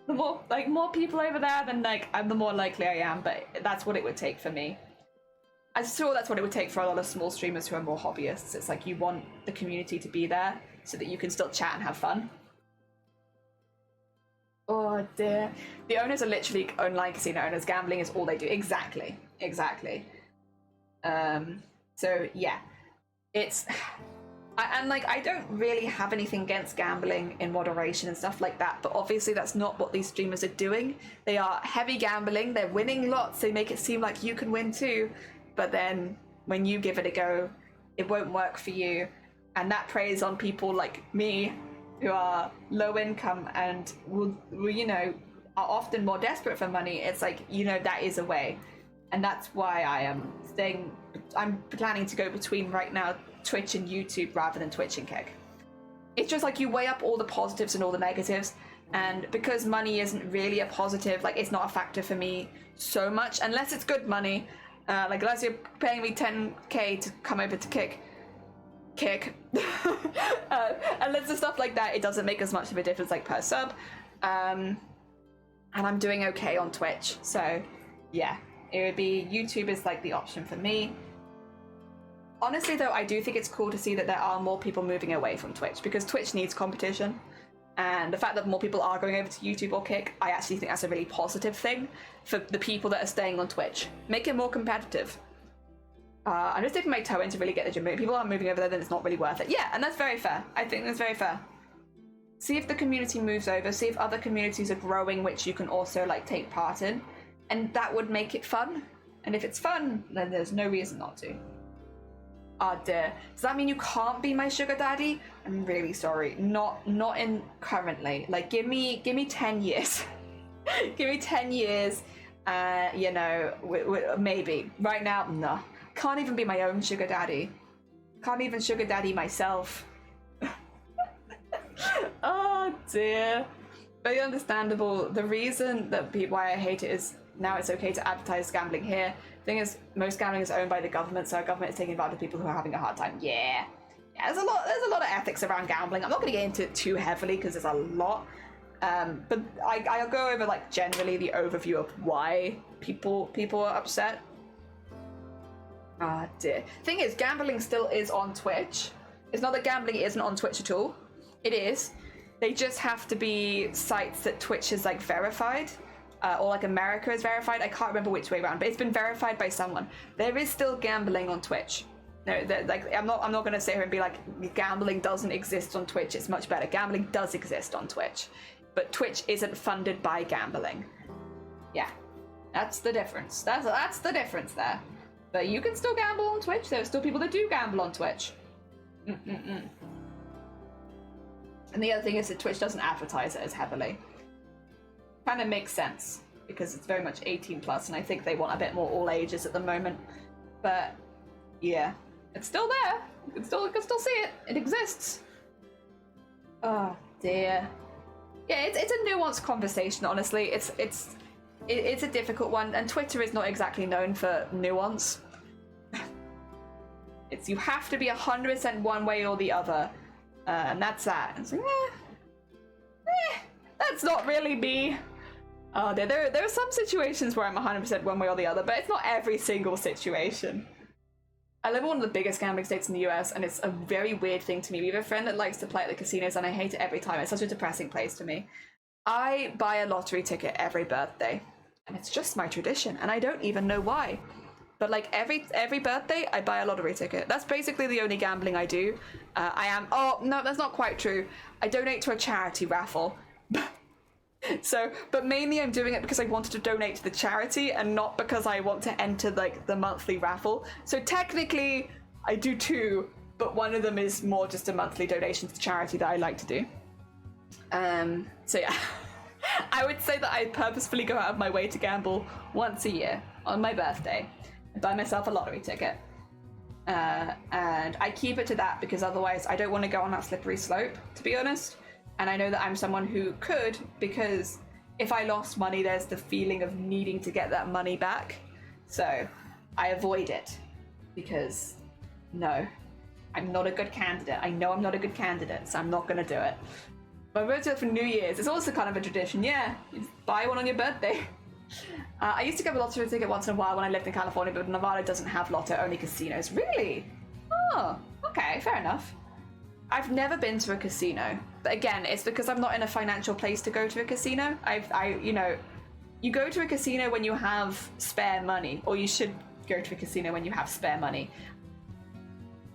The more people over there, then the more likely I am. But that's what it would take for me. I'm sure that's what it would take for a lot of small streamers who are more hobbyists. It's like you want the community to be there so that you can still chat and have fun. Oh dear. The owners are literally online casino owners. Gambling is all they do. Exactly. So yeah. It's... I don't really have anything against gambling in moderation and stuff like that, but obviously that's not what these streamers are doing. They are heavy gambling, they're winning lots, they make it seem like you can win too, but then when you give it a go, it won't work for you, and that preys on people like me, who are low income and will you know, are often more desperate for money, it's like, you know, that is a way. And that's why I'm planning to go between right now Twitch and YouTube rather than Twitch and Kick. It's just like you weigh up all the positives and all the negatives, and because money isn't really a positive, like it's not a factor for me so much, unless it's good money, like unless you're paying me 10k to come over to Kick. Unless the stuff like that, it doesn't make as much of a difference like per sub. And I'm doing okay on Twitch, so yeah, it would be YouTube is like the option for me. Honestly though, I do think it's cool to see that there are more people moving away from Twitch, because Twitch needs competition, and the fact that more people are going over to YouTube or Kick, I actually think that's a really positive thing for the people that are staying on Twitch. Make it more competitive. I'm just dipping my toe in to really get the gym moving. People aren't moving over there, then it's not really worth it. Yeah, and that's very fair. I think that's very fair. See if the community moves over, see if other communities are growing which you can also like take part in, and that would make it fun. And if it's fun, then there's no reason not to. Oh dear. Does that mean you can't be my sugar daddy? I'm really sorry. Not in currently. Like give me 10 years. Give me 10 years. You know, maybe. Right now, no. Can't even be my own sugar daddy. Can't even sugar daddy myself. Oh dear. Very understandable. The reason that why I hate it is now it's okay to advertise gambling here. Thing is, most gambling is owned by the government, so our government is taking advantage of people who are having a hard time. Yeah, there's a lot of ethics around gambling. I'm not going to get into it too heavily because there's a lot. But I'll go over like generally the overview of why people are upset. Ah dear. Thing is, gambling still is on Twitch. It's not that gambling isn't on Twitch at all. It is. They just have to be sites that Twitch is like verified. Or like America is verified. I can't remember which way around, but it's been verified by someone. There is still gambling on Twitch. No, like I'm not going to sit here and be like gambling doesn't exist on Twitch. It's much better. Gambling does exist on Twitch, but Twitch isn't funded by gambling. Yeah, that's the difference. That's the difference there. But you can still gamble on Twitch. There are still people that do gamble on Twitch. And the other thing is that Twitch doesn't advertise it as heavily. Kind of makes sense because it's very much 18 plus, and I think they want a bit more all ages at the moment. But yeah, it's still there. You can still see it. It exists. Oh dear. Yeah, it's a nuanced conversation. Honestly, it's a difficult one, and Twitter is not exactly known for nuance. It's you have to be 100% one way or the other, and that's that. It's like, that's not really me. There are some situations where I'm 100% one way or the other, but it's not every single situation. I live in one of the biggest gambling states in the US, and it's a very weird thing to me. We have a friend that likes to play at the casinos, and I hate it every time. It's such a depressing place to me. I buy a lottery ticket every birthday, and it's just my tradition, and I don't even know why. But like every birthday, I buy a lottery ticket. That's basically the only gambling I do. Oh no, that's not quite true. I donate to a charity raffle. So, but mainly I'm doing it because I wanted to donate to the charity and not because I want to enter like the monthly raffle. So technically I do two, but one of them is more just a monthly donation to charity that I like to do. So yeah, I would say that I purposefully go out of my way to gamble once a year on my birthday and buy myself a lottery ticket. And I keep it to that because otherwise I don't want to go on that slippery slope, to be honest. And I know that I'm someone who could, because if I lost money, there's the feeling of needing to get that money back. So I avoid it because no, I'm not a good candidate. I know I'm not a good candidate, so I'm not going to do it. But I'm going to do it for New Year's. It's also kind of a tradition. Yeah, you buy one on your birthday. I used to get a lottery ticket once in a while when I lived in California, but Nevada doesn't have lotto, only casinos. Really? Oh, okay, fair enough. I've never been to a casino, but again, it's because I'm not in a financial place to go to a casino. You go to a casino when you have spare money, or you should go to a casino when you have spare money.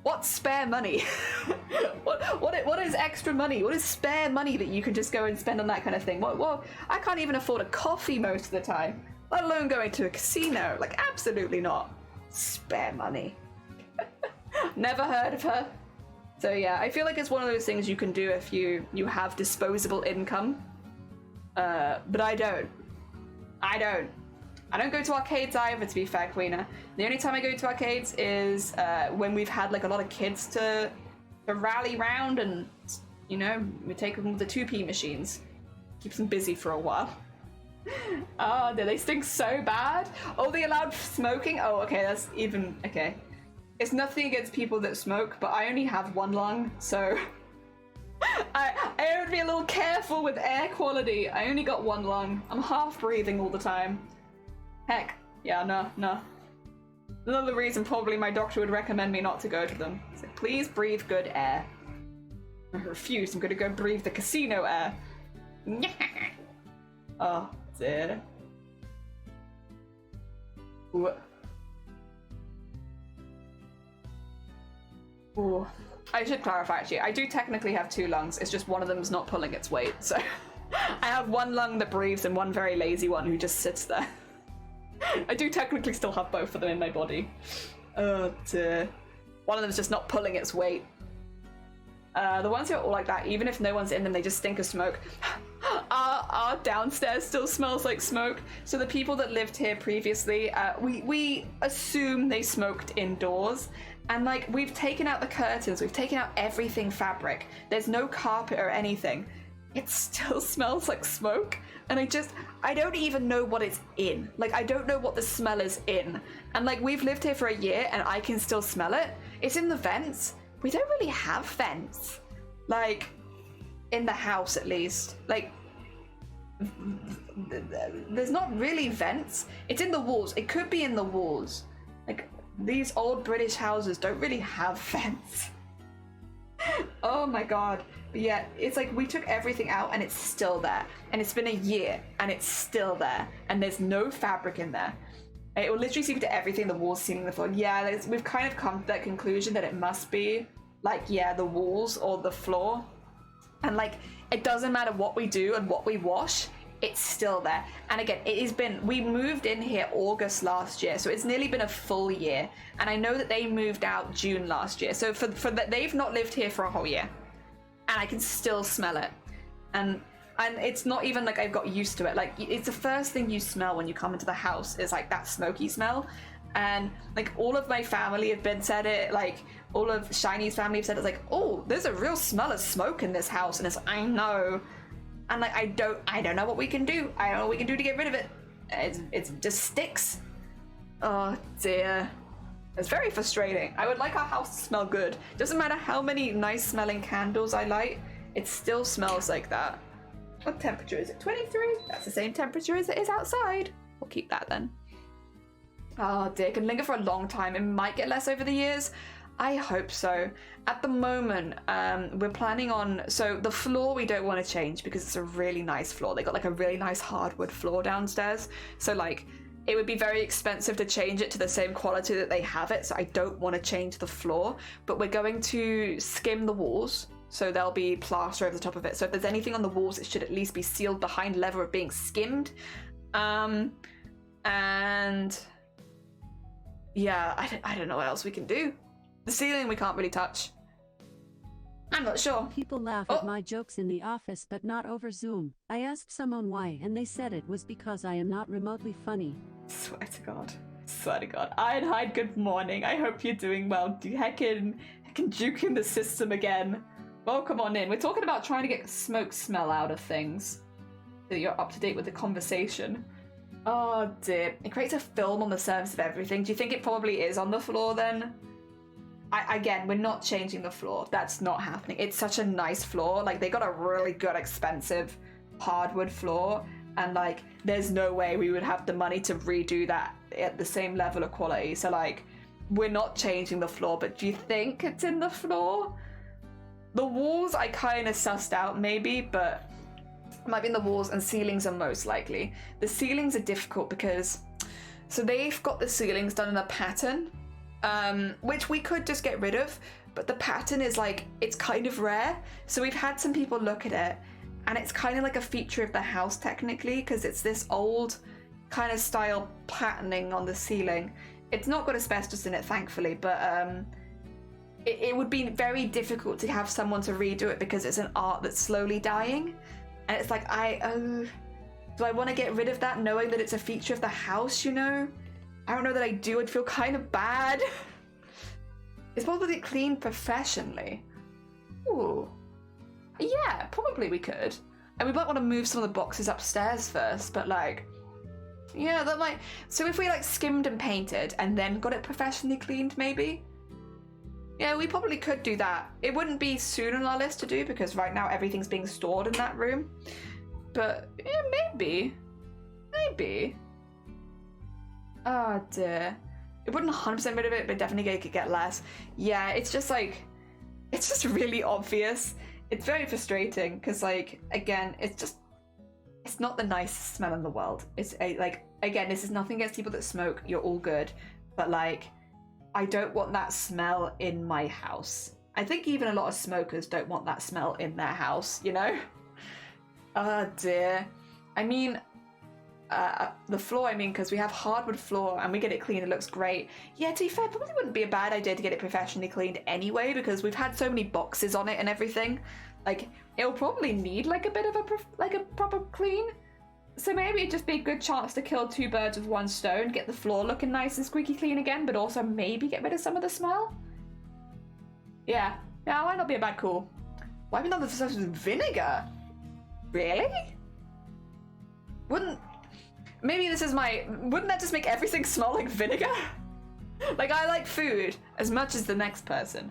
What's spare money? What is extra money? What is spare money that you can just go and spend on that kind of thing? Well, I can't even afford a coffee most of the time, let alone going to a casino. Like, absolutely not. Spare money. Never heard of her. So yeah, I feel like it's one of those things you can do if you have disposable income. But I don't. I don't go to arcades either, to be fair, Queena. The only time I go to arcades is when we've had like a lot of kids to rally round, and you know, we take them with the 2p machines. Keeps them busy for a while. Oh, they stink so bad. Oh, they allowed smoking? Oh, okay, that's even... Okay. It's nothing against people that smoke, but I only have one lung, so... I have to be a little careful with air quality. I only got one lung. I'm half breathing all the time. Heck. Yeah, no. Another reason probably my doctor would recommend me not to go to them. So please breathe good air. I refuse. I'm gonna go breathe the casino air. Oh, dear. Ooh. Ooh. I should clarify, actually. I do technically have 2 lungs. It's just one of them is not pulling its weight, so... I have one lung that breathes and one very lazy one who just sits there. I do technically still have both of them in my body. Oh, dear. One of them's just not pulling its weight. The ones who are all like that, even if no one's in them, they just stink of smoke. Our downstairs still smells like smoke. So the people that lived here previously, we assume they smoked indoors. And like, we've taken out the curtains, we've taken out everything fabric. There's no carpet or anything. It still smells like smoke. And I don't even know what it's in. Like, I don't know what the smell is in. And like, we've lived here for a year and I can still smell it. It's in the vents. We don't really have vents. Like, in the house at least. Like, there's not really vents. It's in the walls. It could be in the walls. Like, these old British houses don't really have vents. Oh my god. But yeah, it's like we took everything out and it's still there. And it's been a year and it's still there. And there's no fabric in there. It will literally seep to everything, the walls, ceiling, the floor. Yeah, we've kind of come to that conclusion that it must be like, yeah, the walls or the floor. And like, it doesn't matter what we do and what we wash, it's still there. And again, we moved in here August last year, so it's nearly been a full year. And I know that they moved out June last year, so for that, they've not lived here for a whole year. And I can still smell it. And it's not even like I've got used to it. Like, it's the first thing you smell when you come into the house is like that smoky smell. And like, all of my family have been said it, like all of Shiny's family have said it's like, oh, there's a real smell of smoke in this house. And it's like, I know. And like, I don't know what we can do. I don't know what we can do to get rid of it. It just sticks. Oh dear. It's very frustrating. I would like our house to smell good. Doesn't matter how many nice smelling candles I light, it still smells like that. What temperature is it? 23? That's the same temperature as it is outside. We'll keep that then. Oh dear, it can linger for a long time. It might get less over the years. I hope so. At the moment, we're planning on... So the floor we don't want to change because it's a really nice floor. They got like a really nice hardwood floor downstairs. So like, it would be very expensive to change it to the same quality that they have it. So I don't want to change the floor. But we're going to skim the walls. So there'll be plaster over the top of it. So if there's anything on the walls, it should at least be sealed behind level of being skimmed. And... yeah, I don't know what else we can do. The ceiling we can't really touch. I'm not sure. People laugh at my jokes in the office, but not over Zoom. I asked someone why, and they said it was because I am not remotely funny. Swear to God. Swear to God. Ironhide, good morning. I hope you're doing well. Heckin' juking the system again. Welcome on in. We're talking about trying to get smoke smell out of things. So you're up to date with the conversation. Oh dear. It creates a film on the surface of everything. Do you think it probably is on the floor then? Again, we're not changing the floor. That's not happening. It's such a nice floor. Like, they got a really good, expensive hardwood floor. And like, there's no way we would have the money to redo that at the same level of quality. So like, we're not changing the floor, but do you think it's in the floor? The walls I kind of sussed out maybe, but it might be in the walls, and ceilings are most likely. The ceilings are difficult because, so they've got the ceilings done in a pattern, which we could just get rid of, but the pattern is like, it's kind of rare. So we've had some people look at it, and it's kind of like a feature of the house technically, because it's this old kind of style patterning on the ceiling. It's not got asbestos in it, thankfully, but it would be very difficult to have someone to redo it because it's an art that's slowly dying. And it's like, Do I want to get rid of that knowing that it's a feature of the house, you know? I don't know that I do. I'd feel kind of bad. It's probably cleaned professionally. Ooh. Yeah, probably we could. And we might want to move some of the boxes upstairs first, but like... Yeah, that might... So if we like skimmed and painted and then got it professionally cleaned, maybe? Yeah, we probably could do that. It wouldn't be soon on our list to do because right now everything's being stored in that room. But yeah, maybe. Maybe. Oh dear. It wouldn't 100% rid of it, but definitely could get less. Yeah, it's just like... It's just really obvious. It's very frustrating because like, again, it's not the nicest smell in the world. It's like, again, this is nothing against people that smoke. You're all good. But like, I don't want that smell in my house. I think even a lot of smokers don't want that smell in their house, you know? Oh dear. I mean, the floor, because we have hardwood floor and we get it cleaned, it looks great. Yeah, to be fair, probably wouldn't be a bad idea to get it professionally cleaned anyway, because we've had so many boxes on it and everything. Like, it'll probably need like a bit of a proper clean. So maybe it'd just be a good chance to kill two birds with one stone, get the floor looking nice and squeaky clean again, but also maybe get rid of some of the smell. Yeah, why not be a bad call? Why have we done this with vinegar? Really? Wouldn't that just make everything smell like vinegar? Like, I like food as much as the next person,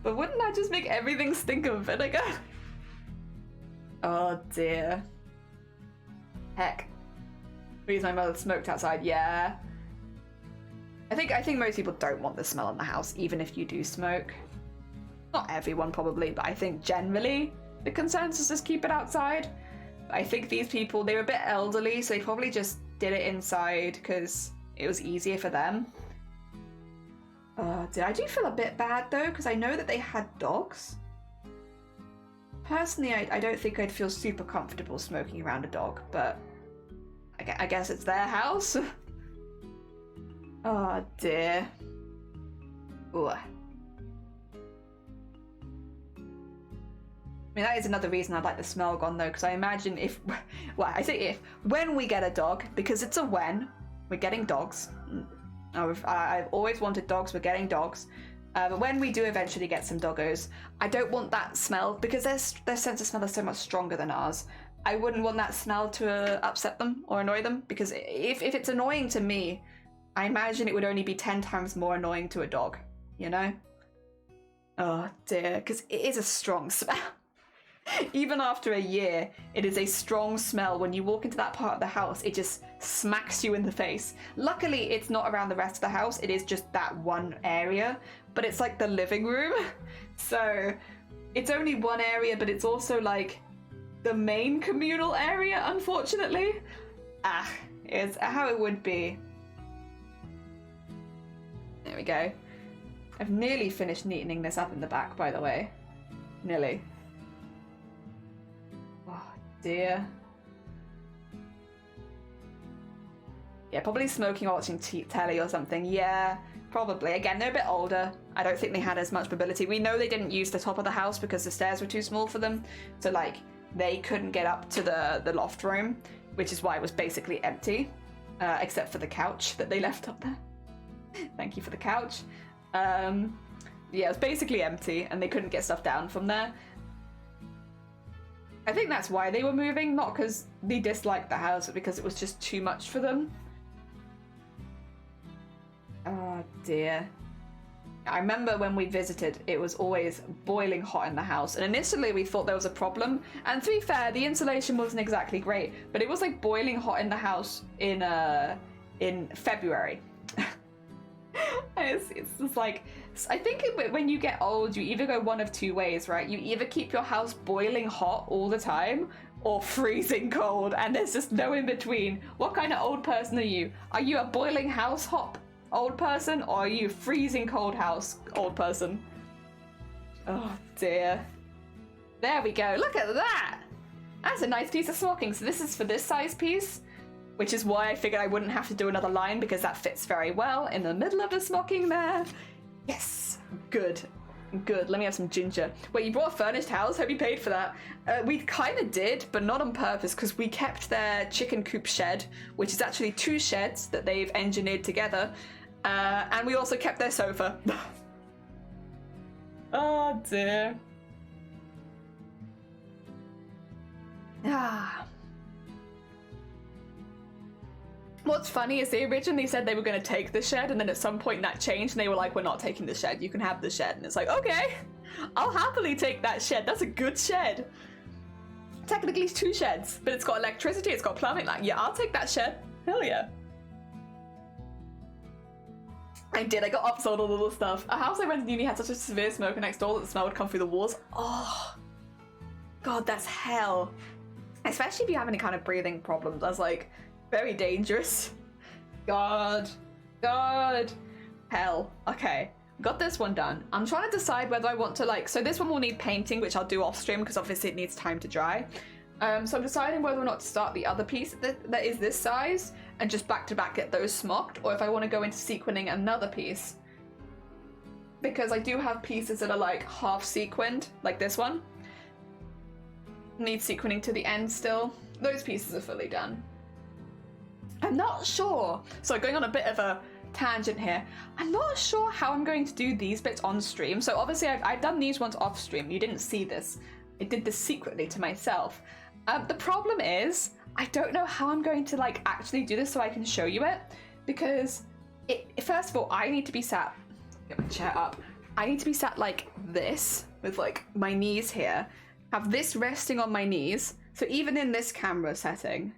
but wouldn't that just make everything stink of vinegar? Oh dear. Heck. Because my mother smoked outside, yeah. I think most people don't want the smell in the house, even if you do smoke. Not everyone probably, but I think generally the consensus is keep it outside. I think these people, they were a bit elderly, so they probably just did it inside because it was easier for them. I do feel a bit bad though, because I know that they had dogs. Personally, I don't think I'd feel super comfortable smoking around a dog, but I guess it's their house. Oh dear. Ooh. I mean, that is another reason I'd like the smell gone though, because I imagine when we get a dog, because it's a when, we're getting dogs. I've always wanted dogs, we're getting dogs. But when we do eventually get some doggos, I don't want that smell, because their sense of smell is so much stronger than ours. I wouldn't want that smell to upset them or annoy them, because if it's annoying to me, I imagine it would only be 10 times more annoying to a dog, you know? Oh dear, because it is a strong smell. Even after a year, it is a strong smell. When you walk into that part of the house, it just smacks you in the face. Luckily, it's not around the rest of the house. It is just that one area, but it's like the living room. So it's only one area, but it's also like the main communal area, unfortunately. It's how it would be. There we go. I've nearly finished neatening this up in the back, by the way. Nearly. Dear. Yeah, probably smoking or watching telly or something. Yeah, probably. Again, they're a bit older. I don't think they had as much mobility. We know they didn't use the top of the house because the stairs were too small for them. So, like, they couldn't get up to the loft room, which is why it was basically empty, except for the couch that they left up there. Thank you for the couch. Yeah, it was basically empty, and they couldn't get stuff down from there. I think that's why they were moving, not because they disliked the house, but because it was just too much for them. Oh dear. I remember when we visited, it was always boiling hot in the house, and initially we thought there was a problem, and to be fair, the insulation wasn't exactly great, but it was like boiling hot in the house in February. It's just like, I think when you get old, you either go one of two ways, right? You either keep your house boiling hot all the time or freezing cold, and there's just no in between. What kind of old person are you? Are you a boiling house hot old person, or are you a freezing cold house old person? Oh dear. There we go, look at that! That's a nice piece of smocking. So this is for this size piece, which is why I figured I wouldn't have to do another line, because that fits very well in the middle of the smocking there. Yes, good. Good, let me have some ginger. Wait, you brought a furnished house? Hope you paid for that. We kind of did, but not on purpose, because we kept their chicken coop shed, which is actually 2 sheds that they've engineered together. And we also kept their sofa. Oh dear. Ah. What's funny is they originally said they were going to take the shed, and then at some point that changed, and they were like, we're not taking the shed, you can have the shed. And it's like, okay, I'll happily take that shed. That's a good shed. Technically it's 2 sheds, but it's got electricity, it's got plumbing. Like, yeah, I'll take that shed. Hell yeah. I got upsold all the little stuff. A house I went to uni had such a severe smoker next door that the smell would come through the walls. Oh, God, that's hell. Especially if you have any kind of breathing problems. That's like very dangerous. God. Hell. Okay, got this one done. I'm trying to decide whether I want to like, so this one will need painting, which I'll do off stream because obviously it needs time to dry. So I'm deciding whether or not to start the other piece that is this size and just back to back get those smocked, or if I want to go into sequining another piece. Because I do have pieces that are like half sequined, like this one. Need sequining to the end still. Those pieces are fully done. I'm not sure. So going on a bit of a tangent here. I'm not sure how I'm going to do these bits on stream. So obviously I've done these ones off stream. You didn't see this. I did this secretly to myself. The problem is I don't know how I'm going to like actually do this so I can show you it, because first of all, I need to be sat, get my chair up. I need to be sat like this with like my knees here, have this resting on my knees. So even in this camera setting,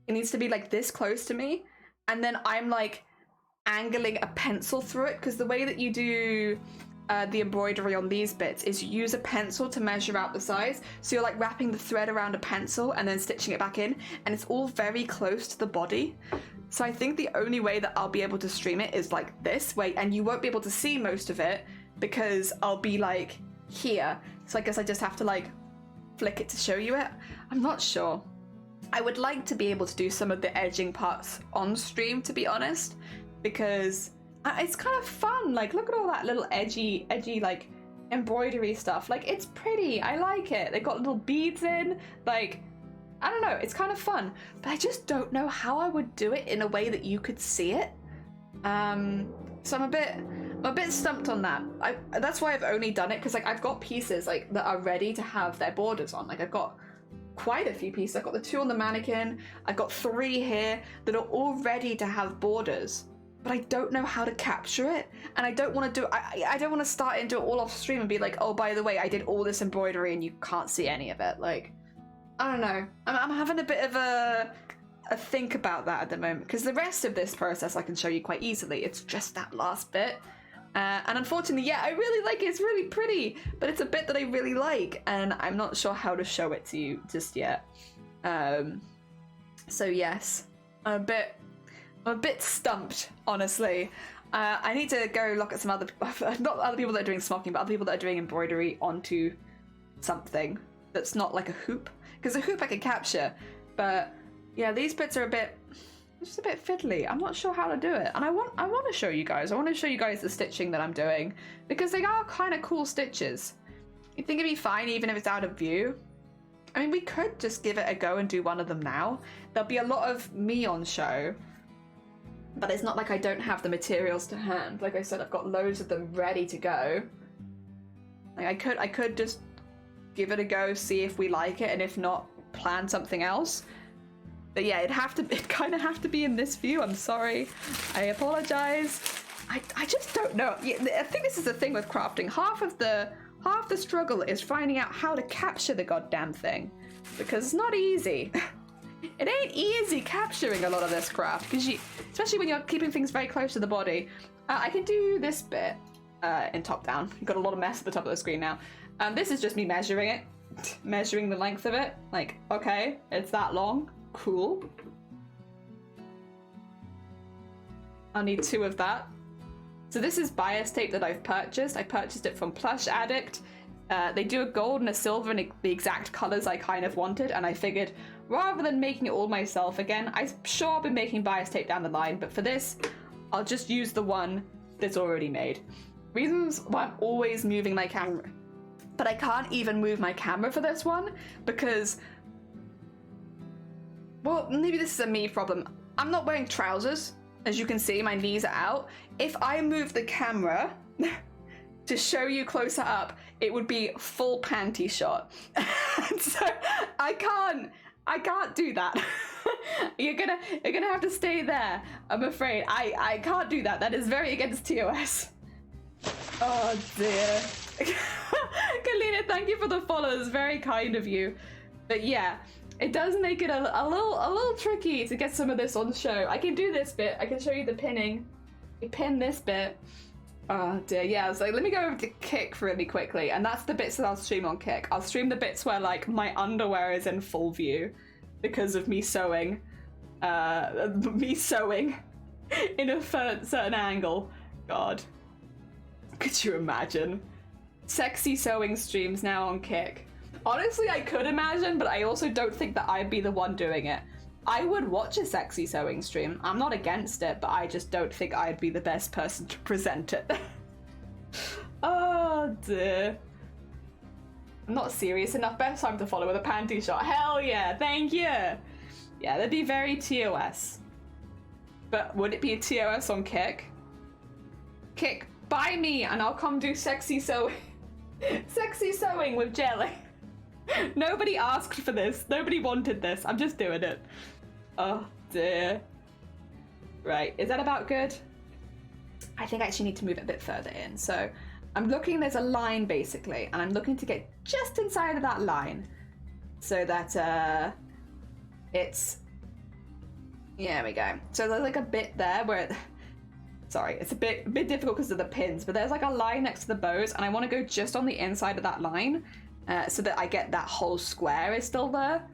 it needs to be like this close to me. And then I'm like angling a pencil through it, because the way that you do the embroidery on these bits is you use a pencil to measure out the size. So you're like wrapping the thread around a pencil and then stitching it back in, and it's all very close to the body. So I think the only way that I'll be able to stream it is like this way, and you won't be able to see most of it because I'll be like here. So I guess I just have to like flick it to show you it. I'm not sure. I would like to be able to do some of the edging parts on stream, to be honest, because it's kind of fun. Like, look at all that little edgy like embroidery stuff. Like, it's pretty. I like it. They got little beads in. Like, I don't know. It's kind of fun. But I just don't know how I would do it in a way that you could see it. So I'm a bit stumped on that. That's why I've only done it, because like I've got pieces like that are ready to have their borders on. Like, I've got quite a few pieces. I've got the 2 on the mannequin. I've got 3 here that are all ready to have borders. But I don't know how to capture it, and I don't want to do. I don't want to start and do it all off stream and be like, oh, by the way, I did all this embroidery and you can't see any of it. Like, I don't know. I'm having a bit of a think about that at the moment, because the rest of this process I can show you quite easily. It's just that last bit, and unfortunately, yeah, I really like it. It's really pretty, but it's a bit that I really like, and I'm not sure how to show it to you just yet. So yes, I'm a bit stumped, honestly. I need to go look at some other, not other people that are doing smocking, but other people that are doing embroidery onto something that's not like a hoop. Because a hoop I can capture, but yeah, these bits are just a bit fiddly. I'm not sure how to do it, and I want to show you guys. I want to show you guys the stitching that I'm doing, because they are kind of cool stitches. You think it'd be fine even if it's out of view? I mean, we could just give it a go and do one of them now. There'll be a lot of me on show. But it's not like I don't have the materials to hand. Like I said, I've got loads of them ready to go. Like I could just give it a go, see if we like it, and if not, plan something else. But yeah, it kind of have to be in this view. I'm sorry. I apologize. I just don't know. Yeah, I think this is the thing with crafting. Half the struggle is finding out how to capture the goddamn thing, because it's not easy. It ain't easy capturing a lot of this craft, because especially when you're keeping things very close to the body. I can do this bit in top down. You've got a lot of mess at the top of the screen now. This is just me measuring it, measuring the length of it. Like, okay, it's that long. Cool. I'll need 2 of that. So this is bias tape that I've purchased. I purchased it from Plush Addict. They do a gold and a silver and the exact colors I kind of wanted, and I figured rather than making it all myself again, I'm sure I'll be making bias tape down the line, but for this, I'll just use the one that's already made. reasons why I'm always moving my camera, but I can't even move my camera for this one because, well, maybe this is a me problem. I'm not wearing trousers. As you can see, my knees are out. If I move the camera to show you closer up, it would be full panty shot. So I can't do that. You're gonna have to stay there. I'm afraid. I can't do that. That is very against TOS. Oh dear. Kalina, thank you for the follows. Very kind of you. But yeah, it does make it a little tricky to get some of this on the show. I can do this bit. I can show you the pinning. You pin this bit. Oh dear, yeah, so let me go over to Kick really quickly, and that's the bits that I'll stream on Kick. I'll stream the bits where, like, my underwear is in full view because of me sewing. Me sewing in a certain angle. God. Could you imagine? Sexy sewing streams now on Kick. Honestly, I could imagine, but I also don't think that I'd be the one doing it. I would watch a sexy sewing stream. I'm not against it, but I just don't think I'd be the best person to present it. Oh dear. I'm not serious enough. Best time to follow with a panty shot. Hell yeah, thank you. Yeah, that'd be very TOS. But would it be a TOS on Kick? Kick, buy me and I'll come do sexy sewing. Sexy sewing with jelly. Nobody asked for this. Nobody wanted this. I'm just doing it. Oh dear. Right, is that about good? I think I actually need to move it a bit further in. So I'm looking, there's a line basically, and I'm looking to get just inside of that line so that it's, yeah, there we go. So there's like a bit there where sorry, it's a bit difficult because of the pins, but there's like a line next to the bows, and I want to go just on the inside of that line so that I get that whole square is still there.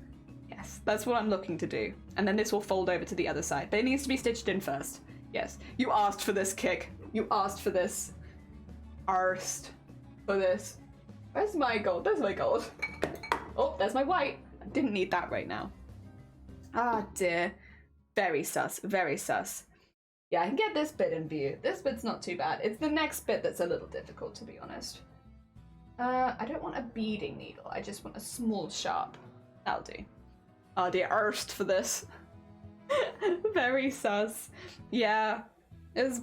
Yes, that's what I'm looking to do. And then this will fold over to the other side, but it needs to be stitched in first. Yes, you asked for this, Kick. You asked for this. Asked for this. Where's my gold? There's my gold. Oh, there's my white. I didn't need that right now. Ah, dear. Very sus, very sus. Yeah, I can get this bit in view. This bit's not too bad. It's the next bit that's a little difficult, to be honest. I don't want a beading needle. I just want a small sharp. That'll do. Oh dear, arsed for this. Very sus. Yeah. It's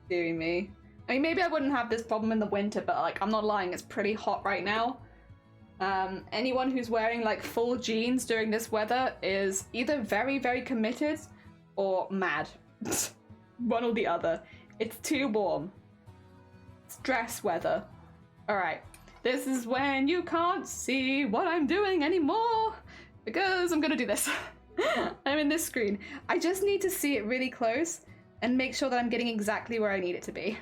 doing me. I mean, maybe I wouldn't have this problem in the winter, but like, I'm not lying, it's pretty hot right now. Anyone who's wearing like full jeans during this weather is either very, very committed or mad. One or the other. It's too warm. It's dress weather. Alright. This is when you can't see what I'm doing anymore, because I'm gonna do this. I'm in this screen. I just need to see it really close and make sure that I'm getting exactly where I need it to be.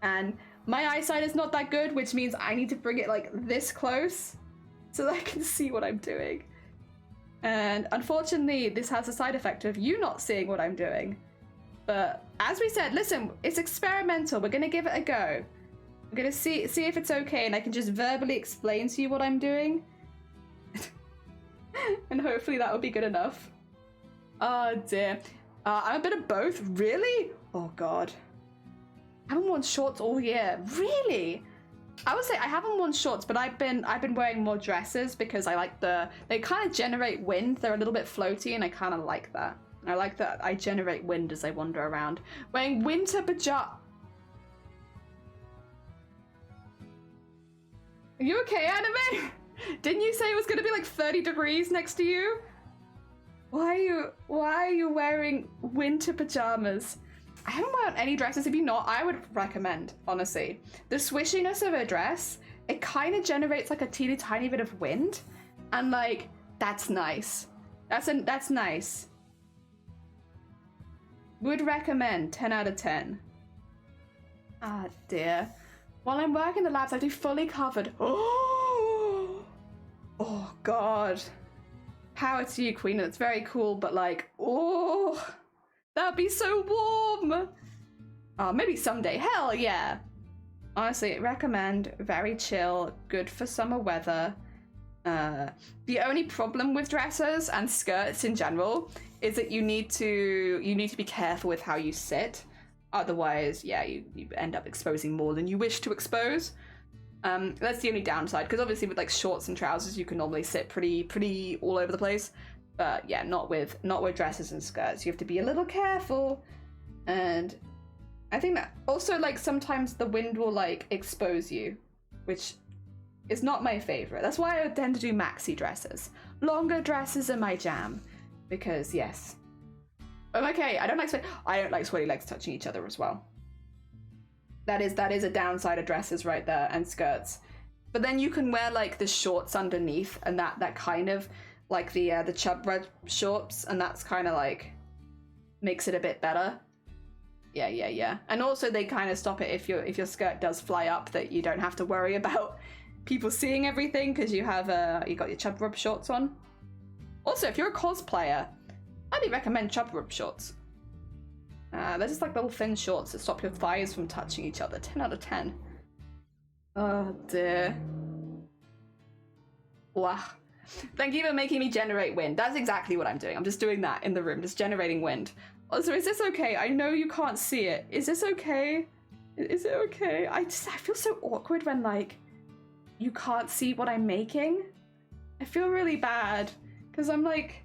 And my eyesight is not that good, which means I need to bring it like this close so that I can see what I'm doing. And unfortunately, this has a side effect of you not seeing what I'm doing. But as we said, listen, it's experimental. We're gonna give it a go. I'm gonna see if it's okay, and I can just verbally explain to you what I'm doing. And hopefully that will be good enough. Oh dear. I'm a bit of both. Really? Oh god. I haven't worn shorts all year. Really? I would say I haven't worn shorts, but I've been wearing more dresses because I like they kind of generate wind. They're a little bit floaty, and I kind of like that. I like that I generate wind as I wander around. Wearing winter pajamas. Are you okay, Anime? Didn't you say it was gonna be like 30 degrees next to you? Why are you wearing winter pajamas? I haven't worn any dresses. If you're not, I would recommend, honestly. The swishiness of a dress, it kind of generates like a teeny tiny bit of wind, and like, that's nice. That's nice. Would recommend, 10 out of 10. Ah, dear. While I'm working the labs, I do fully covered. Oh god. Power to you, Queen. It's very cool, but like, oh, that'd be so warm. Oh, maybe someday. Hell yeah. Honestly, recommend. Very chill. Good for summer weather. The only problem with dresses and skirts in general is that you need to be careful with how you sit. Otherwise, yeah, you end up exposing more than you wish to expose. That's the only downside, because obviously with like shorts and trousers you can normally sit pretty all over the place, but yeah, not with dresses and skirts. You have to be a little careful. And I think that also, like, sometimes the wind will like expose you, which is not my favorite. That's why I tend to do maxi dresses. Longer dresses are my jam, because yes, I'm okay. I don't like sweaty legs touching each other as well. That is a downside of dresses right there, and skirts. But then you can wear like the shorts underneath, and that kind of like the chub red shorts, and that's kind of like makes it a bit better. Yeah. And also they kind of stop it if your skirt does fly up, that you don't have to worry about people seeing everything, because you got your chub rub shorts on. Also, if you're a cosplayer, I'd recommend chub rub shorts. They're just like little thin shorts that stop your thighs from touching each other. 10 out of 10. Oh dear. Wow. Thank you for making me generate wind. That's exactly what I'm doing. I'm just doing that in the room, just generating wind. Also, is this okay? I know you can't see it. Is this okay? Is it okay? I feel so awkward when like you can't see what I'm making. I feel really bad because I'm like,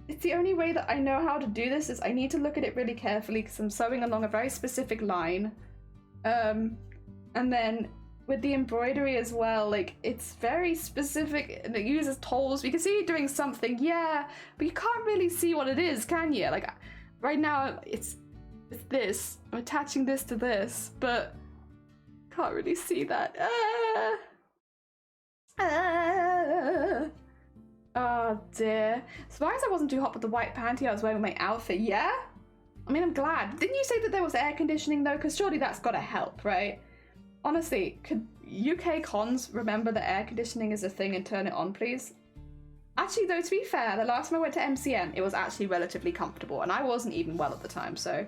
it's the only way that I know how to do this is I need to look at it really carefully because I'm sewing along a very specific line. And then with the embroidery as well, like it's very specific and it uses tolls. You can see you're doing something, yeah, but you can't really see what it is, can you? Like right now it's this. I'm attaching this to this, but can't really see that. Oh dear. Surprised I wasn't too hot with the white panty I was wearing with my outfit. Yeah? I mean, I'm glad. Didn't you say that there was air conditioning though? Because surely that's gotta help, right? Honestly, could UK cons remember that air conditioning is a thing and turn it on, please? Actually, though, to be fair, the last time I went to MCM, it was actually relatively comfortable, and I wasn't even well at the time, so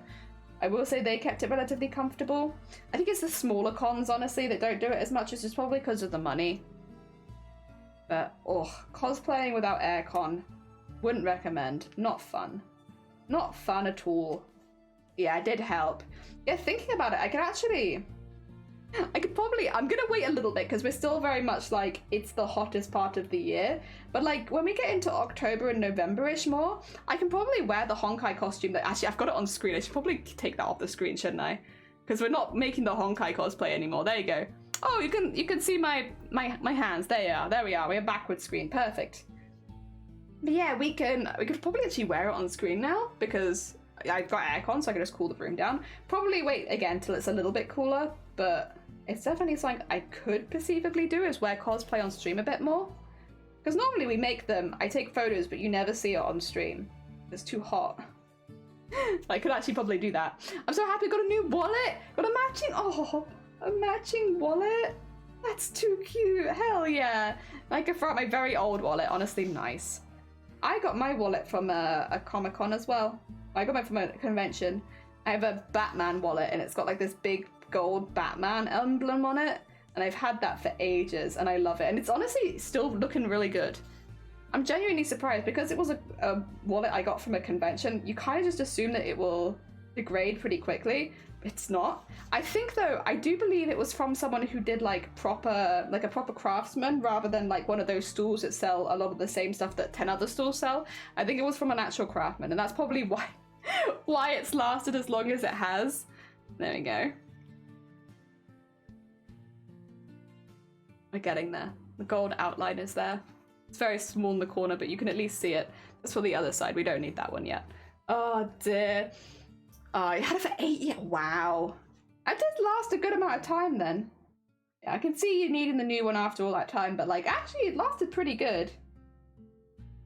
I will say they kept it relatively comfortable. I think it's the smaller cons, honestly, that don't do it as much, as it's probably because of the money. But, cosplaying without aircon, wouldn't recommend. Not fun. Not fun at all. Yeah, it did help. Yeah, thinking about it, I'm gonna wait a little bit because we're still very much like, it's the hottest part of the year. But like, when we get into October and November-ish more, I can probably wear the Honkai costume that, actually, I've got it on screen. I should probably take that off the screen, shouldn't I? Because we're not making the Honkai cosplay anymore. There you go. Oh, you can see my hands. There we are. We have backward screen. Perfect. But yeah, we could probably actually wear it on screen now because I've got aircon, so I can just cool the room down. Probably wait again till it's a little bit cooler, but it's definitely something I could perceivably do, is wear cosplay on stream a bit more. Because normally we make them, I take photos, but you never see it on stream. It's too hot. I could actually probably do that. I'm so happy I got a new wallet. Got a matching wallet? That's too cute. Hell yeah. I could throw out my very old wallet. Honestly, nice. I got my wallet from a Comic-Con as well. I got mine from a convention. I have a Batman wallet and it's got like this big gold Batman emblem on it. And I've had that for ages and I love it. And it's honestly still looking really good. I'm genuinely surprised because it was a wallet I got from a convention. You kind of just assume that it will degrade pretty quickly. It's not. I think though, I do believe it was from someone who did like a proper craftsman rather than like one of those stools that sell a lot of the same stuff that 10 other stools sell. I think it was from an actual craftsman, and that's probably why it's lasted as long as it has. There we go. We're getting there. The gold outline is there. It's very small in the corner, but you can at least see it. That's for the other side. We don't need that one yet. Oh dear. Oh, you had it for 8 years. Wow. That did last a good amount of time then. Yeah, I can see you needing the new one after all that time, but like, actually it lasted pretty good.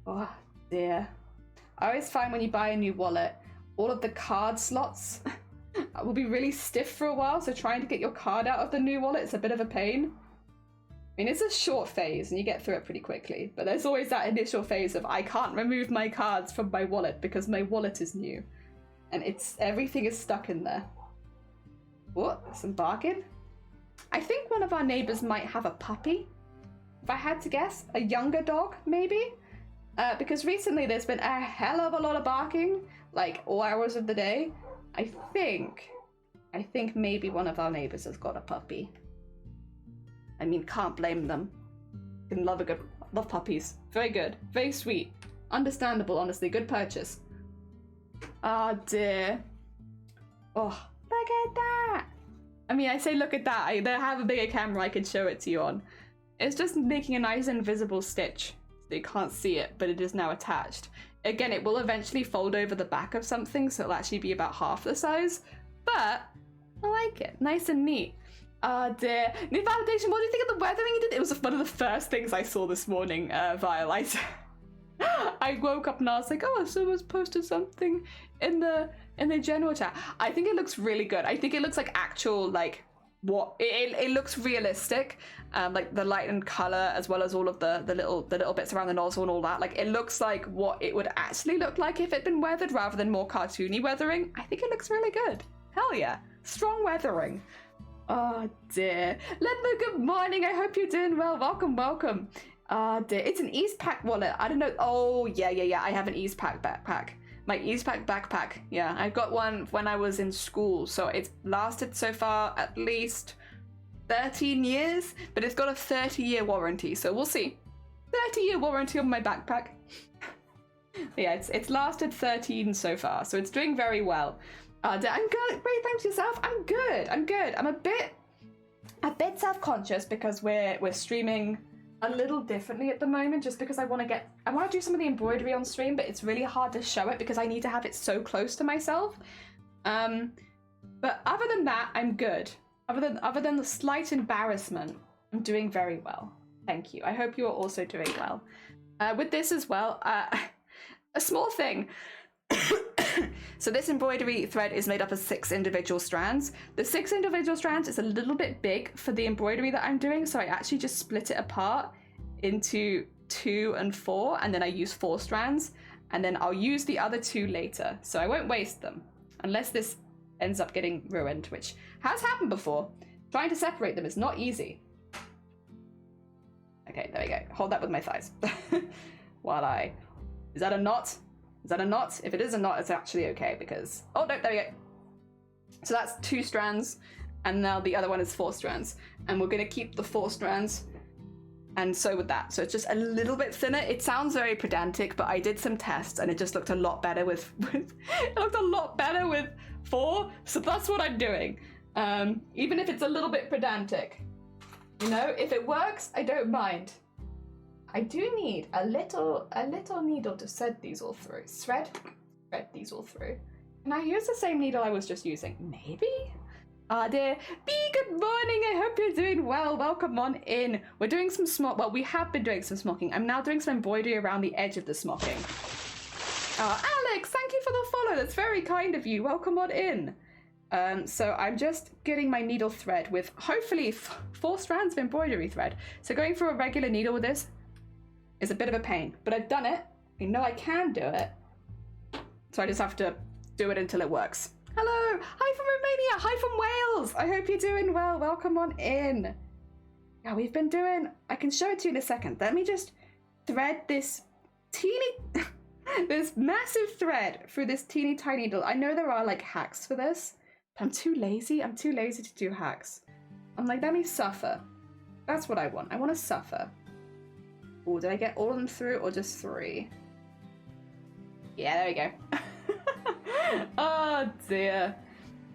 Oh dear. I always find when you buy a new wallet, all of the card slots will be really stiff for a while, so trying to get your card out of the new wallet is a bit of a pain. I mean, it's a short phase and you get through it pretty quickly, but there's always that initial phase of I can't remove my cards from my wallet because my wallet is new. And everything is stuck in there. What? Some bargain? I think one of our neighbors might have a puppy. If I had to guess, a younger dog, maybe? Because recently there's been a hell of a lot of barking, like all hours of the day. I think maybe one of our neighbors has got a puppy. I mean, can't blame them. Can love puppies. Very good, very sweet, understandable. Honestly, good purchase. Oh dear. Oh, look at that. I mean, I say look at that. I have a bigger camera I could show it to you on. It's just making a nice invisible stitch, so you can't see it, but it is now attached. Again, it will eventually fold over the back of something, so it'll actually be about half the size, but I like it. Nice and neat. Oh dear. New validation, what do you think of the weathering you did? It was one of the first things I saw this morning via light. I woke up and I was like, oh, someone's posted something in the general chat. I think it looks really good. I think it looks like actual, like, what it looks realistic, like the light and color, as well as all of the little bits around the nozzle and all that. Like, it looks like what it would actually look like if it'd been weathered rather than more cartoony weathering. I think it looks really good. Hell yeah, strong weathering. Oh dear. Ledmo, good morning. I hope you're doing well. Welcome. Dear. It's an Eastpak wallet. I don't know. Oh yeah. I have an Eastpak backpack. My Eastpak backpack. Yeah, I got one when I was in school, so it's lasted so far at least 13 years, but it's got a 30-year warranty, so we'll see. 30-year warranty on my backpack. Yeah, it's lasted 13 so far, so it's doing very well. I'm good. Great, thanks yourself. I'm good. I'm a bit self-conscious because we're streaming a little differently at the moment, just because I want to do some of the embroidery on stream, but it's really hard to show it because I need to have it so close to myself. But other than that, I'm good. Other than the slight embarrassment, I'm doing very well. Thank you. I hope you are also doing well. With this as well, a small thing. So this embroidery thread is made up of 6 individual strands. The 6 individual strands is a little bit big for the embroidery that I'm doing, so I actually just split it apart into 2 and 4, and then I use 4 strands, and then I'll use the other 2 later, so I won't waste them unless this ends up getting ruined, which has happened before. Trying to separate them is not easy. Okay, there we go. Hold that with my thighs. Is that a knot? Is that a knot? If it is a knot, it's actually okay because... Oh, no, there we go. So that's 2 strands, and now the other one is 4 strands. And we're going to keep the 4 strands, and so with that. So it's just a little bit thinner. It sounds very pedantic, but I did some tests, and it just looked a lot better with it looked a lot better with 4, so that's what I'm doing. Even if it's a little bit pedantic. You know, if it works, I don't mind. I do need a little needle to thread these all through. Thread these all through. Can I use the same needle I was just using? Maybe? Ah, dear. B, good morning. I hope you're doing well. Welcome on in. We're doing some we have been doing some smocking. I'm now doing some embroidery around the edge of the smocking. Alex, thank you for the follow. That's very kind of you. Welcome on in. So I'm just getting my needle thread with hopefully 4 strands of embroidery thread. So going through a regular needle with this is a bit of a pain, but I've done it. I know I can do it. So I just have to do it until it works. Hello, hi from Romania, hi from Wales. I hope you're doing well. Welcome on in. Yeah, we've been doing, I can show it to you in a second. Let me just thread this this massive thread through this teeny tiny needle. I know there are like hacks for this, but I'm too lazy to do hacks. I'm like, let me suffer. That's what I want. I want to suffer. Oh, did I get all of them through or just 3? Yeah, there we go. Oh dear.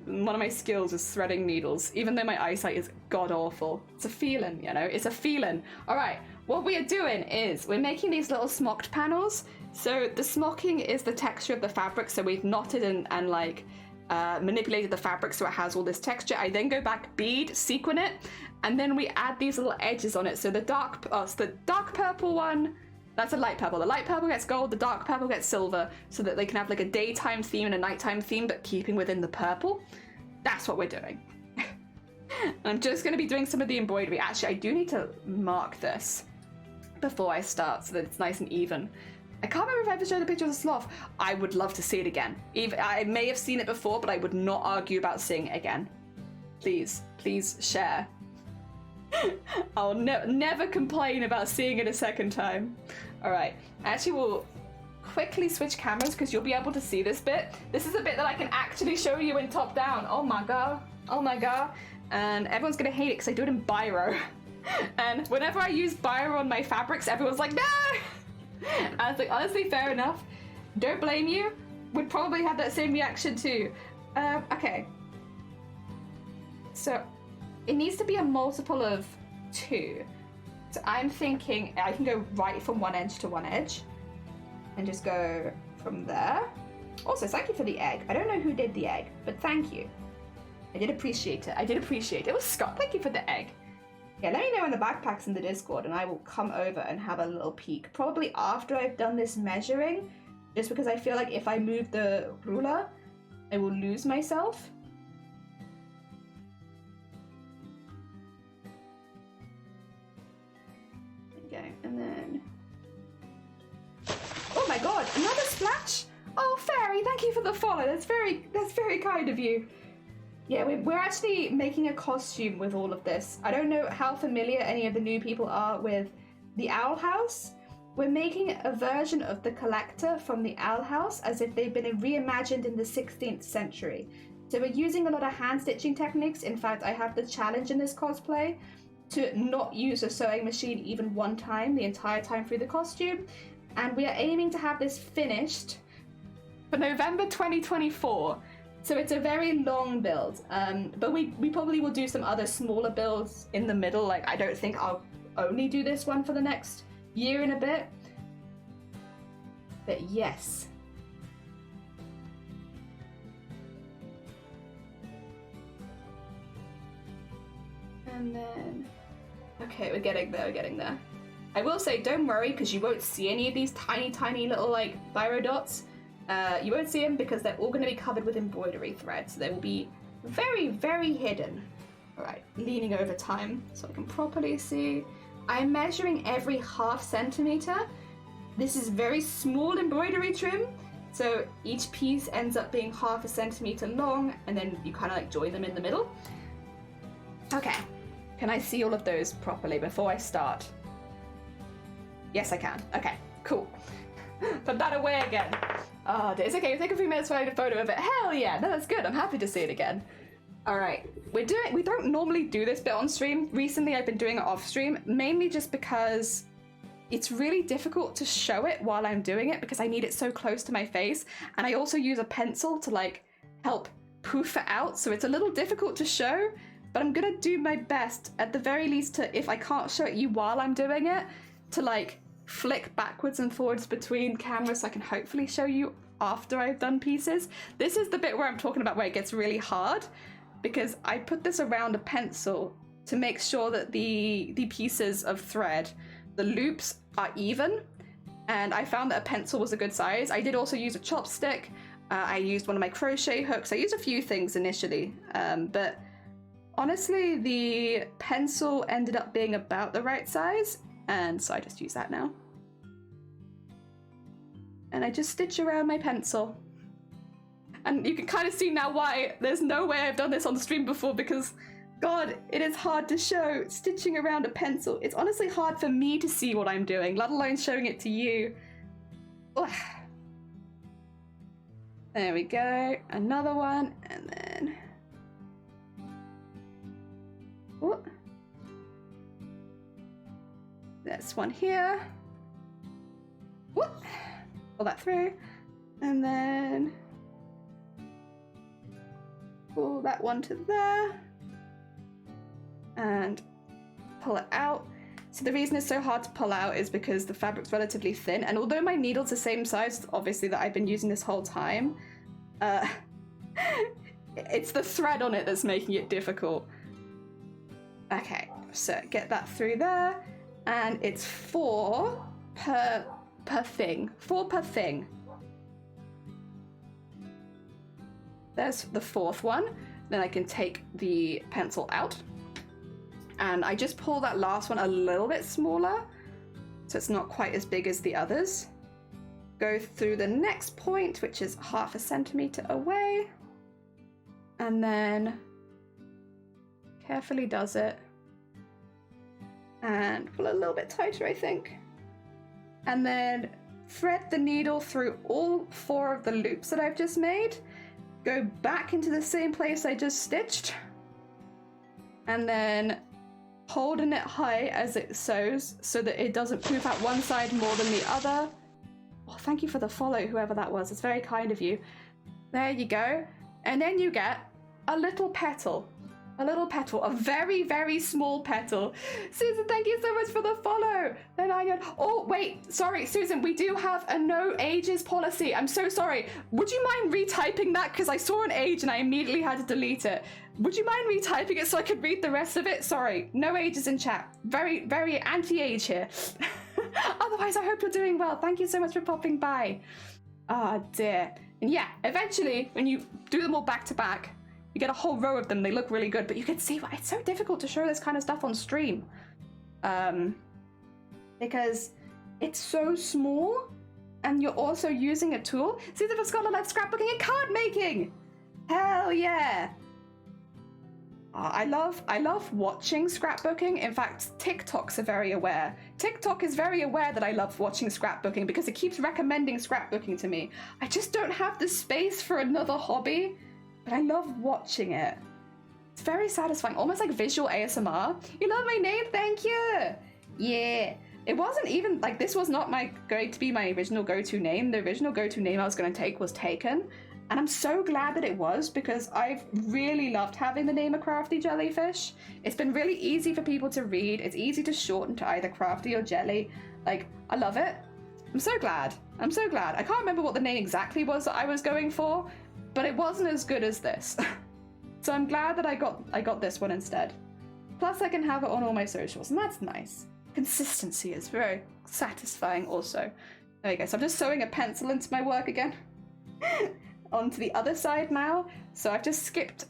One of my skills is threading needles, even though my eyesight is god-awful. It's a feeling, you know? It's a feeling. All right, what we are doing is we're making these little smocked panels. So the smocking is the texture of the fabric, so we've knotted and like manipulated the fabric so it has all this texture. I then go back, bead, sequin it, and then we add these little edges on it. So the dark purple one, that's a light purple. The light purple gets gold, the dark purple gets silver, so that they can have like a daytime theme and a nighttime theme, but keeping within the purple. That's what we're doing. And I'm just going to be doing some of the embroidery. Actually, I do need to mark this before I start so that it's nice and even. I can't remember if I ever showed a picture of the sloth. I would love to see it again. I may have seen it before, but I would not argue about seeing it again. Please share. I'll never complain about seeing it a second time. All right, I actually will quickly switch cameras because you'll be able to see this bit. This is a bit that I can actually show you in top down. Oh my god. Oh my god. And everyone's gonna hate it because I do it in Biro. And whenever I use Biro on my fabrics, everyone's like, no! And I was like, honestly, fair enough. Don't blame you. Would probably have that same reaction too. Okay. So it needs to be a multiple of 2. So I'm thinking I can go right from one edge to one edge and just go from there. Also, thank you for the egg. I don't know who did the egg, but thank you. I did appreciate it. I did appreciate it. It was Scott. Thank you for the egg. Yeah, let me know in the backpacks in the Discord and I will come over and have a little peek. Probably after I've done this measuring, just because I feel like if I move the ruler, I will lose myself. Okay, and then... Oh my god, another splash? Oh, Fairy, thank you for the follow. That's very kind of you. Yeah, we're actually making a costume with all of this. I don't know how familiar any of the new people are with the Owl House. We're making a version of the Collector from the Owl House as if they've been reimagined in the 16th century. So we're using a lot of hand stitching techniques. In fact, I have the challenge in this cosplay to not use a sewing machine even one time the entire time through the costume. And we are aiming to have this finished for November 2024. So it's a very long build, but we probably will do some other smaller builds in the middle. Like, I don't think I'll only do this one for the next year and a bit. But yes. And then, okay, we're getting there. I will say, don't worry, because you won't see any of these tiny little, like, biro dots. You won't see them because they're all going to be covered with embroidery thread, so they will be very, very hidden. Alright, leaning over time so I can properly see. I'm measuring every ½ centimeter. This is very small embroidery trim, so each piece ends up being ½ centimeter long, and then you kind of like join them in the middle. Okay, can I see all of those properly before I start? Yes, I can. Okay, cool. Put that away again. Oh, it's okay. It'll take a few minutes to find a photo of it. Hell yeah, no, that's good. I'm happy to see it again. All right, we don't normally do this bit on stream. Recently, I've been doing it off stream, mainly just because it's really difficult to show it while I'm doing it because I need it so close to my face, and I also use a pencil to like help poof it out, so it's a little difficult to show. But I'm gonna do my best, at the very least, to, if I can't show it you while I'm doing it, to like flick backwards and forwards between cameras so I can hopefully show you after I've done pieces. This is the bit where I'm talking about where it gets really hard, because I put this around a pencil to make sure that the pieces of thread, the loops, are even, and I found that a pencil was a good size. I did also use a chopstick. I used one of my crochet hooks. I used a few things initially, but honestly the pencil ended up being about the right size, and so I just use that now. And I just stitch around my pencil. And you can kind of see now why there's no way I've done this on the stream before, because God, it is hard to show stitching around a pencil. It's honestly hard for me to see what I'm doing, let alone showing it to you. Ugh. There we go, another one, and then... What? There's one here. Whoop. Pull that through. And then pull that one to there. And pull it out. So the reason it's so hard to pull out is because the fabric's relatively thin. And although my needle's the same size, obviously, that I've been using this whole time, it's the thread on it that's making it difficult. Okay, so get that through there. And it's 4 per thing. 4 per thing. There's the 4th one. Then I can take the pencil out. And I just pull that last one a little bit smaller, so it's not quite as big as the others. Go through the next point, which is ½ centimeter away. And then carefully does it. And pull a little bit tighter, I think. And then thread the needle through all 4 of the loops that I've just made, go back into the same place I just stitched, and then holding it high as it sews so that it doesn't poof out one side more than the other. Oh, thank you for the follow, whoever that was. It's very kind of you. There you go. And then you get a little petal. A little petal, a very, very small petal. Susan, thank you so much for the follow. Then oh, wait, sorry, Susan, we do have a no ages policy. I'm so sorry. Would you mind retyping that? Because I saw an age and I immediately had to delete it. Would you mind retyping it so I could read the rest of it? Sorry, no ages in chat. Very, very anti-age here. Otherwise, I hope you're doing well. Thank you so much for popping by. Ah, dear. And yeah, eventually, when you do them all back to back, you get a whole row of them. They look really good, but you can see why it's so difficult to show this kind of stuff on stream. Because it's so small and you're also using a tool. See the Scotland Life scrapbooking and card making. Hell yeah. I love watching scrapbooking. In fact, TikToks are very aware. TikTok is very aware that I love watching scrapbooking because it keeps recommending scrapbooking to me. I just don't have the space for another hobby. But I love watching it. It's very satisfying, almost like visual ASMR. You love my name? Thank you. Yeah. It wasn't even, like, this was not going to be my original go-to name. The original go-to name I was going to take was taken. And I'm so glad that it was, because I've really loved having the name of Crafty Jellyfish. It's been really easy for people to read. It's easy to shorten to either Crafty or Jelly. Like, I love it. I'm so glad. I'm so glad. I can't remember what the name exactly was that I was going for, but it wasn't as good as this. So I'm glad that I got this one instead. Plus I can have it on all my socials, and that's nice. Consistency is very satisfying also. There you go. So I'm just sewing a pencil into my work again. Onto the other side now. So I've skipped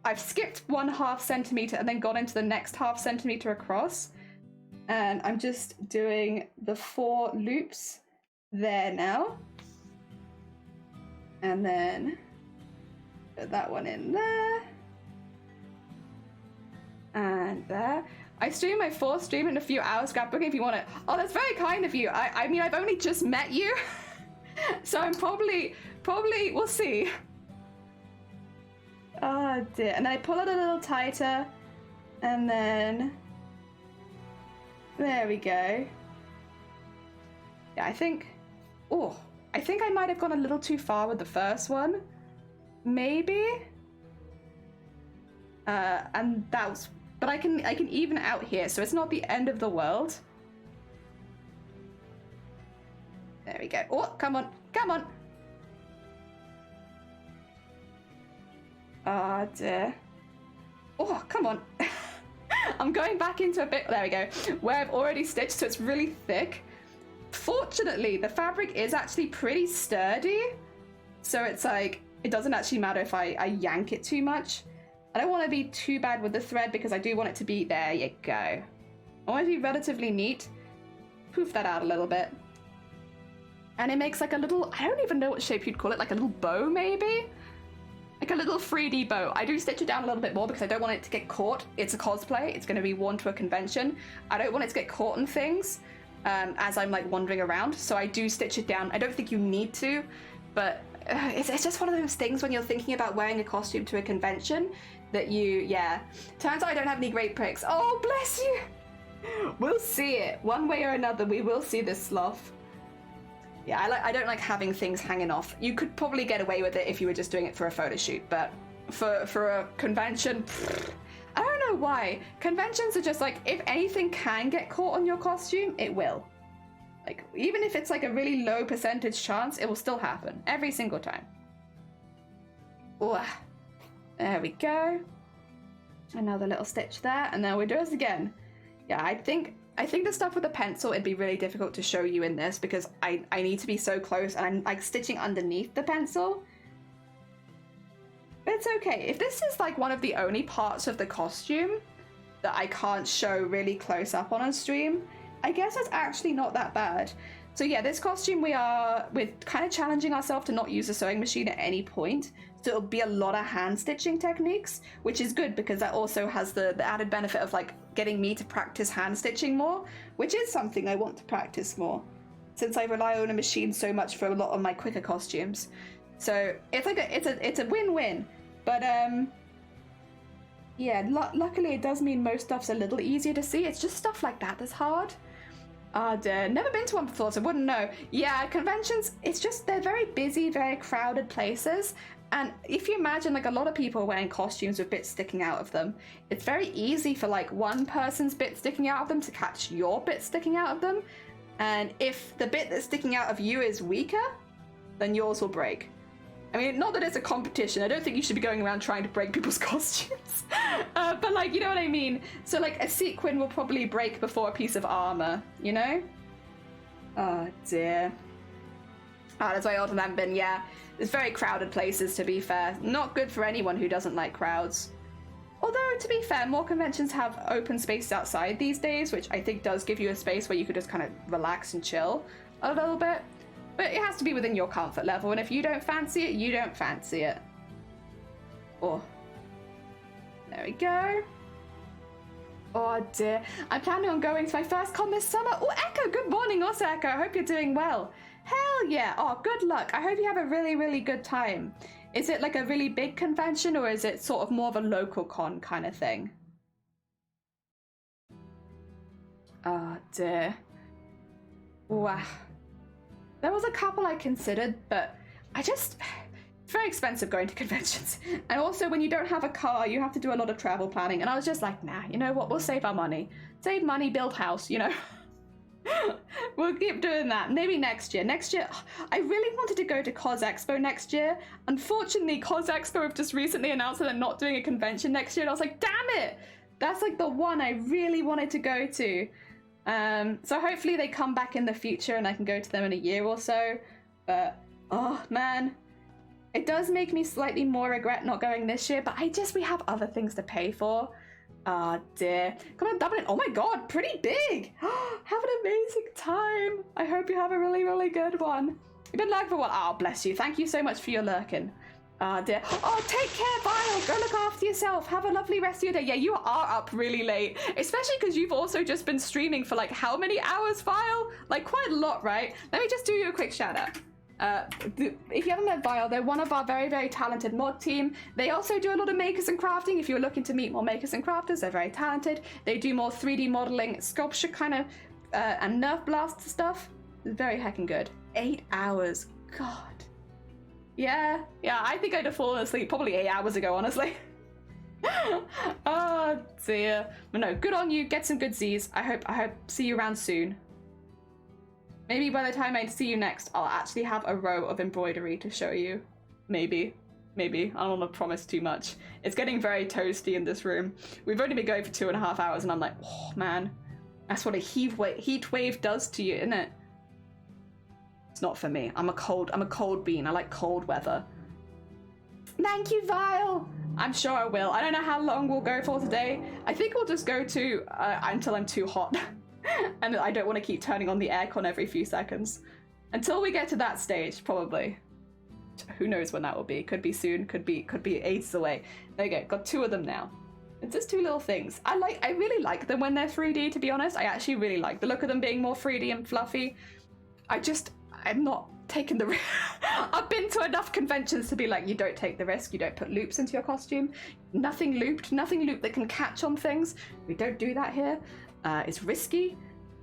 1/2 centimeter and then gone into the next 1/2 centimeter across. And I'm just doing the 4 loops there now. And then put that one in there. And there. I stream my 4th stream in a few hours, scrapbooking if you want it. Oh, that's very kind of you. I mean, I've only just met you. So I'm probably, we'll see. Oh dear. And then I pull it a little tighter. And then, there we go. Yeah, I think I might have gone a little too far with the first one. Maybe. And that was, but I can even out here, so it's not the end of the world. There we go. Oh, come on, come on. Oh dear. Oh, come on. I'm going back into a bit, there we go, where I've already stitched, so it's really thick. Fortunately, the fabric is actually pretty sturdy, so it's like, it doesn't actually matter if I yank it too much. I don't want to be too bad with the thread because I do want it to be, there you go. I want it to be relatively neat. Poof that out a little bit. And it makes like a little, I don't even know what shape you'd call it, like a little bow maybe? Like a little 3D bow. I do stitch it down a little bit more because I don't want it to get caught. It's a cosplay, it's going to be worn to a convention. I don't want it to get caught in things as I'm like wandering around, so I do stitch it down. I don't think you need to, but it's just one of those things when you're thinking about wearing a costume to a convention that yeah. Turns out I don't have any great pricks. Oh, bless you! We'll see it. One way or another, we will see this sloth. Yeah, I don't like having things hanging off. You could probably get away with it if you were just doing it for a photo shoot, but for a convention, I don't know why. Conventions are just like, if anything can get caught on your costume, it will. Like, even if it's like a really low percentage chance, it will still happen every single time. Ooh, there we go. Another little stitch there, and then we do this again. Yeah, I think the stuff with the pencil, it'd be really difficult to show you in this because I need to be so close and I'm like stitching underneath the pencil. But it's okay. If this is like one of the only parts of the costume that I can't show really close up on stream, I guess it's actually not that bad. So yeah, this costume we're kind of challenging ourselves to not use a sewing machine at any point. So it'll be a lot of hand stitching techniques, which is good because that also has the added benefit of like getting me to practice hand stitching more, which is something I want to practice more. since I rely on a machine so much for a lot of my quicker costumes. So it's like it's a win-win. But yeah, luckily it does mean most stuff's a little easier to see. It's just stuff like that that's hard. Never been to one before, so wouldn't know. Yeah, conventions, it's just, they're very busy, very crowded places. And if you imagine like a lot of people wearing costumes with bits sticking out of them, it's very easy for like one person's bit sticking out of them to catch your bit sticking out of them. And if the bit that's sticking out of you is weaker, then yours will break. I mean, not that it's a competition. I don't think you should be going around trying to break people's costumes. But like, you know what I mean? So like a sequin will probably break before a piece of armor, you know? Oh dear. Ah, that's why Autumn haven't been, yeah. It's very crowded places, to be fair. Not good for anyone who doesn't like crowds. Although, to be fair, more conventions have open spaces outside these days, which I think does give you a space where you could just kind of relax and chill a little bit. But it has to be within your comfort level, and if you don't fancy it, you don't fancy it. Oh. There we go. Oh dear. I'm planning on going to my first con this summer. Oh, Echo, good morning also, Echo. I hope you're doing well. Hell yeah. Oh, good luck. I hope you have a really, really good time. Is it like a really big convention, or is it sort of more of a local con kind of thing? Oh dear. Wow. There was a couple I considered, but it's very expensive going to conventions. And also when you don't have a car, you have to do a lot of travel planning. And I was just like, nah, you know what? We'll save our money. Save money, build house, you know? We'll keep doing that. Maybe next year. Next year, I really wanted to go to Cos Expo next year. Unfortunately, Cos Expo have just recently announced that they're not doing a convention next year. And I was like, damn it! That's like the one I really wanted to go to. So hopefully they come back in the future and I can go to them in a year or so. But, oh man. It does make me slightly more regret not going this year, but we have other things to pay for. Ah, dear. Come on, Dublin. Oh my god, pretty big. Have an amazing time. I hope you have a really, really good one. You've been lurking for a while. Oh, bless you. Thank you so much for your lurking. Ah, dear. Oh, take care, Vile. Go look after yourself. Have a lovely rest of your day. Yeah, you are up really late, especially because you've also just been streaming for like how many hours, Vile? Like quite a lot, right? Let me just do you a quick shout out. If you haven't met Vile, they're one of our very, very talented mod team. They also do a lot of makers and crafting. If you're looking to meet more makers and crafters, they're very talented. They do more 3D modeling, sculpture kind of, and Nerf blast stuff. It's very heckin' good. 8 hours. God. Yeah, I think I'd have fallen asleep probably 8 hours ago, honestly. Oh dear. But no, good on you. Get some good Z's. I hope see you around soon. Maybe by the time I see you next, I'll actually have a row of embroidery to show you. Maybe. I don't want to promise too much. It's getting very toasty in this room. We've only been going for 2.5 hours and I'm like, oh man, that's what a heat wave does to you, isn't it? It's not for me. I'm a cold bean. I like cold weather. Thank you, Vile. I'm sure I will. I don't know how long we'll go for today. I think we'll just go to until I'm too hot. And I don't want to keep turning on the aircon every few seconds. Until we get to that stage, probably. Who knows when that will be. Could be soon, could be ages away. There you go, got 2 of them now. It's just 2 little things. I really like them when they're 3D, to be honest. I actually really like the look of them being more 3D and fluffy. I'm not taking the risk. I've been to enough conventions to be like, you don't take the risk, you don't put loops into your costume. Nothing looped that can catch on things. We don't do that here. It's risky,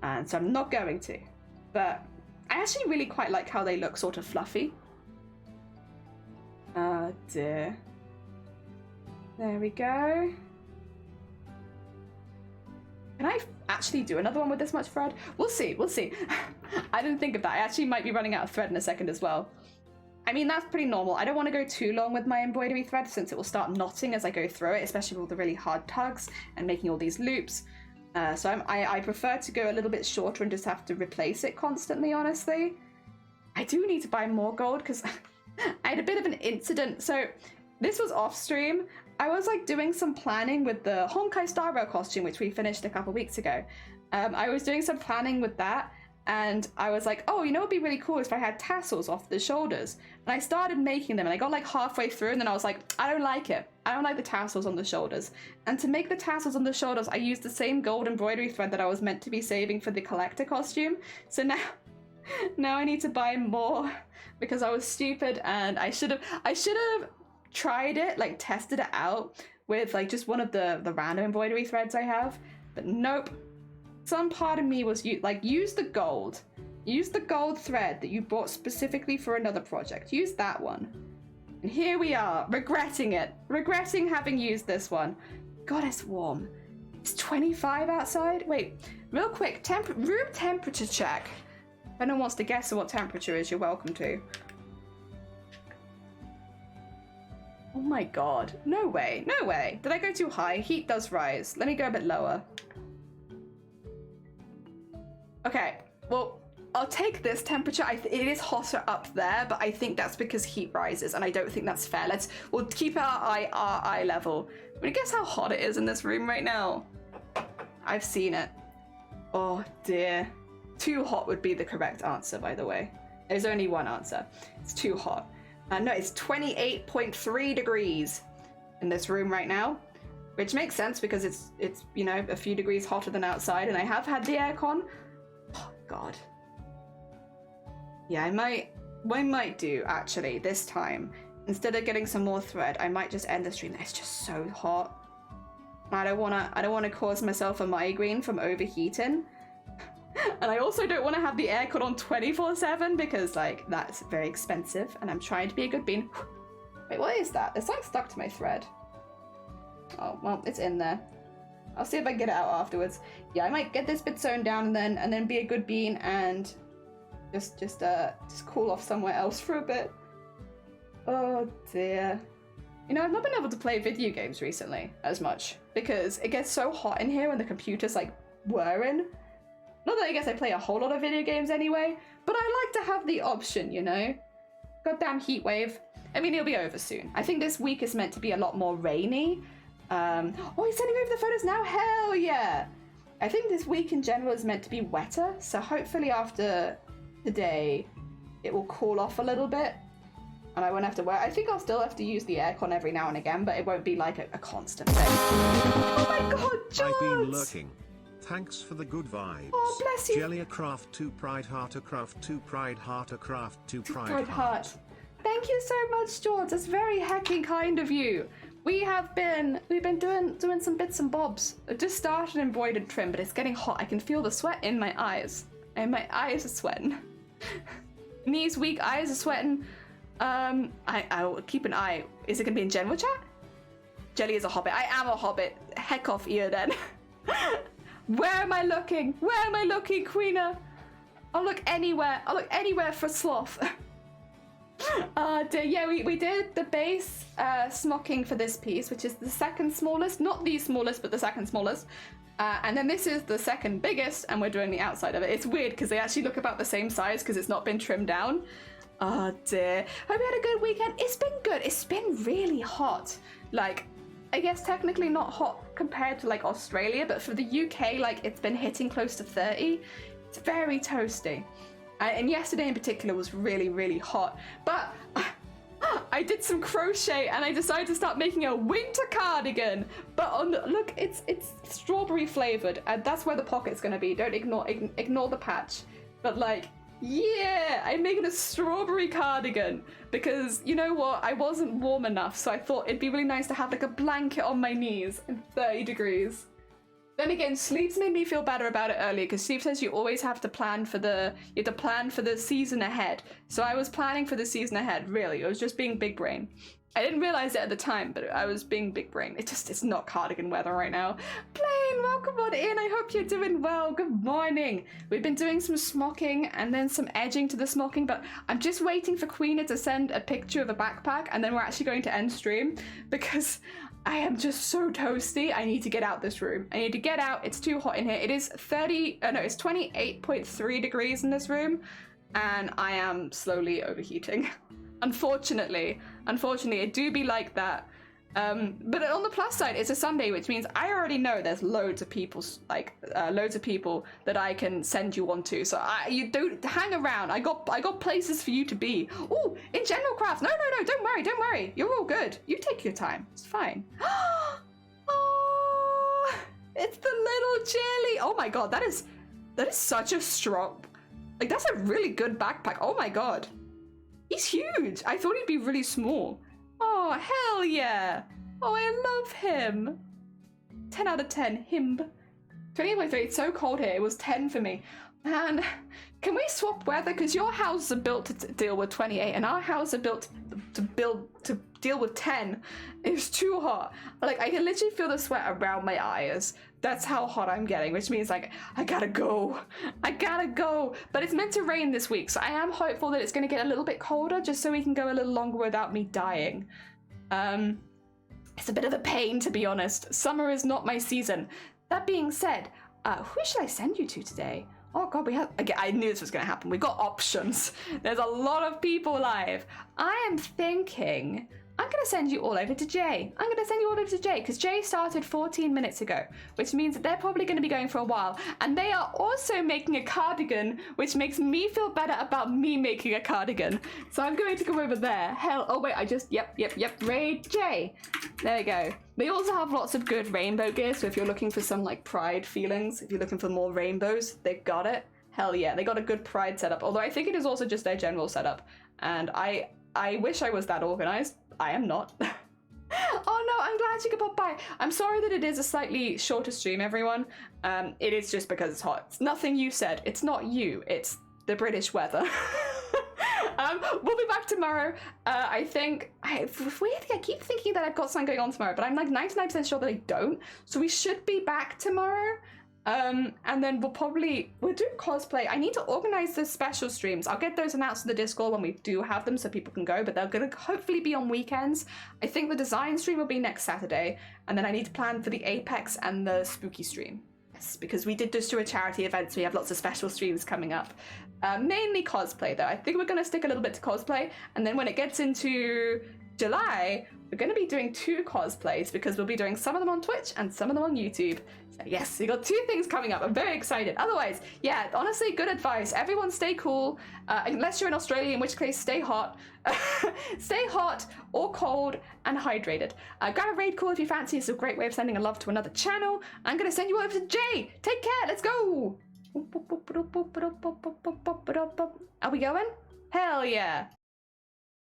and so I'm not going to. But I actually really quite like how they look sort of fluffy. Oh dear. There we go. Can I actually do another one with this much thread? We'll see. I didn't think of that. I actually might be running out of thread in a second as well. I mean, that's pretty normal. I don't want to go too long with my embroidery thread since it will start knotting as I go through it, especially with all the really hard tugs and making all these loops. So I prefer to go a little bit shorter and just have to replace it constantly, honestly. I do need to buy more gold because I had a bit of an incident. So this was off stream. I was like doing some planning with the Honkai Star Rail costume, which we finished a couple weeks ago. I was doing some planning with that. And I was like, oh, you know what would be really cool if I had tassels off the shoulders. And I started making them and I got like halfway through and then I was like, I don't like it. I don't like the tassels on the shoulders. And to make the tassels on the shoulders, I used the same gold embroidery thread that I was meant to be saving for the collector costume. So now Now I need to buy more because I was stupid and I should have tried it, like tested it out with like just one of the random embroidery threads I have, but nope. Some part of me was use the gold thread that you bought specifically for another project. Use that one. And here we are, regretting having used this one. God, it's warm. It's 25 outside. Wait, real quick, room temperature check. If anyone wants to guess what temperature is, you're welcome to. Oh my god. No way. No way. Did I go too high? Heat does rise. Let me go a bit lower. Okay. Well, I'll take this temperature. It is hotter up there, but I think that's because heat rises, and I don't think that's fair. We'll keep our eye level. But guess how hot it is in this room right now? I've seen it. Oh dear. Too hot would be the correct answer, by the way. There's only one answer. It's too hot. No, it's 28.3 degrees in this room right now, which makes sense because it's you know, a few degrees hotter than outside, and I have had the aircon. Oh god. Yeah, what I might do actually this time, instead of getting some more thread, I might just end the stream. It's just so hot. I don't wanna cause myself a migraine from overheating. And I also don't want to have the aircon on 24/7 because like that's very expensive, and I'm trying to be a good bean. Wait, what is that? There's something stuck to my thread. Oh well, it's in there. I'll see if I can get it out afterwards. Yeah, I might get this bit sewn down and then be a good bean and just cool off somewhere else for a bit. Oh dear. You know, I've not been able to play video games recently as much because it gets so hot in here when the computer's like whirring. Not that I guess I play a whole lot of video games anyway, but I like to have the option, you know? Goddamn heat wave. I mean, it'll be over soon. I think this week is meant to be a lot more rainy. Oh, he's sending over the photos now? Hell yeah! I think this week in general is meant to be wetter, so hopefully after today it will cool off a little bit and I won't have to wear. I think I'll still have to use the aircon every now and again, but it won't be like a constant thing. Oh my god, George! I've been lurking. Thanks for the good vibes. Oh, bless you. Jellia Craft 2 Pride Heart, a Craft 2 Pride Heart, a Craft 2 Pride Heart. Thank you so much, George. That's very hecking kind of you. We've been doing some bits and bobs. I just started embroidered trim, but it's getting hot. I can feel the sweat in my eyes. And my eyes are sweating. Knees weak, eyes are sweating. I'll keep an eye. Is it gonna be in general chat? Jelly is a hobbit. I am a hobbit. Heck off ear then. Where am I looking? Where am I looking, Queena? I'll look anywhere. I'll look anywhere for sloth. Yeah, we did the base smocking for this piece, which is the second smallest. Not the smallest, but the second smallest. And then this is the second biggest, and we're doing the outside of it. It's weird because they actually look about the same size because it's not been trimmed down. Oh dear. Hope you had a good weekend. It's been good. It's been really hot. Like, I guess technically not hot compared to like Australia, but for the UK, like it's been hitting close to 30. It's very toasty. And yesterday in particular was really, really hot. But I did some crochet and I decided to start making a winter cardigan. But look, it's strawberry flavored, and that's where the pocket's gonna be. Don't ignore the patch. But like, yeah, I'm making a strawberry cardigan because you know what? I wasn't warm enough, so I thought it'd be really nice to have like a blanket on my knees in 30 degrees. Then again, Sleeps made me feel better about it earlier because Sleep says you always have to plan for the season ahead. So I was planning for the season ahead, really. I was just being big brain. I didn't realize it at the time, but I was being big brain. It's not cardigan weather right now. Plain, welcome on in. I hope you're doing well. Good morning. We've been doing some smocking and then some edging to the smocking, but I'm just waiting for Queena to send a picture of a backpack, and then we're actually going to end stream because I am just so toasty. I need to get out this room. I need to get out. It's too hot in here. It is it's 28.3 degrees in this room, and I am slowly overheating. Unfortunately, it do be like that. But on the plus side, it's a Sunday, which means I already know there's loads of people that I can send you on to. So you don't hang around. I got places for you to be. Oh, in general crafts. No, don't worry. You're all good. You take your time. It's fine. Oh, it's the little jelly. Oh my god, that is such a strong. Like, that's a really good backpack. Oh my god. He's huge. I thought he'd be really small. Oh, hell yeah. Oh, I love him. 10 out of 10. Him. 28.3. It's so cold here. It was 10 for me. Man, can we swap weather? Because your houses are built to deal with 28 and our houses are built to deal with 10. It's too hot. Like, I can literally feel the sweat around my eyes. That's how hot I'm getting, which means, like, I gotta go. I gotta go. But it's meant to rain this week, so I am hopeful that it's going to get a little bit colder just so we can go a little longer without me dying. It's a bit of a pain, to be honest. Summer is not my season. That being said, who should I send you to today? Oh god, we have... Again, I knew this was going to happen. We've got options. There's a lot of people live. I am thinking... I'm going to send you all over to Jay. I'm going to send you all over to Jay because Jay started 14 minutes ago, which means that they're probably going to be going for a while. And they are also making a cardigan, which makes me feel better about me making a cardigan. So I'm going to go over there. Hell, oh wait, I just... Yep. Raid Jay. There we go. They also have lots of good rainbow gear, so if you're looking for some, like, pride feelings, if you're looking for more rainbows, they've got it. Hell yeah, they got a good pride setup. Although I think it is also just their general setup. And I wish I was that organized. I am not. Oh no, I'm glad you could pop by. I'm sorry that it is a slightly shorter stream, everyone. It is just because it's hot. It's nothing you said. It's not you. It's the British weather. We'll be back tomorrow. I think... I keep thinking that I've got something going on tomorrow, but I'm like 99% sure that I don't. So we should be back tomorrow. And then we'll do cosplay. I need to organize the special streams. I'll get those announced in the Discord when we do have them so people can go, but they're gonna hopefully be on weekends. I think the design stream will be next Saturday, and then I need to plan for the Apex and the spooky stream. Yes, because we did just do a charity event, so we have lots of special streams coming up. Mainly cosplay though. I think we're gonna stick a little bit to cosplay, and then when it gets into July, we're going to be doing 2 cosplays because we'll be doing some of them on Twitch and some of them on YouTube. So yes, we got 2 things coming up. I'm very excited. Otherwise, yeah, honestly, good advice. Everyone stay cool, unless you're in Australia, in which case stay hot. Stay hot or cold and hydrated. Grab a raid call if you fancy. It's a great way of sending a love to another channel. I'm going to send you over to Jay. Take care. Let's go. Are we going? Hell yeah.